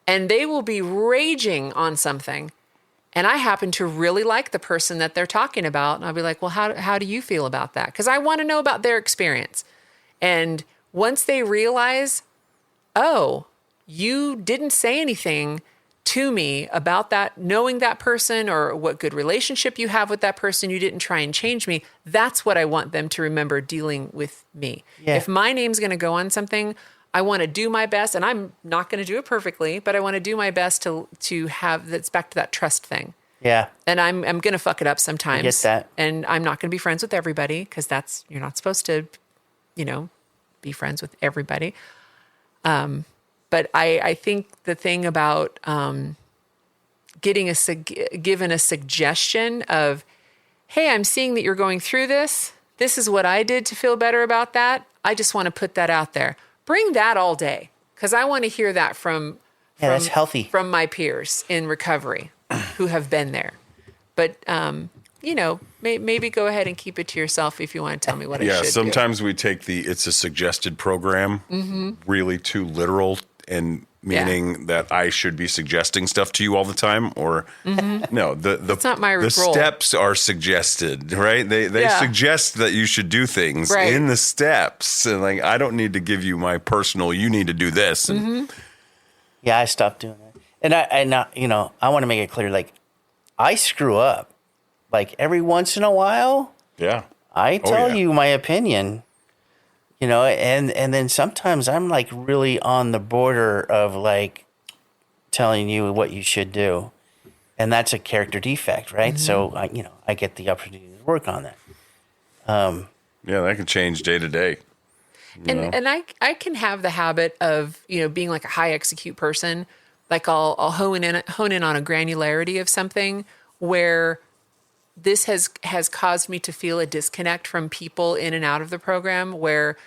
And they will be raging on something. And I happen to really like the person that they're talking about. And I'll be like, well, how do you feel about that? Because I want to know about their experience. And once they realize, oh, you didn't say anything to me about that, knowing that person or what good relationship you have with that person, you didn't try and change me. That's what I want them to remember dealing with me. Yeah. If my name's going to go on something, I want to do my best, and I'm not going to do it perfectly, but I want to do my best to have that's back to that trust thing. Yeah. And I'm going to fuck it up sometimes. I get that. And I'm not going to be friends with everybody because you're not supposed to, be friends with everybody. But I think the thing about given a suggestion of, hey, I'm seeing that you're going through this. This is what I did to feel better about that. I just want to put that out there. Bring that all day because I want to hear that from That's healthy. from my peers in recovery who have been there. But maybe go ahead and keep it to yourself if you want to tell me what I should Yeah, do. sometimes we take it's a suggested program really too literal, and meaning that I should be suggesting stuff to you all the time, or no, That's not my the role. steps are suggested, right? They Yeah. suggest that you should do things Right. in the steps, and like I don't need to give you my personal. You need to do this. And Yeah, I stopped doing that. And I want to make it clear, like, I screw up. Like, every once in a while, yeah, I tell yeah. you my opinion, and then sometimes I'm, like, really on the border of, like, telling you what you should do. And that's a character defect, right? So, I get the opportunity to work on that. yeah, that can change day to day. And I can have the habit of, being like a high execute person. Like I'll hone in on a granularity of something where this has caused me to feel a disconnect from people in and out of the program where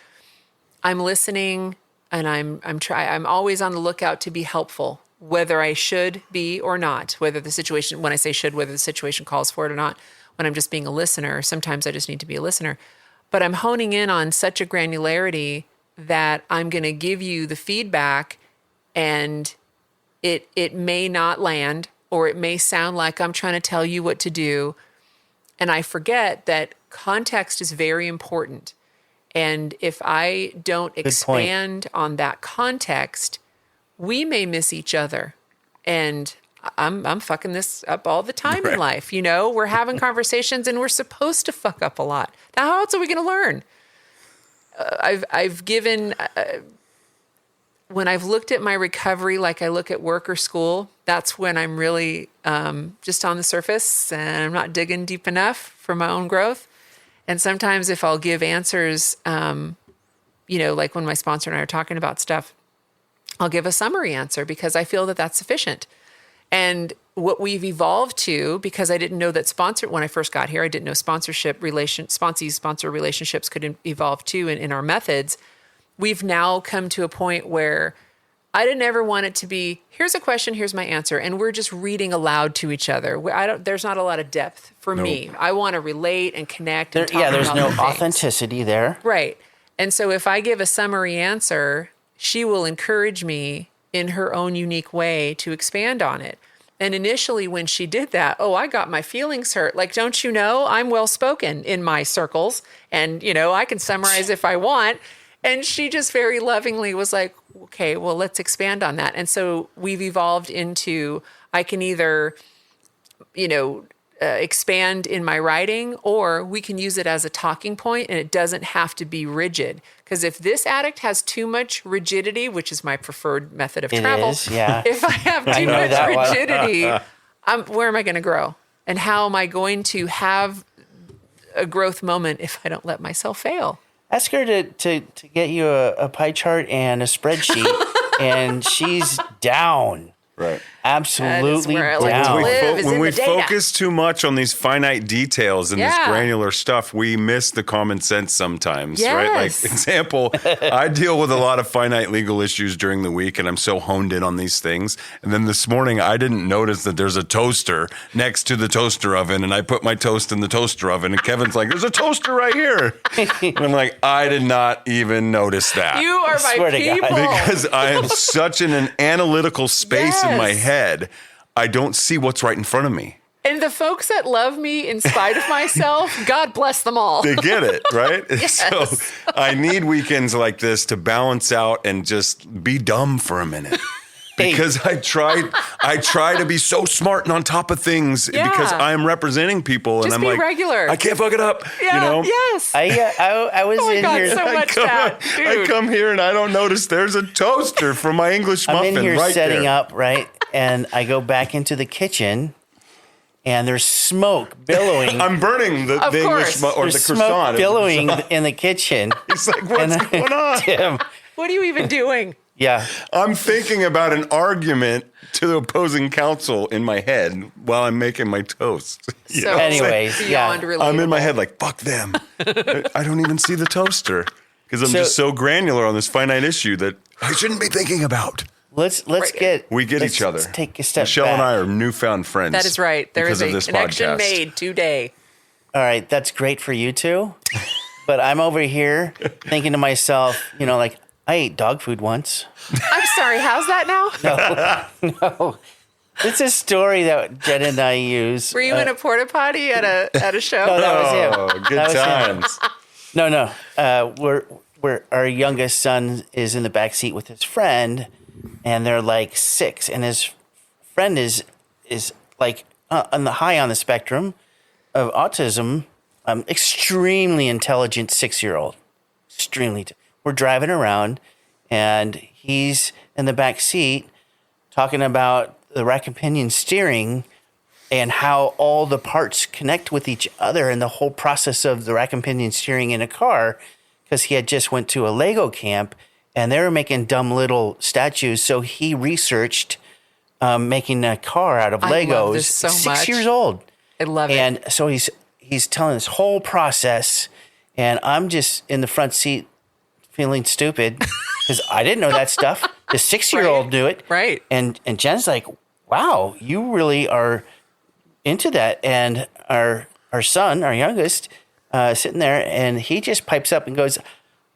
I'm listening and I'm always on the lookout to be helpful, whether I should be or not, whether the situation, when I say should, whether the situation calls for it or not, when I'm just being a listener. Sometimes I just need to be a listener. but I'm honing in on such a granularity that I'm going to give you the feedback, and it may not land, or it may sound like I'm trying to tell you what to do. And I forget that context is very important. And if I don't expand on that context, we may miss each other. And I'm fucking this up all the time in life. You know, we're having conversations and we're supposed to fuck up a lot. Now, how else are we going to learn? I've given, when I've looked at my recovery, like I look at work or school, that's when I'm really just on the surface and I'm not digging deep enough for my own growth. And sometimes if I'll give answers, you know, like when my sponsor and I are talking about stuff, I'll give a summary answer because I feel that that's sufficient. And what we've evolved to, because I didn't know that when I first got here, I didn't know sponsor relationships could evolve too in our methods. We've now come to a point where I didn't ever want it to be, here's a question, here's my answer. And we're just reading aloud to each other. There's not a lot of depth for me. I want to relate and connect. And talk there's about no things. authenticity there. Right. And so if I give a summary answer, she will encourage me in her own unique way to expand on it. And initially when she did that, I got my feelings hurt. Like, don't you know, I'm well-spoken in my circles and, you know, I can summarize if I want. And she just very lovingly was like, okay, well, let's expand on that. And so we've evolved into, I can either, you know, expand in my writing, or we can use it as a talking point, and it doesn't have to be rigid. Because if this addict has too much rigidity, which is my preferred method of travel, if I have too much rigidity, where am I going to grow? And how am I going to have a growth moment if I don't let myself fail? Ask her to get you a pie chart and a spreadsheet, and she's down. Right. Absolutely where I like down. to live, is When in we the data. focus too much on these finite details and this granular stuff, we miss the common sense sometimes, right? Like, Yes. example, I deal with a lot of finite legal issues during the week, and I'm so honed in on these things. And then this morning, I didn't notice that there's a toaster next to the toaster oven, and I put my toast in the toaster oven, and Kevin's like, there's a toaster right here. And I'm like, I did not even notice that. You are Swear my to God. people. Because I am such in an analytical space in my Yes. head, I don't see what's right in front of me. And the folks that love me in spite of myself, God bless them all. They get it, right? Yes. So I need weekends like this to balance out and just be dumb for a minute. Because I try to be so smart and on top of things because I am representing people, Just and I'm be like, regular. I can't fuck it up. Yeah, you know? yes. I was Oh my in God, here. so much that, I dude. come here and I don't notice there's a toaster for my English I'm muffin in here right setting there. up, right? And I go back into the kitchen, and there's smoke billowing. I'm burning the Of English course. or There's the smoke croissant. billowing in the kitchen. It's like, what's And going on? Tim, What are you even doing? yeah. I'm thinking about an argument to the opposing counsel in my head while I'm making my toast. You So know what I'm saying? Anyways, beyond yeah. relatable. I'm in my head like, fuck them. I don't even see the toaster because I'm So- just so granular on this finite issue that I shouldn't be thinking about. Let's Right. We get let's- each other. Let's take a step Michelle back. and I are newfound friends. That is right. There because is of a this connection podcast. made today. All right, that's great for you two. But I'm over here thinking to myself, you know, like, I ate dog food once. I'm sorry, how's that now? No. It's a story that Jen and I use. Were you in a porta potty at a show? No, that was him. Oh, good That was him. times. No. We're our youngest son is in the back seat with his friend, and they're like 6, and his friend is like on the spectrum of autism, extremely intelligent 6-year-old, We're driving around, and he's in the back seat talking about the rack and pinion steering and how all the parts connect with each other and the whole process of the rack and pinion steering in a car, because he had just went to a Lego camp and they were making dumb little statues. So he researched making a car out of I Legos. love this so 6 much. years old. I love it. And so he's telling this whole process, and I'm just in the front seat feeling stupid because I didn't know that stuff. The 6-year-old Right. knew it. Right. And Jen's like, wow, you really are into that. And our son, our youngest, sitting there, and he just pipes up and goes,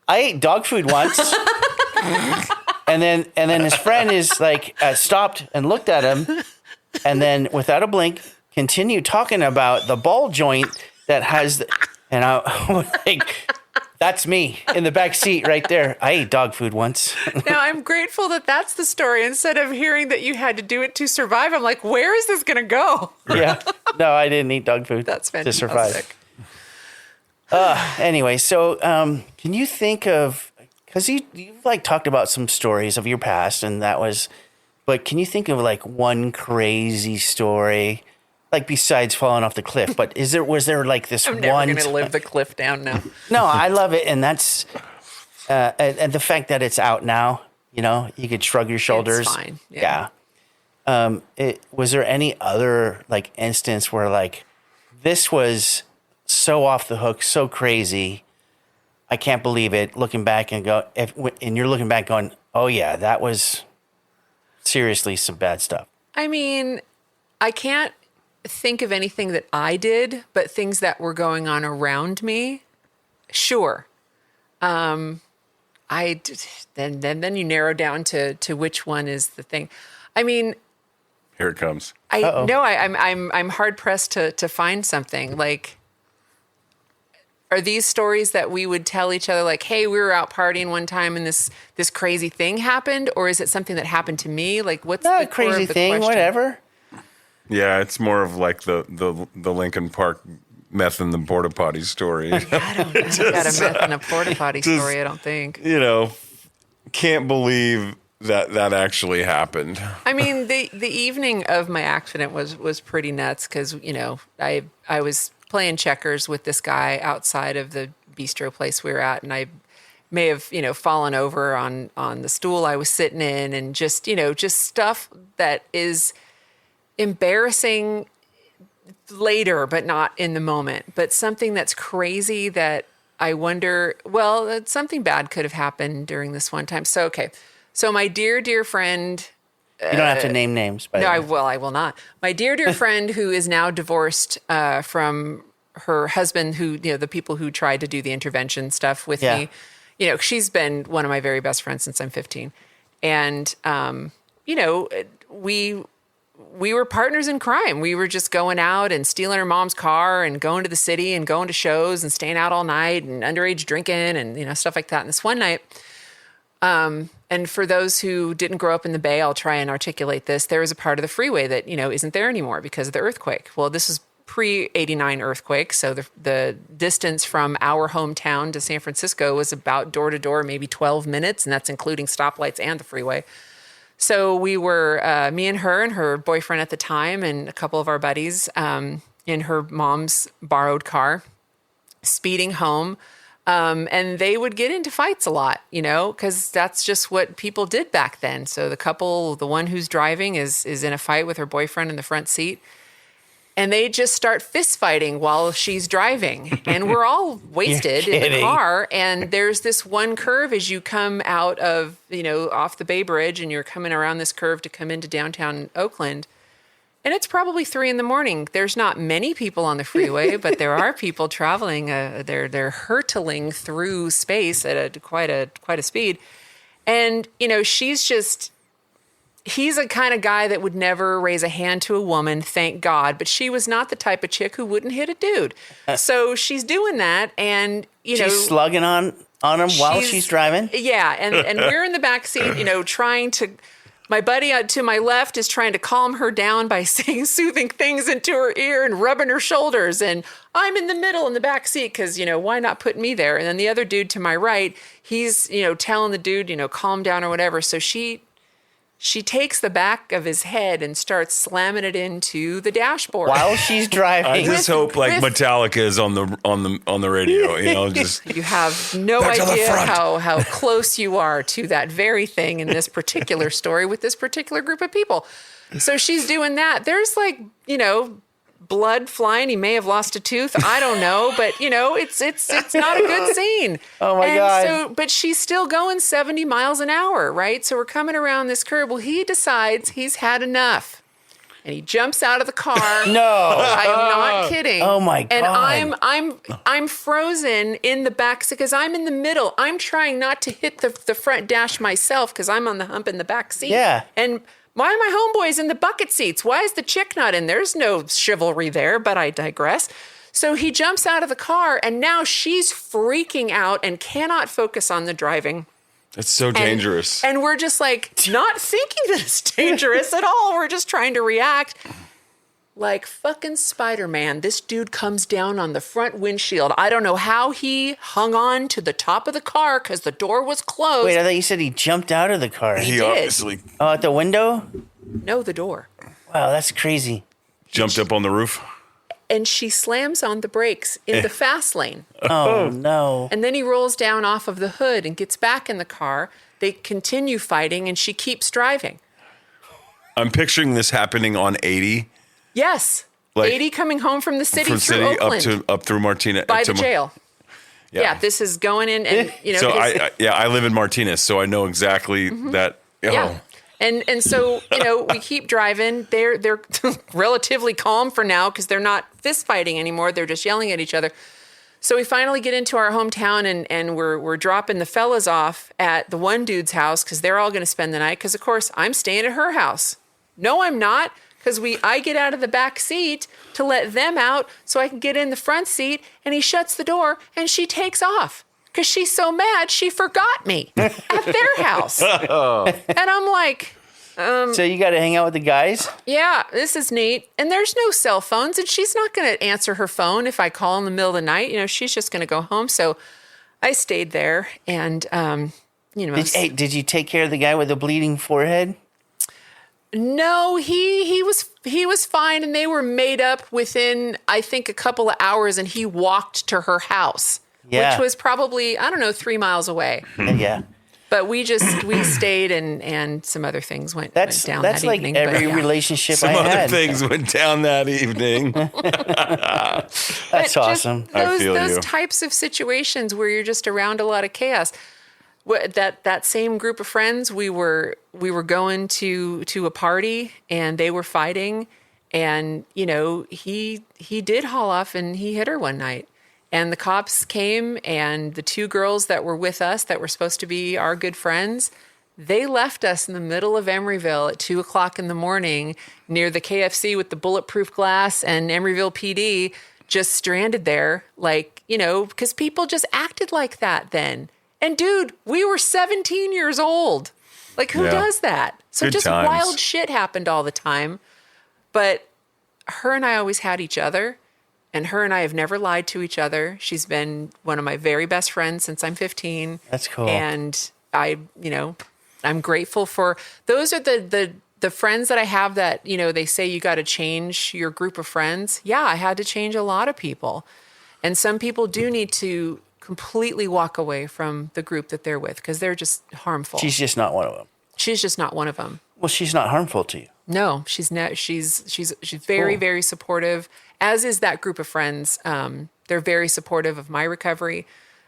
"I ate dog food once." and then his friend is like stopped and looked at him, and then without a blink continued talking about the ball joint that has, and I was like, "That's me in the back seat right there. I ate dog food once." Now, I'm grateful that that's the story instead of hearing that you had to do it to survive. I'm like, where is this going to go? Yeah, no, I didn't eat dog food That's to survive. fantastic. Anyway, so can you think of, because you've like talked about some stories of your past, and that was, but can you think of like one crazy story, like besides falling off the cliff? But was there like this I'm never one? going to live the cliff down now. No, I love it, and that's and the fact that it's out now. You know, you could shrug your shoulders. It's fine. Yeah. Was there any other like instance where like this was so off the hook, so crazy, I can't believe it? Looking back and and you're looking back going, oh yeah, that was seriously some bad stuff. I mean, I can't think of anything that I did, but things that were going on around me. Sure. Then you narrow down to which one is the thing. I mean, Here it comes. I'm hard pressed to find something like. Are these stories that we would tell each other like, hey, we were out partying one time and this crazy thing happened? Or is it something that happened to me? Like, what's No, the core crazy of the thing, question? whatever. Yeah, it's more of like the Lincoln Park meth in the porta potty story. I don't know. Got a meth in a porta potty story, I don't think. You know, can't believe that actually happened. I mean, the evening of my accident was pretty nuts because, you know, I was playing checkers with this guy outside of the bistro place we were at, and I may have, you know, fallen over on the stool I was sitting in, and just, you know, just stuff that is embarrassing later, but not in the moment. But something that's crazy that I wonder, well, something bad could have happened during this one time. So, okay. So my dear friend, You don't have to name names. By no, the way. I will not. My dear friend who is now divorced from her husband, who, you know, the people who tried to do the intervention stuff with Yeah. me, you know, she's been one of my very best friends since I'm 15. And, you know, we were partners in crime. We were just going out and stealing her mom's car and going to the city and going to shows and staying out all night and underage drinking and, you know, stuff like that. And this one night, and for those who didn't grow up in the Bay, I'll try and articulate this. There was a part of the freeway that, you know, isn't there anymore because of the earthquake. Well, this is pre-'89 earthquake. So the distance from our hometown to San Francisco was about door to door, maybe 12 minutes. And that's including stoplights and the freeway. So we were, me and her boyfriend at the time, and a couple of our buddies in her mom's borrowed car, speeding home. And they would get into fights a lot, you know, because that's just what people did back then. So the one who's driving is in a fight with her boyfriend in the front seat. And they just start fist fighting while she's driving. And we're all wasted in the car. And there's this one curve as you come out of, you know, off the Bay Bridge, and you're coming around this curve to come into downtown Oakland. And it's probably 3 a.m. There's not many people on the freeway, but there are people traveling. They're hurtling through space at quite a speed. And, you know, he's a kind of guy that would never raise a hand to a woman, thank God. But she was not the type of chick who wouldn't hit a dude. So she's doing that. And, you know, She's slugging on him while she's driving. Yeah. And we're in the back seat, you know, trying to. My buddy to my left is trying to calm her down by saying soothing things into her ear and rubbing her shoulders. And I'm in the middle in the back seat because, you know, why not put me there? And then the other dude to my right, he's, you know, telling the dude, you know, calm down or whatever. So she takes the back of his head and starts slamming it into the dashboard. While she's driving. I just hope like Metallica is on the radio, you know, just You have no Back to the idea front. how close you are to that very thing in this particular story with this particular group of people. So she's doing that. There's like, you know, blood flying. He may have lost a tooth. I don't know, but you know, it's not a good scene. Oh my God. So, but she's still going 70 miles an hour, right? So we're coming around this curve. Well, he decides he's had enough. And he jumps out of the car. No. I'm not kidding. Oh my And God. I'm frozen in the back because I'm in the middle. I'm trying not to hit the front dash myself because I'm on the hump in the back seat. Yeah. And why are my homeboys in the bucket seats? Why is the chick not in? There's no chivalry there, but I digress. So he jumps out of the car and now she's freaking out and cannot focus on the driving. It's so dangerous. And we're just like not thinking that it's dangerous at all. We're just trying to react. Like fucking Spider-Man, this dude comes down on the front windshield. I don't know how he hung on to the top of the car because the door was closed. Wait, I thought you said he jumped out of the car. he did. obviously Oh, at the window? No, the door. Wow, that's crazy. jumped up on the roof. And she slams on the brakes in the fast lane. Oh, no. And then he rolls down off of the hood and gets back in the car. They continue fighting and she keeps driving. I'm picturing this happening on 80 Yes. Like, 80 coming home from the city from through city Oakland up through Martinez. by the jail. Yeah. Yeah, this is going in and, you know. So his- I live in Martinez, so I know exactly that. Oh, Yeah. And so, you know, we keep driving. They're relatively calm for now because they're not fist fighting anymore. They're just yelling at each other. So we finally get into our hometown and we're dropping the fellas off at the one dude's house because they're all going to spend the night. Because of course I'm staying at her house. No, I'm not. Because I get out of the back seat to let them out so I can get in the front seat. And he shuts the door and she takes off. Because she's so mad, she forgot me at their house. And I'm like, So you got to hang out with the guys? yeah, this is neat. And there's no cell phones, and she's not going to answer her phone if I call in the middle of the night. You know, she's just going to go home. So I stayed there, and you know, Did you take care of the guy with the bleeding forehead? no, he was fine, and they were made up within I think a couple of hours, and he walked to her house, Yeah. which was probably 3 miles away. Yeah. But we stayed, and some other things went down That's that like evening. but every yeah. relationship Some I other had. things went down that evening. That's But just awesome. I feel those you. types of situations where you're just around a lot of chaos. That same group of friends, we were going to a party and they were fighting, and you know he did haul off and he hit her one night, and the cops came, and the two girls that were with us that were supposed to be our good friends, they left us in the middle of Emeryville at 2:00 in the morning near the KFC with the bulletproof glass and Emeryville PD, just stranded there, like, you know, because people just acted like that then. And dude, we were 17 years old. Like, who Yeah. does that? So Good just times. wild shit happened all the time. But her and I always had each other. And her and I have never lied to each other. She's been one of my very best friends since I'm 15. That's cool. And I'm grateful for those are the friends that I have that, you know, they say you got to change your group of friends. Yeah, I had to change a lot of people. And some people do need to completely walk away from the group that they're with because they're just harmful. She's just not one of them. She's just not one of them. Well, she's not harmful to you. No, she's not. She's very, Cool. very supportive, as is that group of friends. They're very supportive of my recovery.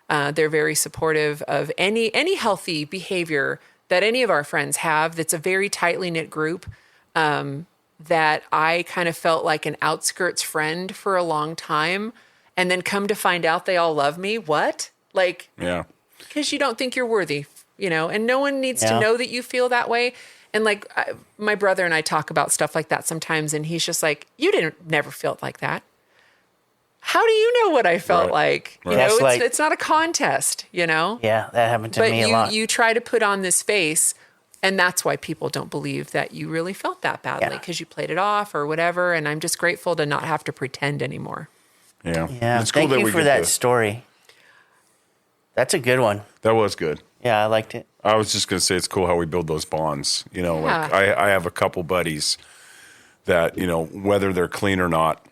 They're very supportive of any healthy behavior that any of our friends have. That's a very tightly knit group. That I kind of felt like an outskirts friend for a long time, and then come to find out they all love me. What? Like, Yeah. because you don't think you're worthy, you know, and no one needs to Yeah. know that you feel that way. And like my brother and I talk about stuff like that sometimes, and he's just like, "You never felt like that. How do you know what I felt Right. like? You Right. know, That's like- it's not a contest, you know." Yeah, that happened to But me a lot. you try to put on this face, and that's why people don't believe that you really felt that badly Yeah. because you played it off or whatever. And I'm just grateful to not have to pretend anymore. Yeah. Yeah, It's cool thank that you we for get that to- story. That's a good one. That was good. Yeah, I liked it. I was just going to say it's cool how we build those bonds. You know, like Yeah. I have a couple buddies that, you know, whether they're clean or not,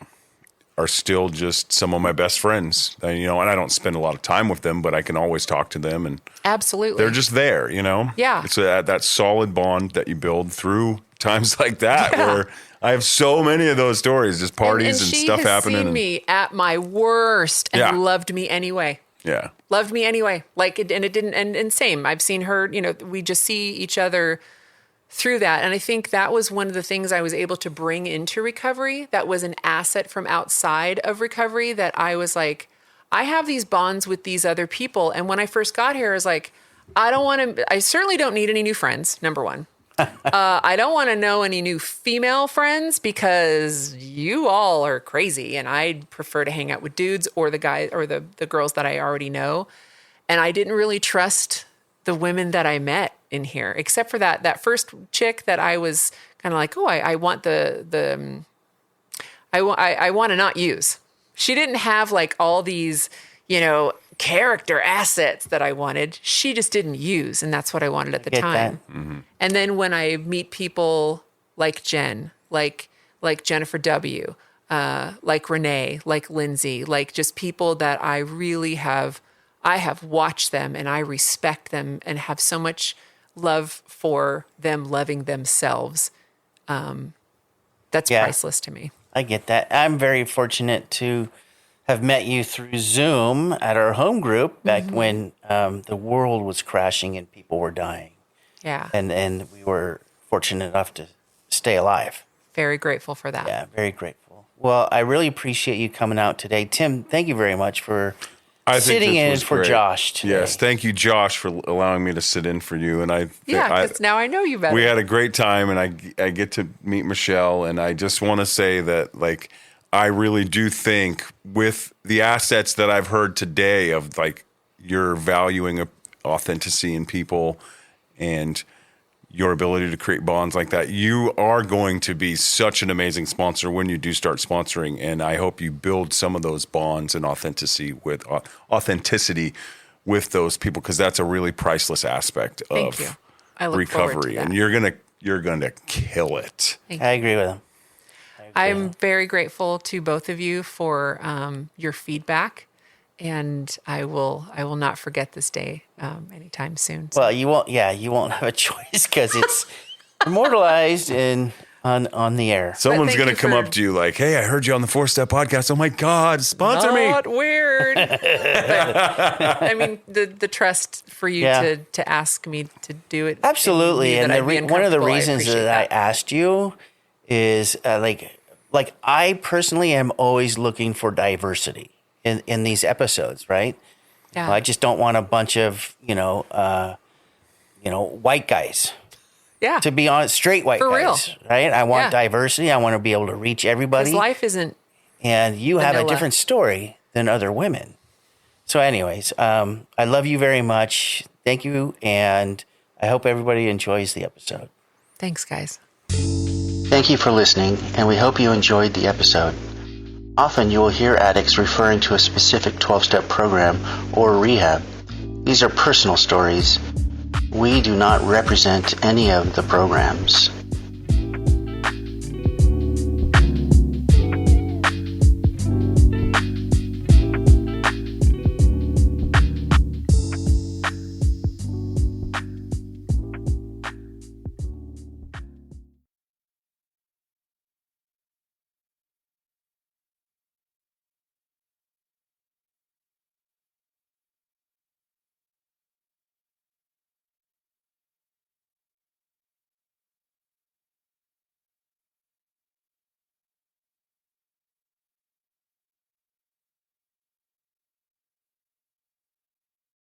are still just some of my best friends. And, you know, and I don't spend a lot of time with them, but I can always talk to them, and Absolutely. they're just there, you know? Yeah. It's that solid bond that you build through times like that, Yeah. where I have so many of those stories, just parties and she stuff has happening. Seen and, me at my worst and Yeah. loved me anyway. yeah. Loved me anyway. Like it, and it didn't. And same. I've seen her. You know, we just see each other through that. And I think that was one of the things I was able to bring into recovery. That was an asset from outside of recovery, that I was like, I have these bonds with these other people. And when I first got here, I was like, I certainly don't need any new friends, number one. I don't want to know any new female friends because you all are crazy. And I'd prefer to hang out with dudes or the guys or the girls that I already know. And I didn't really trust the women that I met in here, except for that first chick that I was kind of like, oh, I want I want to not use. She didn't have like all these, character assets that I wanted. She just didn't use. And that's what I wanted at the Get time. that? Mm-hmm. And then when I meet people like Jen, like Jennifer W., like Renee, like Lindsay, like just people that I really have watched them and I respect them and have so much love for them loving themselves. That's priceless to me. I get that. I'm very fortunate to have met you through Zoom at our home group back when the world was crashing and people were dying. Yeah. And we were fortunate enough to stay alive. Very grateful for that. Yeah, very grateful. Well, I really appreciate you coming out today. Tim, thank you very much for sitting in for great. Josh today. Yes, thank you, Josh, for allowing me to sit in for you. And because now I know you better. we had a great time, and I get to meet Michelle, and I just want to say that, like, I really do think with the assets that I've heard today of, like, you're valuing authenticity in people and your ability to create bonds like that, you are going to be such an amazing sponsor when you do start sponsoring. And I hope you build some of those bonds and authenticity with those people, because that's a really priceless aspect Thank you. of I look forward to recovery. that. And you're gonna kill it. I agree with him. I'm very grateful to both of you for your feedback, and I will not forget this day anytime soon. So Well, you won't have a choice because it's immortalized on the air. Someone's thank gonna you come for- up to you like, "Hey, I heard you on the 4-Step podcast. Oh my God, sponsor me!" not weird. But, I mean, the trust for you Yeah. to ask me to do it. Absolutely, knew and that I'd be one of the uncomfortable. reasons appreciate that I asked you is like I personally am always looking for diversity in these episodes, right? Yeah. I just don't want a bunch of white guys. Yeah. To be honest, straight white For real. guys, right? I want Yeah. diversity. I want to be able to reach everybody. Because life isn't. And you have a vanilla. different story than other women. So anyways, I love you very much. Thank you. And I hope everybody enjoys the episode. Thanks, guys. Thank you for listening, and we hope you enjoyed the episode. Often you will hear addicts referring to a specific 12-step program or rehab. These are personal stories. We do not represent any of the programs.